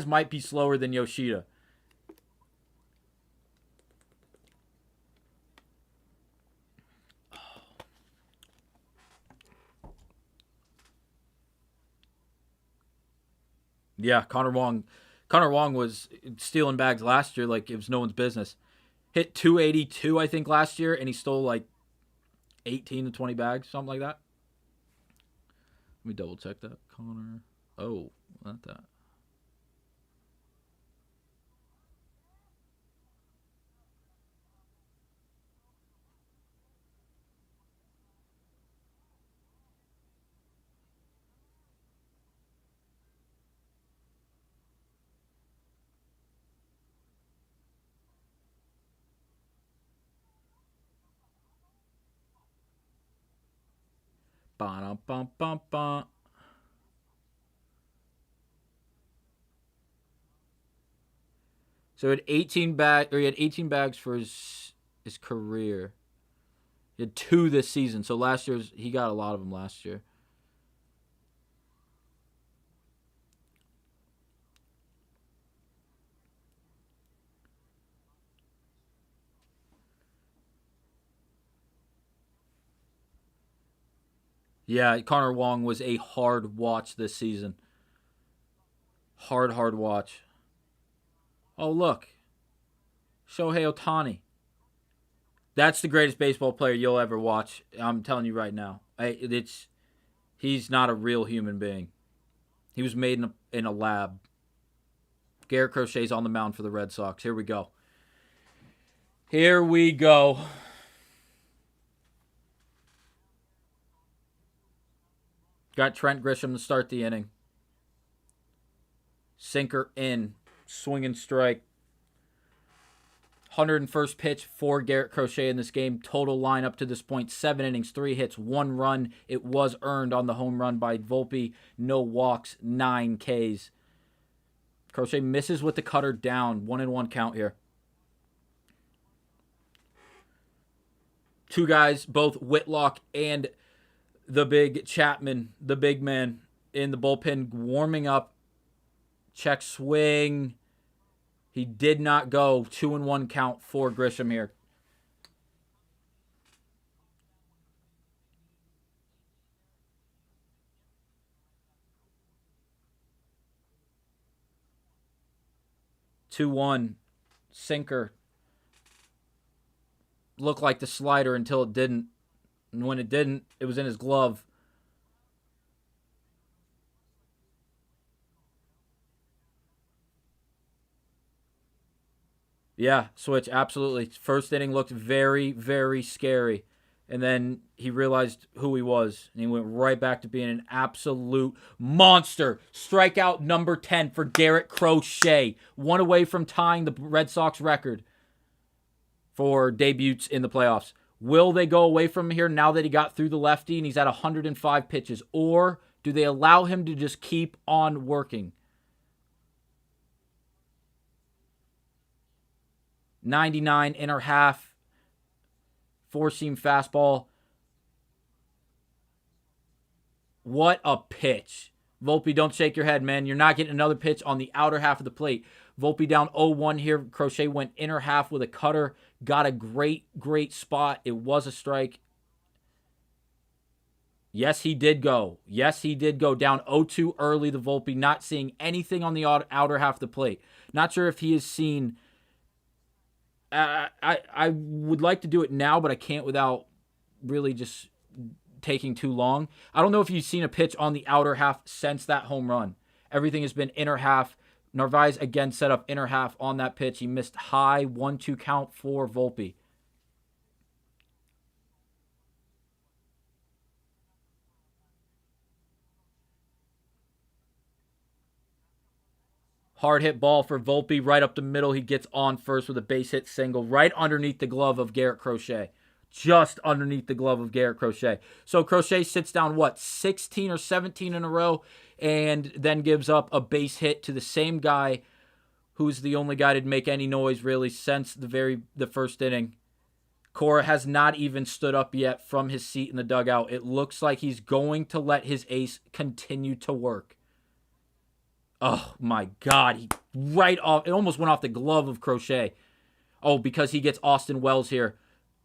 [SPEAKER 1] might be slower than Yoshida. Yeah, Connor Wong was stealing bags last year like it was no one's business. Hit 282, I think, last year, and he stole like 18 to 20 bags, something like that. Let me double check that. Connor. Oh, not that. Ba-dum-bum-bum-bum. So he had 18 bags for his career. He had 2 this season. So last year he got a lot of them last year. Yeah, Connor Wong was a hard watch this season. Hard watch. Oh, look. Shohei Ohtani. That's the greatest baseball player you'll ever watch. I'm telling you right now. He's not a real human being. He was made in a lab. Garrett Crochet's on the mound for the Red Sox. Here we go. Here we go. Got Trent Grisham to start the inning. Sinker in. Swinging strike. 101st pitch for Garrett Crochet in this game. Total line up to this point, 7 innings, 3 hits, 1 run. It was earned on the home run by Volpe. No walks, 9 Ks. Crochet misses with the cutter down. 1-1 count here. 2 guys, both Whitlock and the big Chapman, the big man in the bullpen, warming up. Check swing. He did not go. 2-1 count for Grisham here. Two-one. Sinker. Looked like the slider until it didn't. And when it didn't, it was in his glove. Yeah, switch, absolutely. First inning looked very, very scary. And then he realized who he was. And he went right back to being an absolute monster. Strikeout number 10 for Garrett Crochet. 1 away from tying the Red Sox record for debuts in the playoffs. Will they go away from him here now that he got through the lefty and he's at 105 pitches? Or do they allow him to just keep on working? 99 inner half, 4-seam fastball. What a pitch. Volpe, don't shake your head, man. You're not getting another pitch on the outer half of the plate. Volpe down 0-1 here. Crochet went inner half with a cutter. Got a great spot. It was a strike. Yes, he did go. Down 0-2 early, the Volpe, not seeing anything on the outer half of the plate. Not sure if he has seen... I would like to do it now, but I can't without really just taking too long. I don't know if you've seen a pitch on the outer half since that home run. Everything has been inner half. Narvez again set up inner half on that pitch. He missed high 1-2 count for Volpe. Hard hit ball for Volpe right up the middle. He gets on first with a base hit single right underneath the glove of Garrett Crochet. Just underneath the glove of Garrett Crochet. So Crochet sits down, 16 or 17 in a row, and then gives up a base hit to the same guy who's the only guy to make any noise really since the first inning. Cora has not even stood up yet from his seat in the dugout. It looks like he's going to let his ace continue to work. Oh, my God. He right off. It almost went off the glove of Crochet. Oh, because he gets Austin Wells here.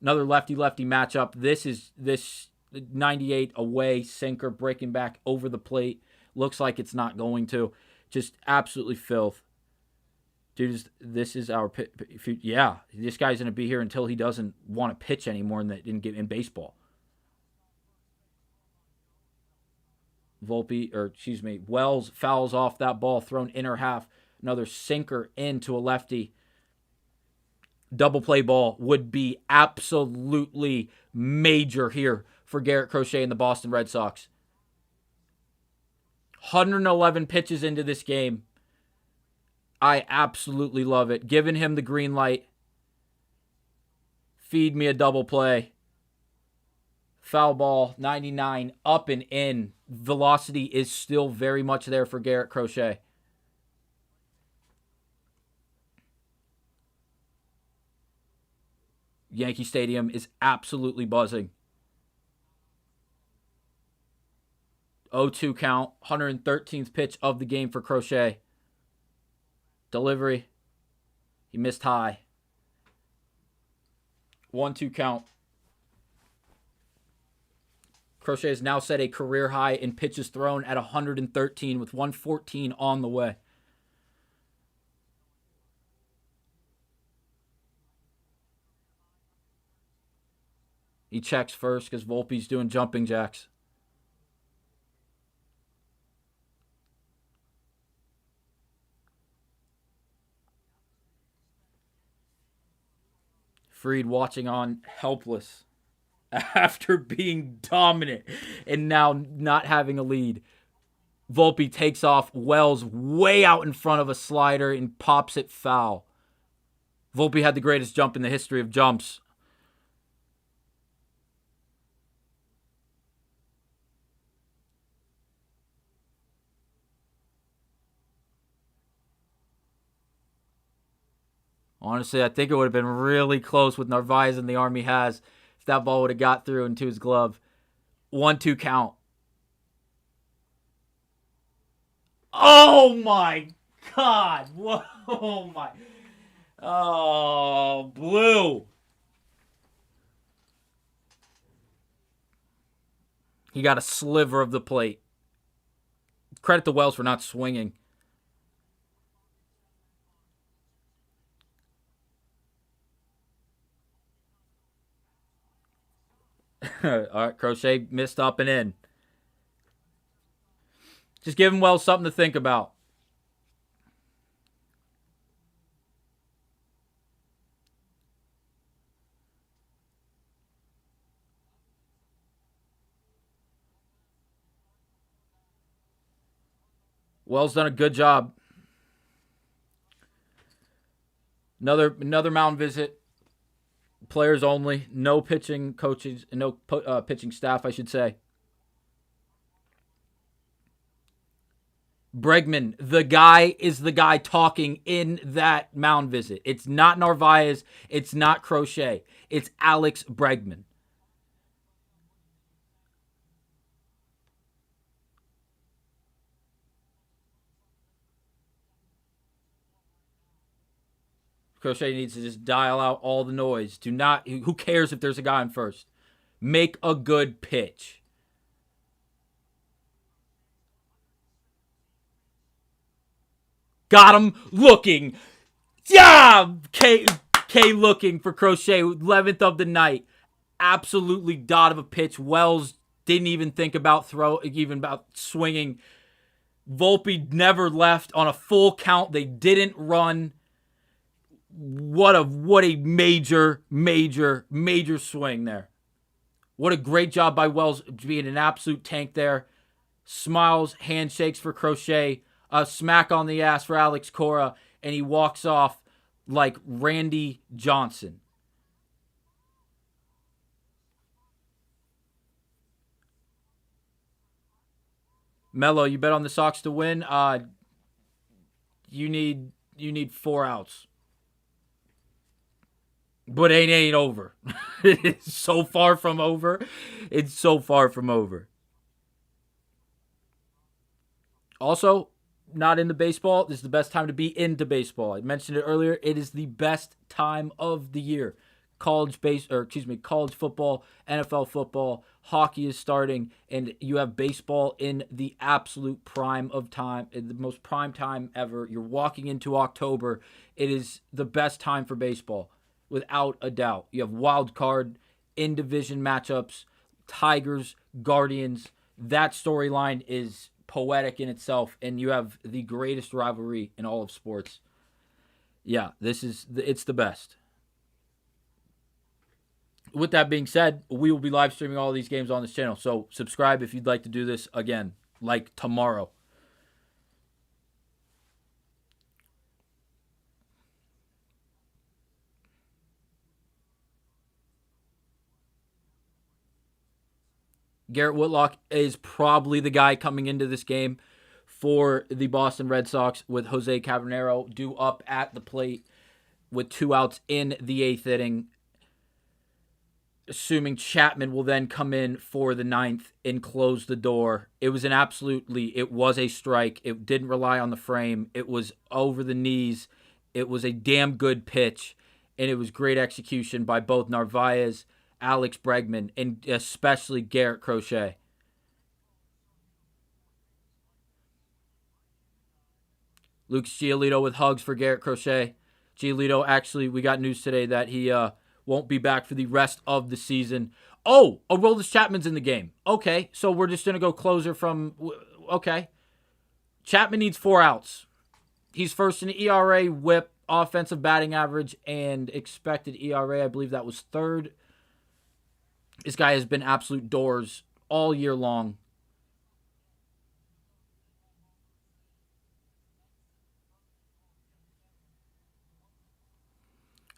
[SPEAKER 1] Another lefty-lefty matchup. This 98 away sinker breaking back over the plate. Looks like it's not going to. Just absolutely filth. Dude, this is our... Yeah, this guy's going to be here until he doesn't want to pitch anymore in baseball. Wells fouls off that ball, thrown inner half. Another sinker into a lefty. Double play ball would be absolutely major here for Garrett Crochet and the Boston Red Sox. 111 pitches into this game. I absolutely love it. Giving him the green light. Feed me a double play. Foul ball, 99, up and in. Velocity is still very much there for Garrett Crochet. Yankee Stadium is absolutely buzzing. 0-2 count, 113th pitch of the game for Crochet. Delivery. He missed high. 1-2 count. Crochet has now set a career high in pitches thrown at 113 with 114 on the way. He checks first because Volpe's doing jumping jacks. Fried watching on, helpless after being dominant and now not having a lead. Volpe takes off. Wells way out in front of a slider and pops it foul. Volpe had the greatest jump in the history of jumps. Honestly, I think it would have been really close with Narvez and the arm he has if that ball would have got through into his glove. 1-2 count. Oh my God. Whoa, oh my. Oh, blue. He got a sliver of the plate. Credit to Wells for not swinging. All right, Crochet missed up and in. Just giving Wells something to think about. Wells done a good job. Another mound visit. Players only. No pitching coaches. No pitching staff, I should say. Bregman, the guy is the guy talking in that mound visit. It's not Narvaez. It's not Crochet. It's Alex Bregman. Crochet needs to just dial out all the noise. Who cares if there's a guy on first? Make a good pitch. Got him looking. Yeah! K looking for Crochet. 11th of the night. Absolutely dot of a pitch. Wells didn't even think about swinging. Volpe never left on a full count. They didn't run. What a major swing there. What a great job by Wells being an absolute tank there. Smiles, handshakes for Crochet, a smack on the ass for Alex Cora, and he walks off like Randy Johnson. Mello, you bet on the Sox to win. You need 4 outs. But it ain't over. It's so far from over. It's so far from over. Also, not into baseball. This is the best time to be into baseball. I mentioned it earlier. It is the best time of the year. College football, NFL football, hockey is starting, and you have baseball in the absolute prime of time, the most prime time ever. You're walking into October. It is the best time for baseball. Without a doubt. You have wild card, in-division matchups, Tigers, Guardians. That storyline is poetic in itself, and you have the greatest rivalry in all of sports. Yeah, it's the best. With that being said, we will be live streaming all of these games on this channel, so subscribe if you'd like to do this again, like tomorrow. Garrett Whitlock is probably the guy coming into this game for the Boston Red Sox, with Jose Cabanero due up at the plate with 2 outs in the 8th inning. Assuming Chapman will then come in for the 9th and close the door. It was a strike. It didn't rely on the frame. It was over the knees. It was a damn good pitch, and it was great execution by both Narvez, Alex Bregman, and especially Garrett Crochet. Lucas Giolito with hugs for Garrett Crochet. Giolito, actually, we got news today that he won't be back for the rest of the season. Oh, Aroldis Chapman's in the game. Okay, so we're just going to go closer from... Okay. Chapman needs 4 outs. He's first in ERA, whip, offensive batting average, and expected ERA. I believe that was 3rd. This guy has been absolute doors all year long.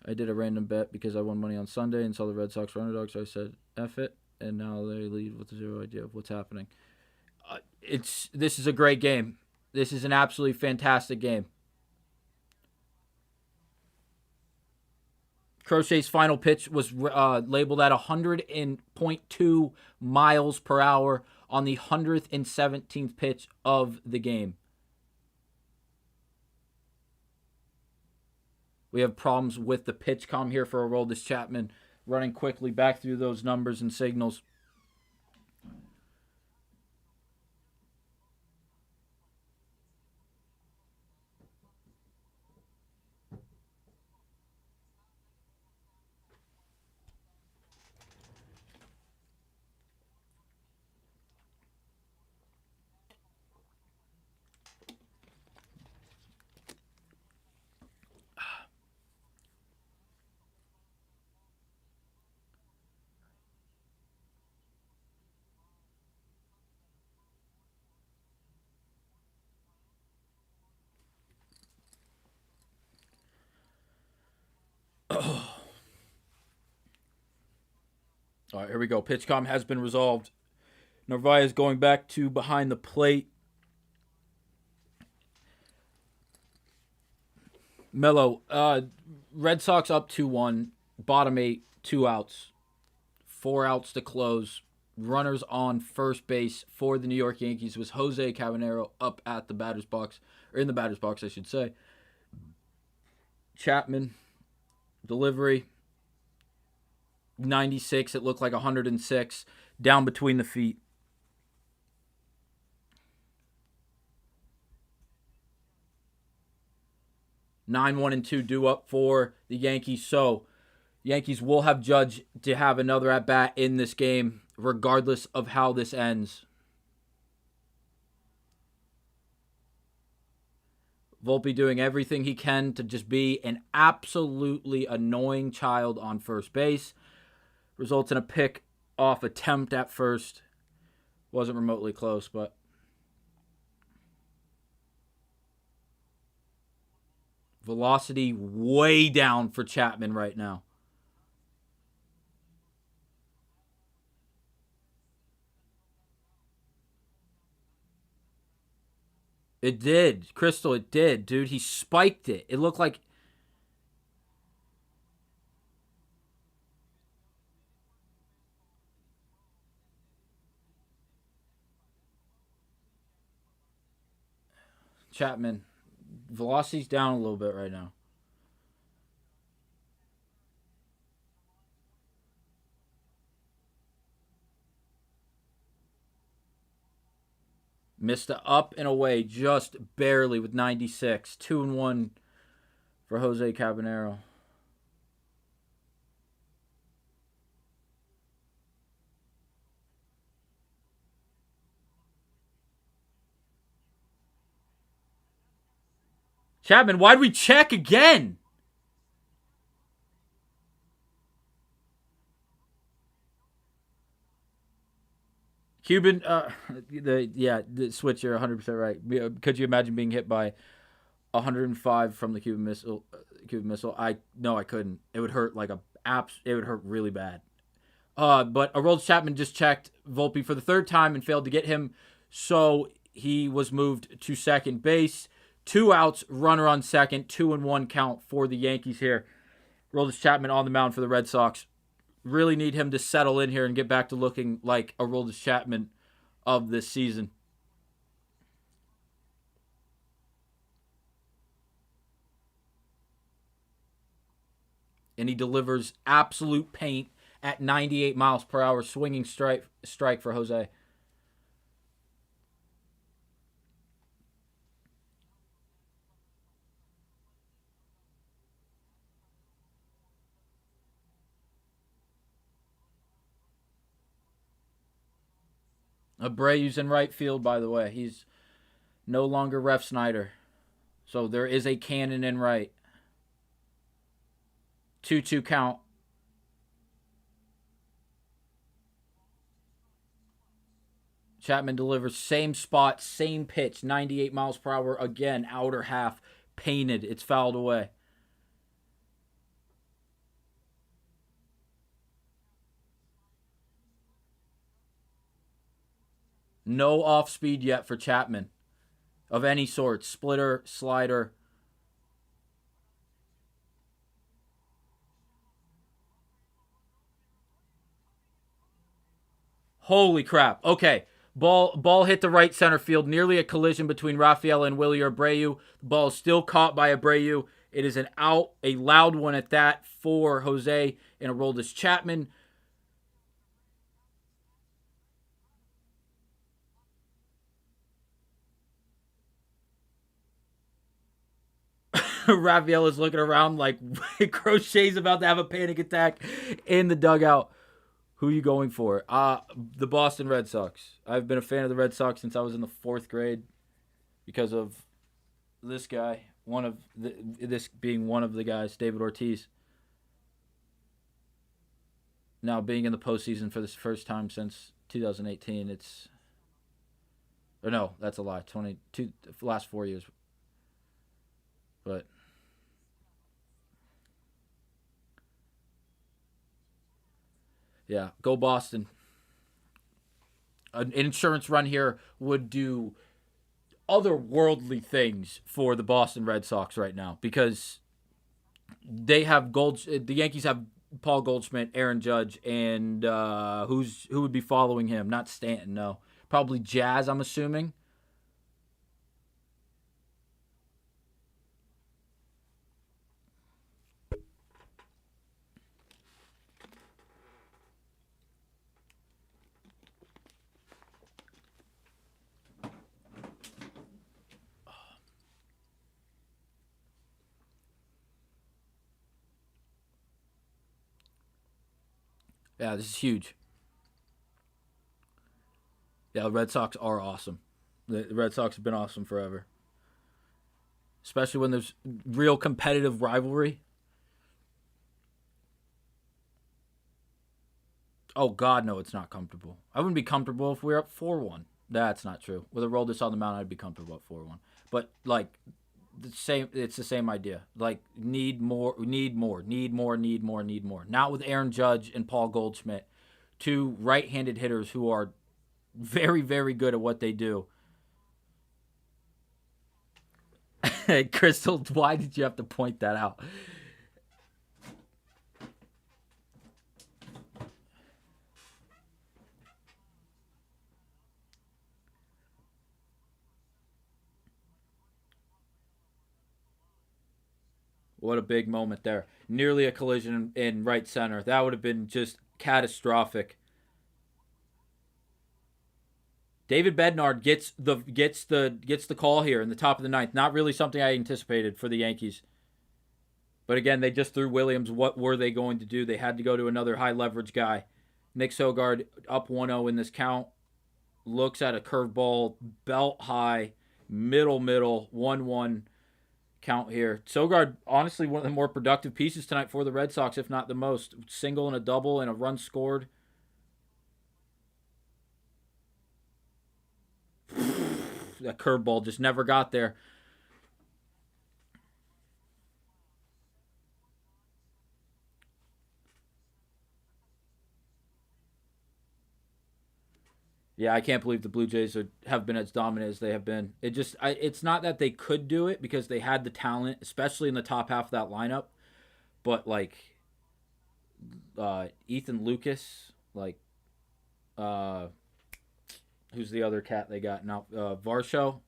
[SPEAKER 1] I did a random bet because I won money on Sunday and saw the Red Sox were underdogs, so I said, F it, and now they lead with zero idea of what's happening. This is a great game. This is an absolutely fantastic game. Crochet's final pitch was labeled at 100.2 miles per hour on the 117th pitch of the game. We have problems with the pitch com here for Aroldis Chapman, running quickly back through those numbers and signals. All right, here we go. Pitchcom has been resolved. Narvaez going back to behind the plate. Mello, Red Sox up 2-1, bottom 8, 2 outs, 4 outs to close. Runners on first base for the New York Yankees was Jose Cabanero up at the batter's box, or in the batter's box, I should say. Chapman, delivery, 96. It looked like 106, down between the feet. Nine, 1, and 2 due up for the Yankees. So, Yankees will have Judge to have another at bat in this game, regardless of how this ends. Volpe doing everything he can to just be an absolutely annoying child on first base. Results in a pick off attempt at first. Wasn't remotely close, but velocity way down for Chapman right now. It did. Crystal, it did, dude. He spiked it. It looked like... Chapman, velocity's down a little bit right now. Missed the up and away just barely with 96. 2-1 for Jose Cabanero. Chapman, why'd we check again? Cuban, the switch, you're 100% right. Could you imagine being hit by 105 from the Cuban missile? I couldn't. It would hurt like it would hurt really bad. But Aroldis Chapman just checked Volpe for the third time and failed to get him, so he was moved to second base. 2 outs, runner on second, 2-1 count for the Yankees here. Aroldis Chapman on the mound for the Red Sox. Really need him to settle in here and get back to looking like Aroldis Chapman of this season. And he delivers absolute paint at 98 miles per hour, swinging strike for Jose. Abreu's in right field, by the way. He's no longer Ref Snyder. So there is a cannon in right. 2-2 count. Chapman delivers same spot, same pitch, 98 miles per hour. Again, outer half, painted. It's fouled away. No off speed yet for Chapman of any sort. Splitter, slider. Holy crap. Okay. Ball hit the right center field. Nearly a collision between Rafeala and Wilyer Abreu. The ball is still caught by Abreu. It is an out, a loud one at that for Jose and Aroldis Chapman. Rafeala's looking around like Crochet's about to have a panic attack in the dugout. Who are you going for? The Boston Red Sox. I've been a fan of the Red Sox since I was in the 4th grade because of this guy. This being one of the guys, David Ortiz. Now being in the postseason for the first time since 2018. Or no, that's a lie. 22 last 4 years. But yeah, go Boston. An insurance run here would do otherworldly things for the Boston Red Sox right now because they have the Yankees have Paul Goldschmidt, Aaron Judge, and who would be following him? Not Stanton, no. Probably Jazz, I'm assuming. Yeah, this is huge. Yeah, the Red Sox are awesome. The Red Sox have been awesome forever. Especially when there's real competitive rivalry. Oh, God, no, it's not comfortable. I wouldn't be comfortable if we were up 4-1. That's not true. With a roll this on the mound, I'd be comfortable at 4-1. But, like, it's the same idea. Like, need more. Not with Aaron Judge and Paul Goldschmidt, two right-handed hitters who are very, very good at what they do. Crystal, why did you have to point that out? What a big moment there. Nearly a collision in right center. That would have been just catastrophic. David Bednar gets the call here in the top of the ninth. Not really something I anticipated for the Yankees. But again, they just threw Williams. What were they going to do? They had to go to another high leverage guy. Nick Sogard up 1-0 in this count. Looks at a curveball, belt high, middle, 1-1 count here. Sogard, honestly, one of the more productive pieces tonight for the Red Sox, if not the most. Single and a double and a run scored. That curveball just never got there. Yeah, I can't believe the Blue Jays have been as dominant as they have been. It's not that they could do it because they had the talent, especially in the top half of that lineup. But like Ethan Lucas, like uh, who's the other cat they got now? Varsho.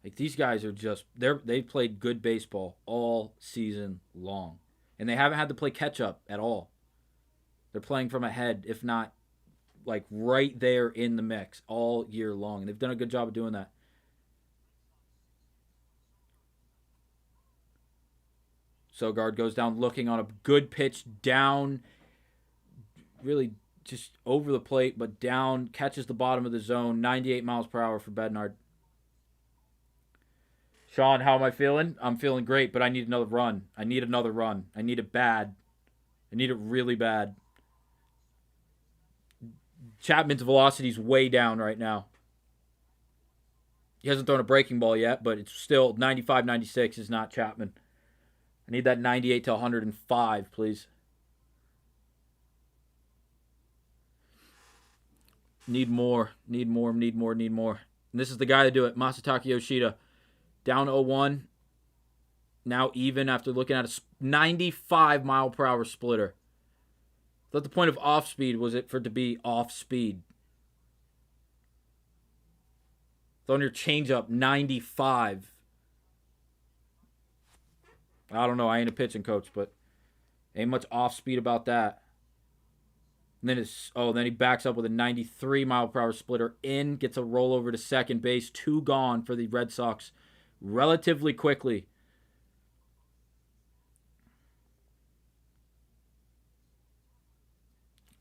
[SPEAKER 1] Like these guys are just they played good baseball all season long, and they haven't had to play catch up at all. They're playing from ahead, if not like right there in the mix all year long. And they've done a good job of doing that. Sogard goes down looking on a good pitch down, really just over the plate, but down, catches the bottom of the zone, 98 miles per hour for Bednard. Sean, how am I feeling? I'm feeling great, but I need another run. I need another run. I need it bad. I need it really bad. Chapman's velocity's way down right now. He hasn't thrown a breaking ball yet, but it's still 95, 96 is not Chapman. I need that 98 to 105, please. Need more. Need more. Need more. Need more. And this is the guy to do it. Masataka Yoshida. Down 0-1. Now even after looking at a 95 mile per hour splitter. I thought the point of off speed was it for it to be off speed. Throwing your changeup 95. I don't know. I ain't a pitching coach, but ain't much off speed about that. And then he backs up with a 93 mile per hour splitter in, gets a rollover to second base, 2 gone for the Red Sox relatively quickly.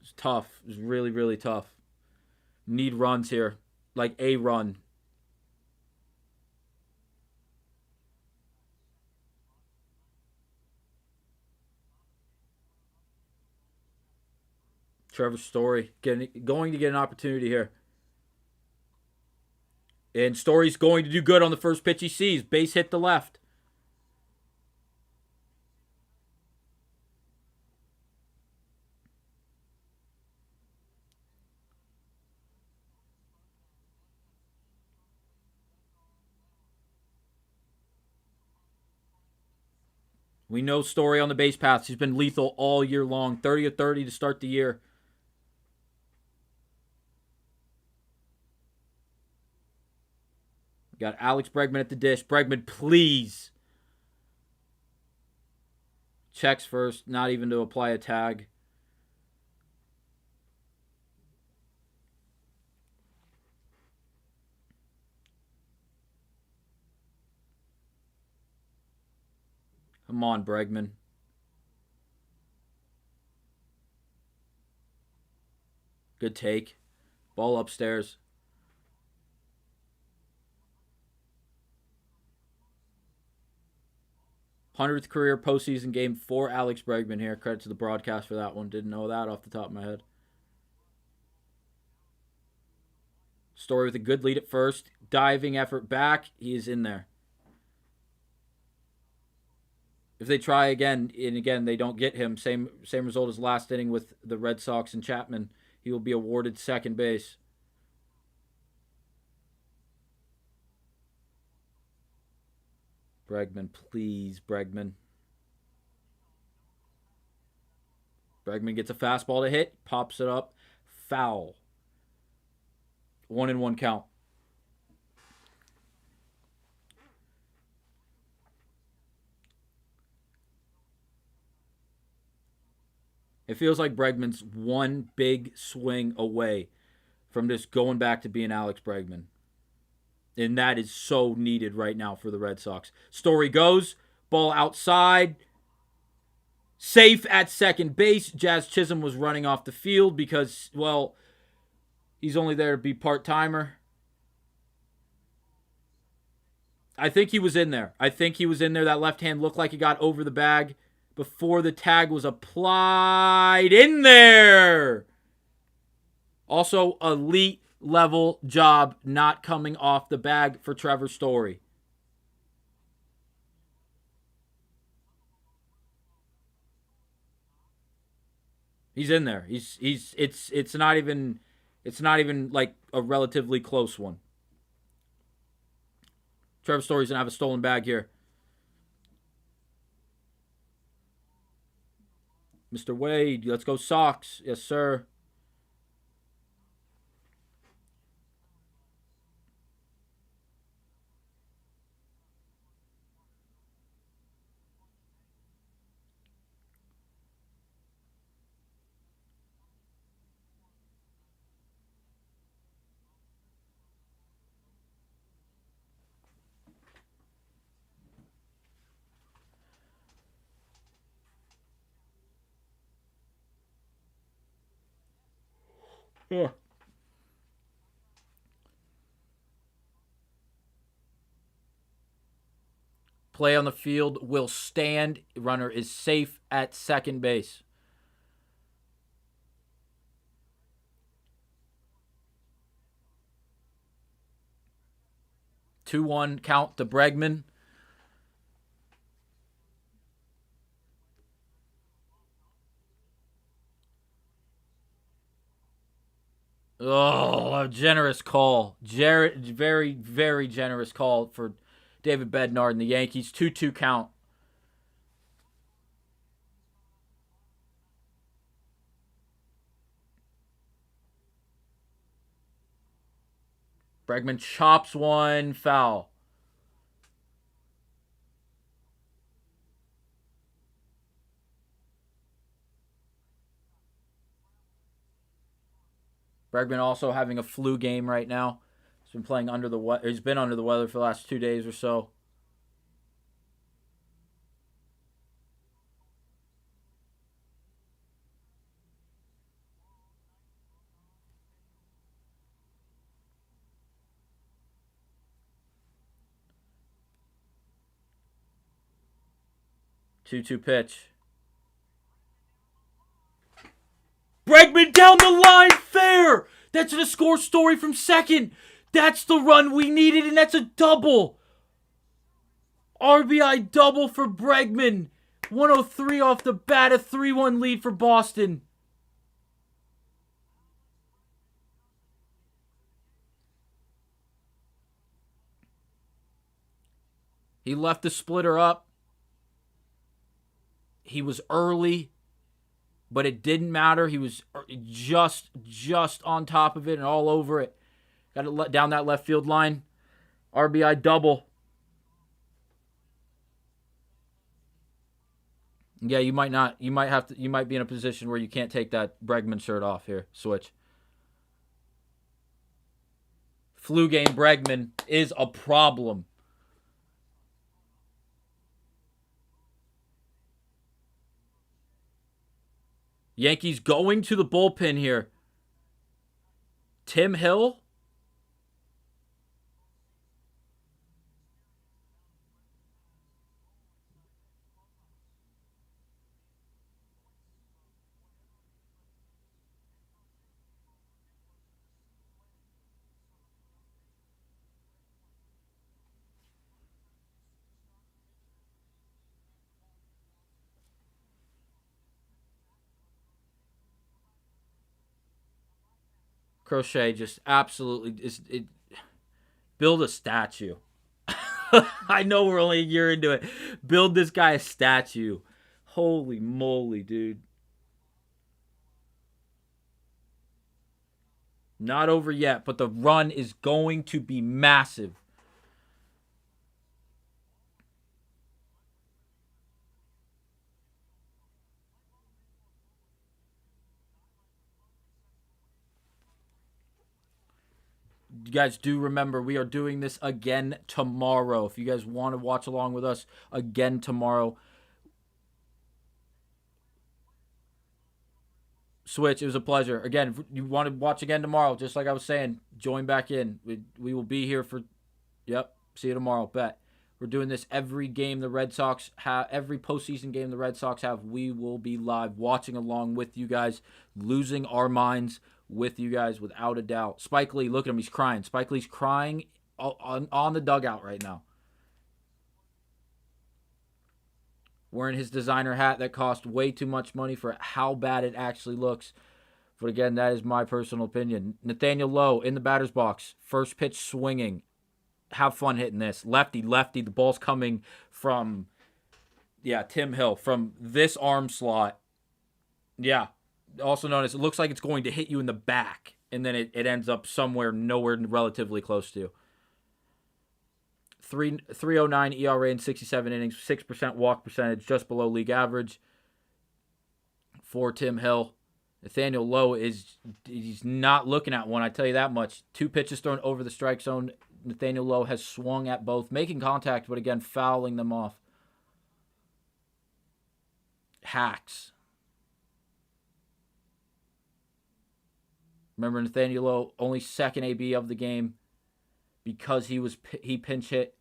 [SPEAKER 1] It's tough. It's really, really tough. Need runs here. Like a run. Trevor Story going to get an opportunity here. And Story's going to do good on the first pitch he sees. Base hit to left. We know Story on the base paths. He's been lethal all year long. 30 of 30 to start the year. Got Alex Bregman at the dish. Bregman, please. Checks first, not even to apply a tag. Come on, Bregman. Good take. Ball upstairs. '100th career postseason game for Alex Bregman here. Credit to the broadcast for that one. Didn't know that off the top of my head. Story with a good lead at first. Diving effort back. He is in there. If they try again, and again they don't get him, same result as last inning with the Red Sox and Chapman. He will be awarded second base. Bregman, please, Bregman. Bregman gets a fastball to hit, pops it up, foul. 1-1 count. It feels like Bregman's one big swing away from just going back to being Alex Bregman. And that is so needed right now for the Red Sox. Story goes, ball outside. Safe at second base. Jazz Chisholm was running off the field because, well, he's only there to be part-timer. I think he was in there. That left hand looked like it got over the bag before the tag was applied. In there! Also, elite level job not coming off the bag for Trevor Story. He's in there. It's not even It's not even like a relatively close one. Trevor Story's going to have a stolen bag here. Mr. Wade, let's go Sox. Yes, sir. Yeah. Play on the field will stand. Runner is safe at second base. Two-one count to Bregman. Oh, a generous call. Jarrett, very, very generous call for David Bednar and the Yankees. 2-2 count. Bregman chops one, foul. Bregman also having a flu game right now. He's been playing under the weather. He's been under the weather for the last 2 days or so. Two-two pitch. Bregman down the line, fair. That's a score Story from second. That's the run we needed, and that's a double. RBI double for Bregman. 103 off the bat, a 3-1 lead for Boston. He left the splitter up. He was early, but it didn't matter. He was just on top of it and all over it. Got it let down that left field line. RBI double. Yeah, you might not. You might have to. You might be in a position where you can't take that Bregman shirt off here. Switch. Flu game Bregman is a problem. Yankees going to the bullpen here. Tim Hill. Crochet just absolutely build a statue. I know we're only a year into it. Build this guy a statue. Holy moly, dude. Not over yet, but the run is going to be massive. You guys do remember we are doing this again tomorrow. If you guys want to watch along with us again tomorrow, Switch, it was a pleasure. Again, if you want to watch again tomorrow, just like I was saying, join back in. We will be here for, yep, see you tomorrow, bet. We're doing this every game the Red Sox have, every postseason game the Red Sox have. We will be live watching along with you guys, losing our minds with you guys without a doubt. Spike Lee, look at him, he's crying. Spike Lee's crying on the dugout right now. Wearing his designer hat that cost way too much money for how bad it actually looks. But again, that is my personal opinion. Nathaniel Lowe in the batter's box. First pitch swinging. Have fun hitting this. Lefty, lefty. The ball's coming from, Tim Hill. From this arm slot. Yeah. Also known as, it looks like it's going to hit you in the back. And then it ends up nowhere relatively close to. 309 ERA in 67 innings. 6% walk percentage. Just below league average for Tim Hill. Nathaniel Lowe he's not looking at one, I tell you that much. 2 pitches thrown over the strike zone. Nathaniel Lowe has swung at both, making contact, but again, fouling them off. Hacks. Remember, Nathaniel Lowe, only second AB of the game because he pinch hit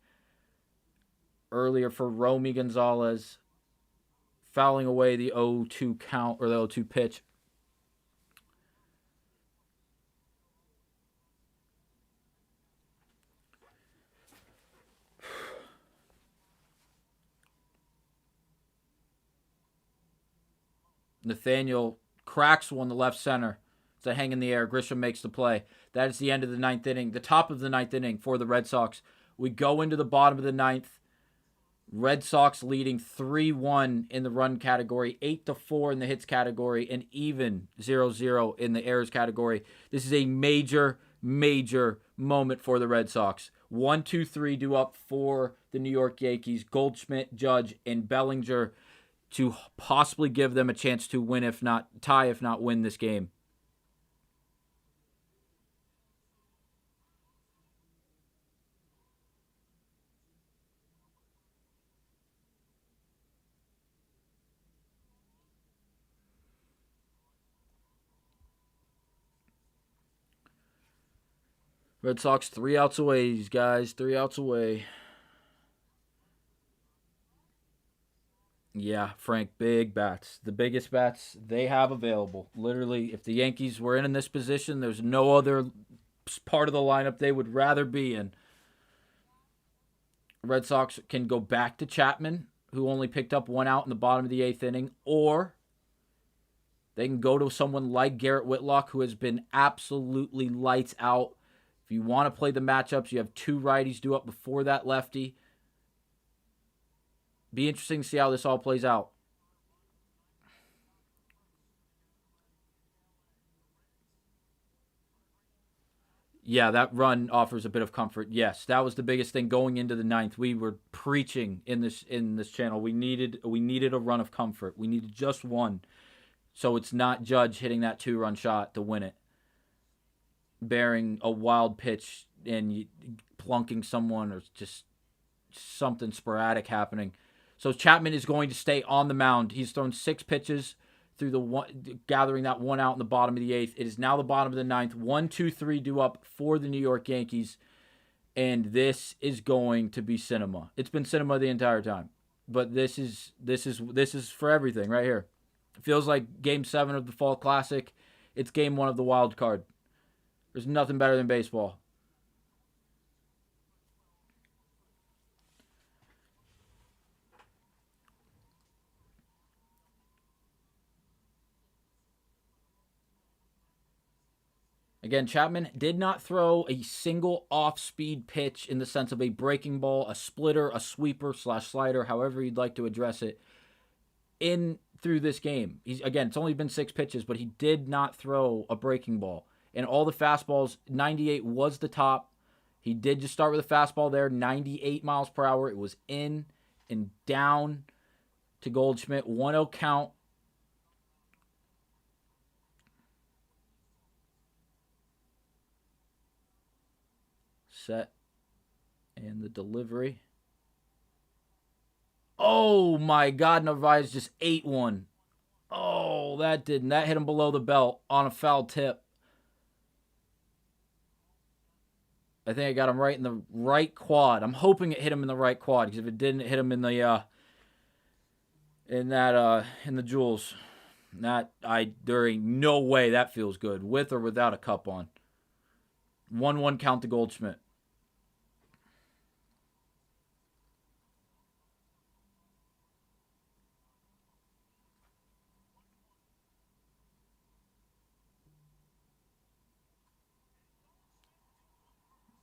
[SPEAKER 1] earlier for Romy Gonzelez, fouling away the 0-2 count, or the 0-2 pitch. Nathaniel cracks one to left center. It's a hang in the air. Grisham makes the play. That is the end of the 9th inning. The top of the 9th inning for the Red Sox. We go into the bottom of the 9th. Red Sox leading 3-1 in the run category, 8-4 in the hits category, and even 0-0 in the errors category. This is a major, major moment for the Red Sox. 1-2-3 due up for the New York Yankees. Goldschmidt, Judge, and Bellinger to possibly give them a chance to win, if not tie, if not win this game. Red Sox 3 outs away, guys. 3 outs away. Yeah, Frank, big bats. The biggest bats they have available. Literally, if the Yankees were in this position, there's no other part of the lineup they would rather be in. Red Sox can go back to Chapman, who only picked up 1 out in the bottom of the 8th inning, or they can go to someone like Garrett Whitlock, who has been absolutely lights out. If you want to play the matchups, you have 2 righties due up before that lefty. Be interesting to see how this all plays out. Yeah, that run offers a bit of comfort. Yes, that was the biggest thing going into the 9th. We were preaching in this channel. We needed a run of comfort. We needed just one, so it's not Judge hitting that 2-run shot to win it, bearing a wild pitch and plunking someone, or just something sporadic happening. So Chapman is going to stay on the mound. He's thrown 6 pitches through gathering that 1 out in the bottom of the 8th. It is now the bottom of the 9th. 1-2-3 due up for the New York Yankees. And this is going to be cinema. It's been cinema the entire time. But this is for everything right here. It feels like Game 7 of the Fall Classic. It's Game 1 of the Wild Card. There's nothing better than baseball. Again, Chapman did not throw a single off-speed pitch in the sense of a breaking ball, a splitter, a sweeper / slider, however you'd like to address it, in through this game. It's only been 6 pitches, but he did not throw a breaking ball. And all the fastballs, 98 was the top. He did just start with a fastball there, 98 miles per hour. It was in and down to Goldschmidt. 1-0 count. Set. And the delivery. Oh my God, Narvez just ate one. Oh, that hit him below the belt on a foul tip. I think I got him right in the right quad. I'm hoping it hit him in the right quad, because if it didn't, it hit him in the jewels. There ain't no way that feels good, with or without a cup on. 1-1 count to Goldschmidt.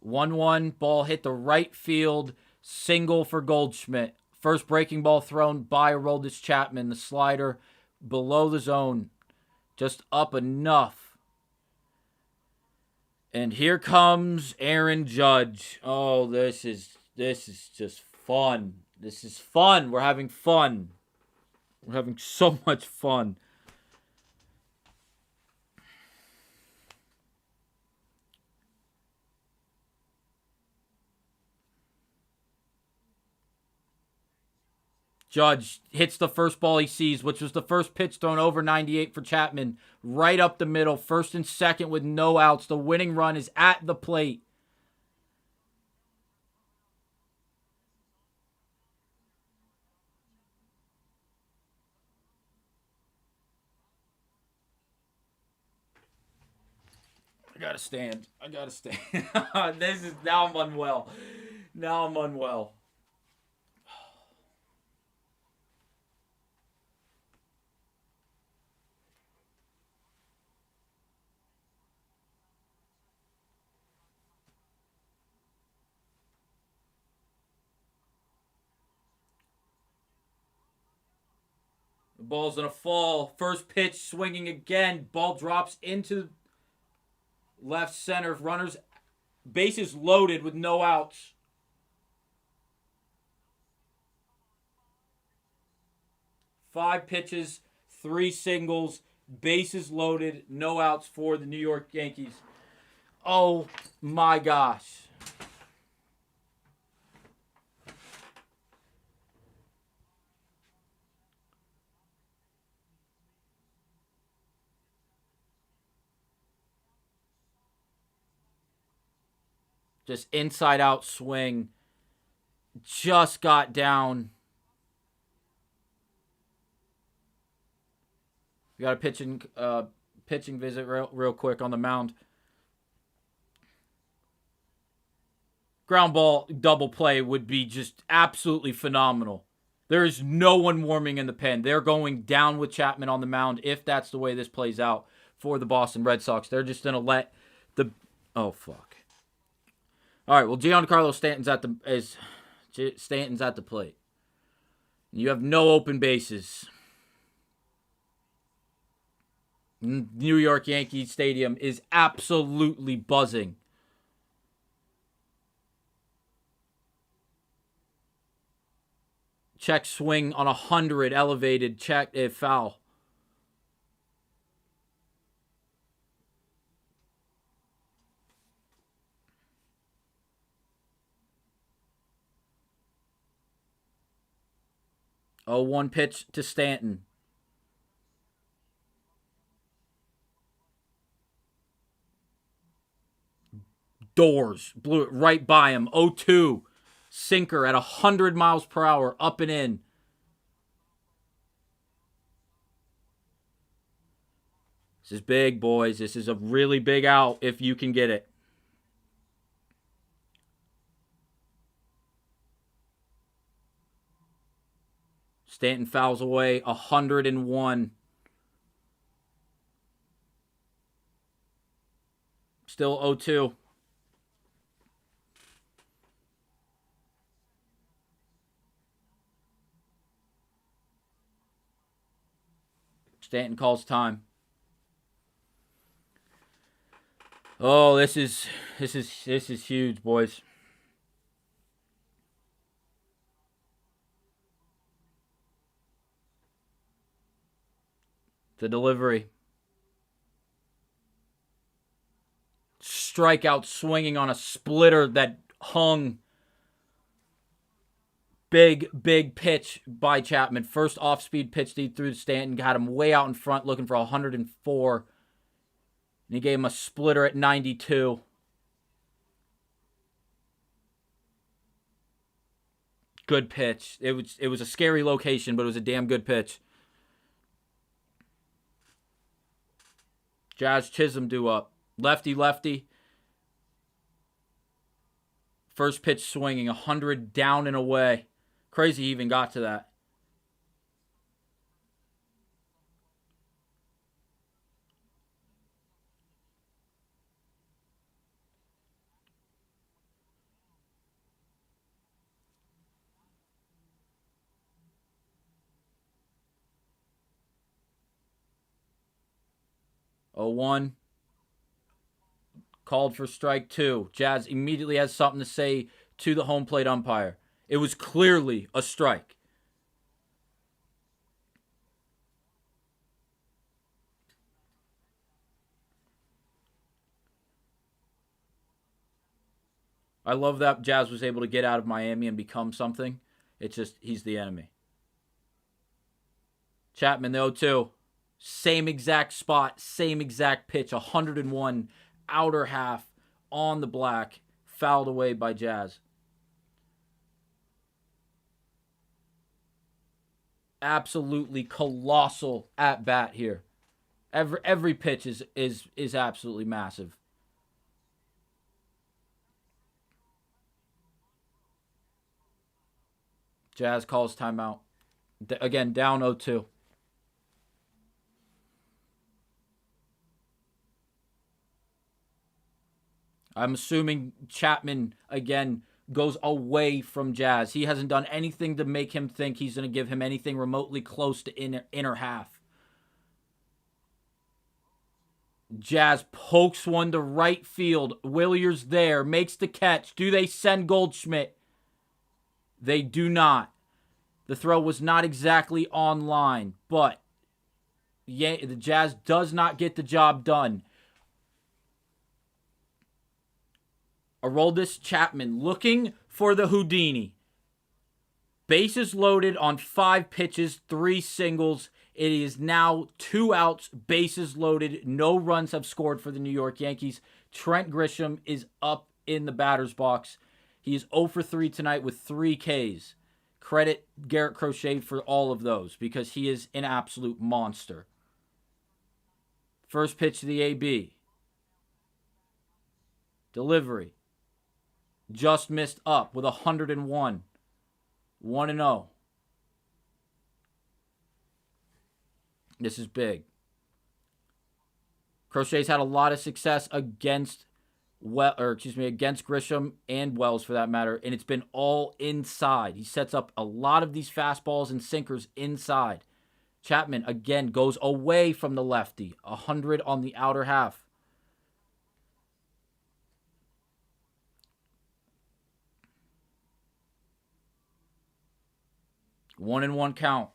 [SPEAKER 1] 1-1, ball hit the right field, single for Goldschmidt. First breaking ball thrown by Aroldis Chapman. The slider below the zone, just up enough. And here comes Aaron Judge. Oh, this is just fun. This is fun. We're having fun. We're having so much fun. Judge hits the first ball he sees, which was the first pitch thrown over 98 for Chapman. Right up the middle, first and second with no outs. The winning run is at the plate. I gotta stand. Now I'm unwell. The ball's gonna fall. First pitch swinging again. Ball drops into left center. Runners, bases loaded with no outs. Five pitches, 3 singles, bases loaded, no outs for the New York Yankees. Oh my gosh. Just inside out swing. Just got down. We got a pitching visit real quick on the mound. Ground ball double play would be just absolutely phenomenal. There is no one warming in the pen. They're going down with Chapman on the mound if that's the way this plays out for the Boston Red Sox. They're just going to let the... Oh, fuck. All right, well, Giancarlo Stanton's at the plate. You have no open bases. New York Yankees Stadium is absolutely buzzing. Check swing on 100, elevated, check, foul. Oh, 1 pitch to Stanton. Doors. Blew it right by him. 0-2. Sinker at 100 miles per hour. Up and in. This is big, boys. This is a really big out if you can get it. Stanton fouls away 101. Still 0-2. Stanton calls time. Oh, this is huge, boys. The delivery. Strikeout swinging on a splitter that hung. Big pitch by Chapman. First off-speed pitch he threw to Stanton. Got him way out in front looking for 104. And he gave him a splitter at 92. Good pitch. It was a scary location, but it was a damn good pitch. Jazz Chisholm due up. Lefty. First pitch swinging, 100 down and away. Crazy he even got to that. 0-1. Called for strike 2. Jazz immediately has something to say to the home plate umpire. It was clearly a strike. I love that Jazz was able to get out of Miami and become something. It's just, he's the enemy. Chapman, the 0-2. Same exact spot, same exact pitch. 101, outer half, on the black. Fouled away by Jazz. Absolutely colossal at bat here. Every pitch is absolutely massive. Jazz calls timeout. Again, down 0-2. I'm assuming Chapman, again, goes away from Jazz. He hasn't done anything to make him think he's going to give him anything remotely close to inner half. Jazz pokes one to right field. Willier's there, makes the catch. Do they send Goldschmidt? They do not. The throw was not exactly on line, but the Jazz does not get the job done. Aroldis Chapman looking for the Houdini. Bases loaded on 5 pitches, 3 singles. It is now 2 outs, bases loaded. No runs have scored for the New York Yankees. Trent Grisham is up in the batter's box. He is 0 for 3 tonight with 3 Ks. Credit Garrett Crochet for all of those because he is an absolute monster. First pitch to the AB. Delivery. Just missed up with 101. 1-0. This is big. Crochet's had a lot of success against Grisham and Wells for that matter, and it's been all inside. He sets up a lot of these fastballs and sinkers inside. Chapman again goes away from the lefty. 100 on the outer half. One and one count.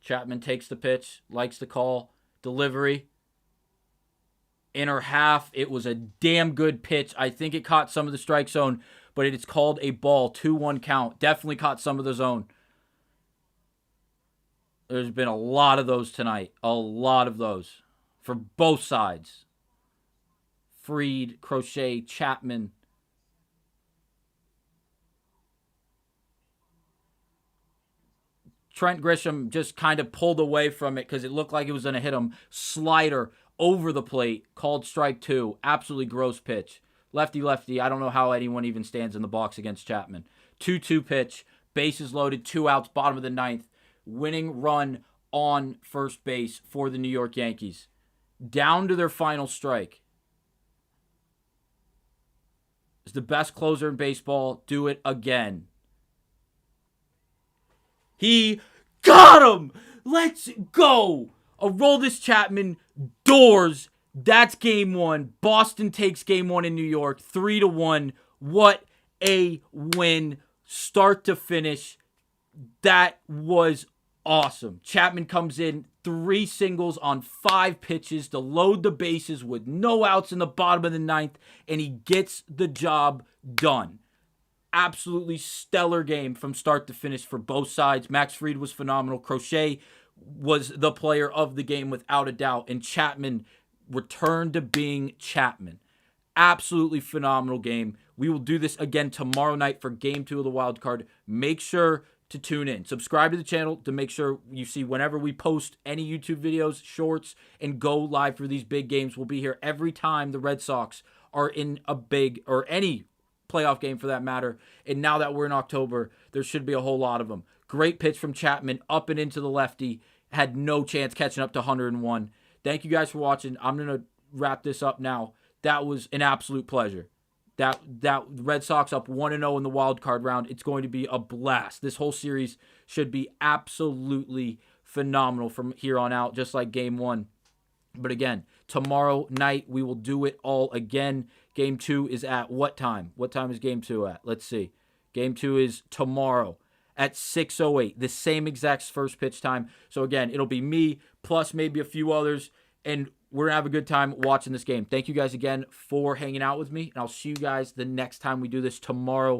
[SPEAKER 1] Chapman takes the pitch, likes the call, delivery. Inner half, it was a damn good pitch. I think it caught some of the strike zone, but it's called a ball. 2-1 count. Definitely caught some of the zone. There's been a lot of those tonight. A lot of those. For both sides. Fried, Crochet, Chapman. Trent Grisham just kind of pulled away from it because it looked like it was going to hit him. Slider over the plate, called strike 2. Absolutely gross pitch. Lefty. I don't know how anyone even stands in the box against Chapman. 2-2 pitch. Bases loaded. 2 outs. Bottom of the 9th. Winning run on first base for the New York Yankees. Down to their final strike. Is the best closer in baseball. Do it again. He got him! Let's go! Aroldis Chapman doors. That's game 1. Boston takes game 1 in New York. 3-1. What a win. Start to finish. That was awesome. Chapman comes in 3 singles on 5 pitches to load the bases with no outs in the bottom of the 9th, and he gets the job done. Absolutely stellar game from start to finish for both sides. Max Fried was phenomenal. Crochet was the player of the game without a doubt, and Chapman returned to being Chapman. Absolutely phenomenal game. We will do this again tomorrow night for game 2 of the wild card. Make sure to tune in. Subscribe to the channel to make sure you see whenever we post any YouTube videos, shorts, and go live for these big games. We'll be here every time the Red Sox are in a big, or any playoff game for that matter. And now that we're in October, there should be a whole lot of them. Great pitch from Chapman up and into the lefty. Had no chance catching up to 101. Thank you guys for watching. I'm going to wrap this up now. That was an absolute pleasure. That Red Sox up 1-0 in the wild card round. It's going to be a blast. This whole series should be absolutely phenomenal from here on out, just like Game 1. But again, tomorrow night we will do it all again. Game 2 is at what time? What time is Game 2 at? Let's see. Game 2 is tomorrow at 6:08. The same exact first pitch time. So again, it'll be me plus maybe a few others, and we're going to have a good time watching this game. Thank you guys again for hanging out with me, and I'll see you guys the next time we do this tomorrow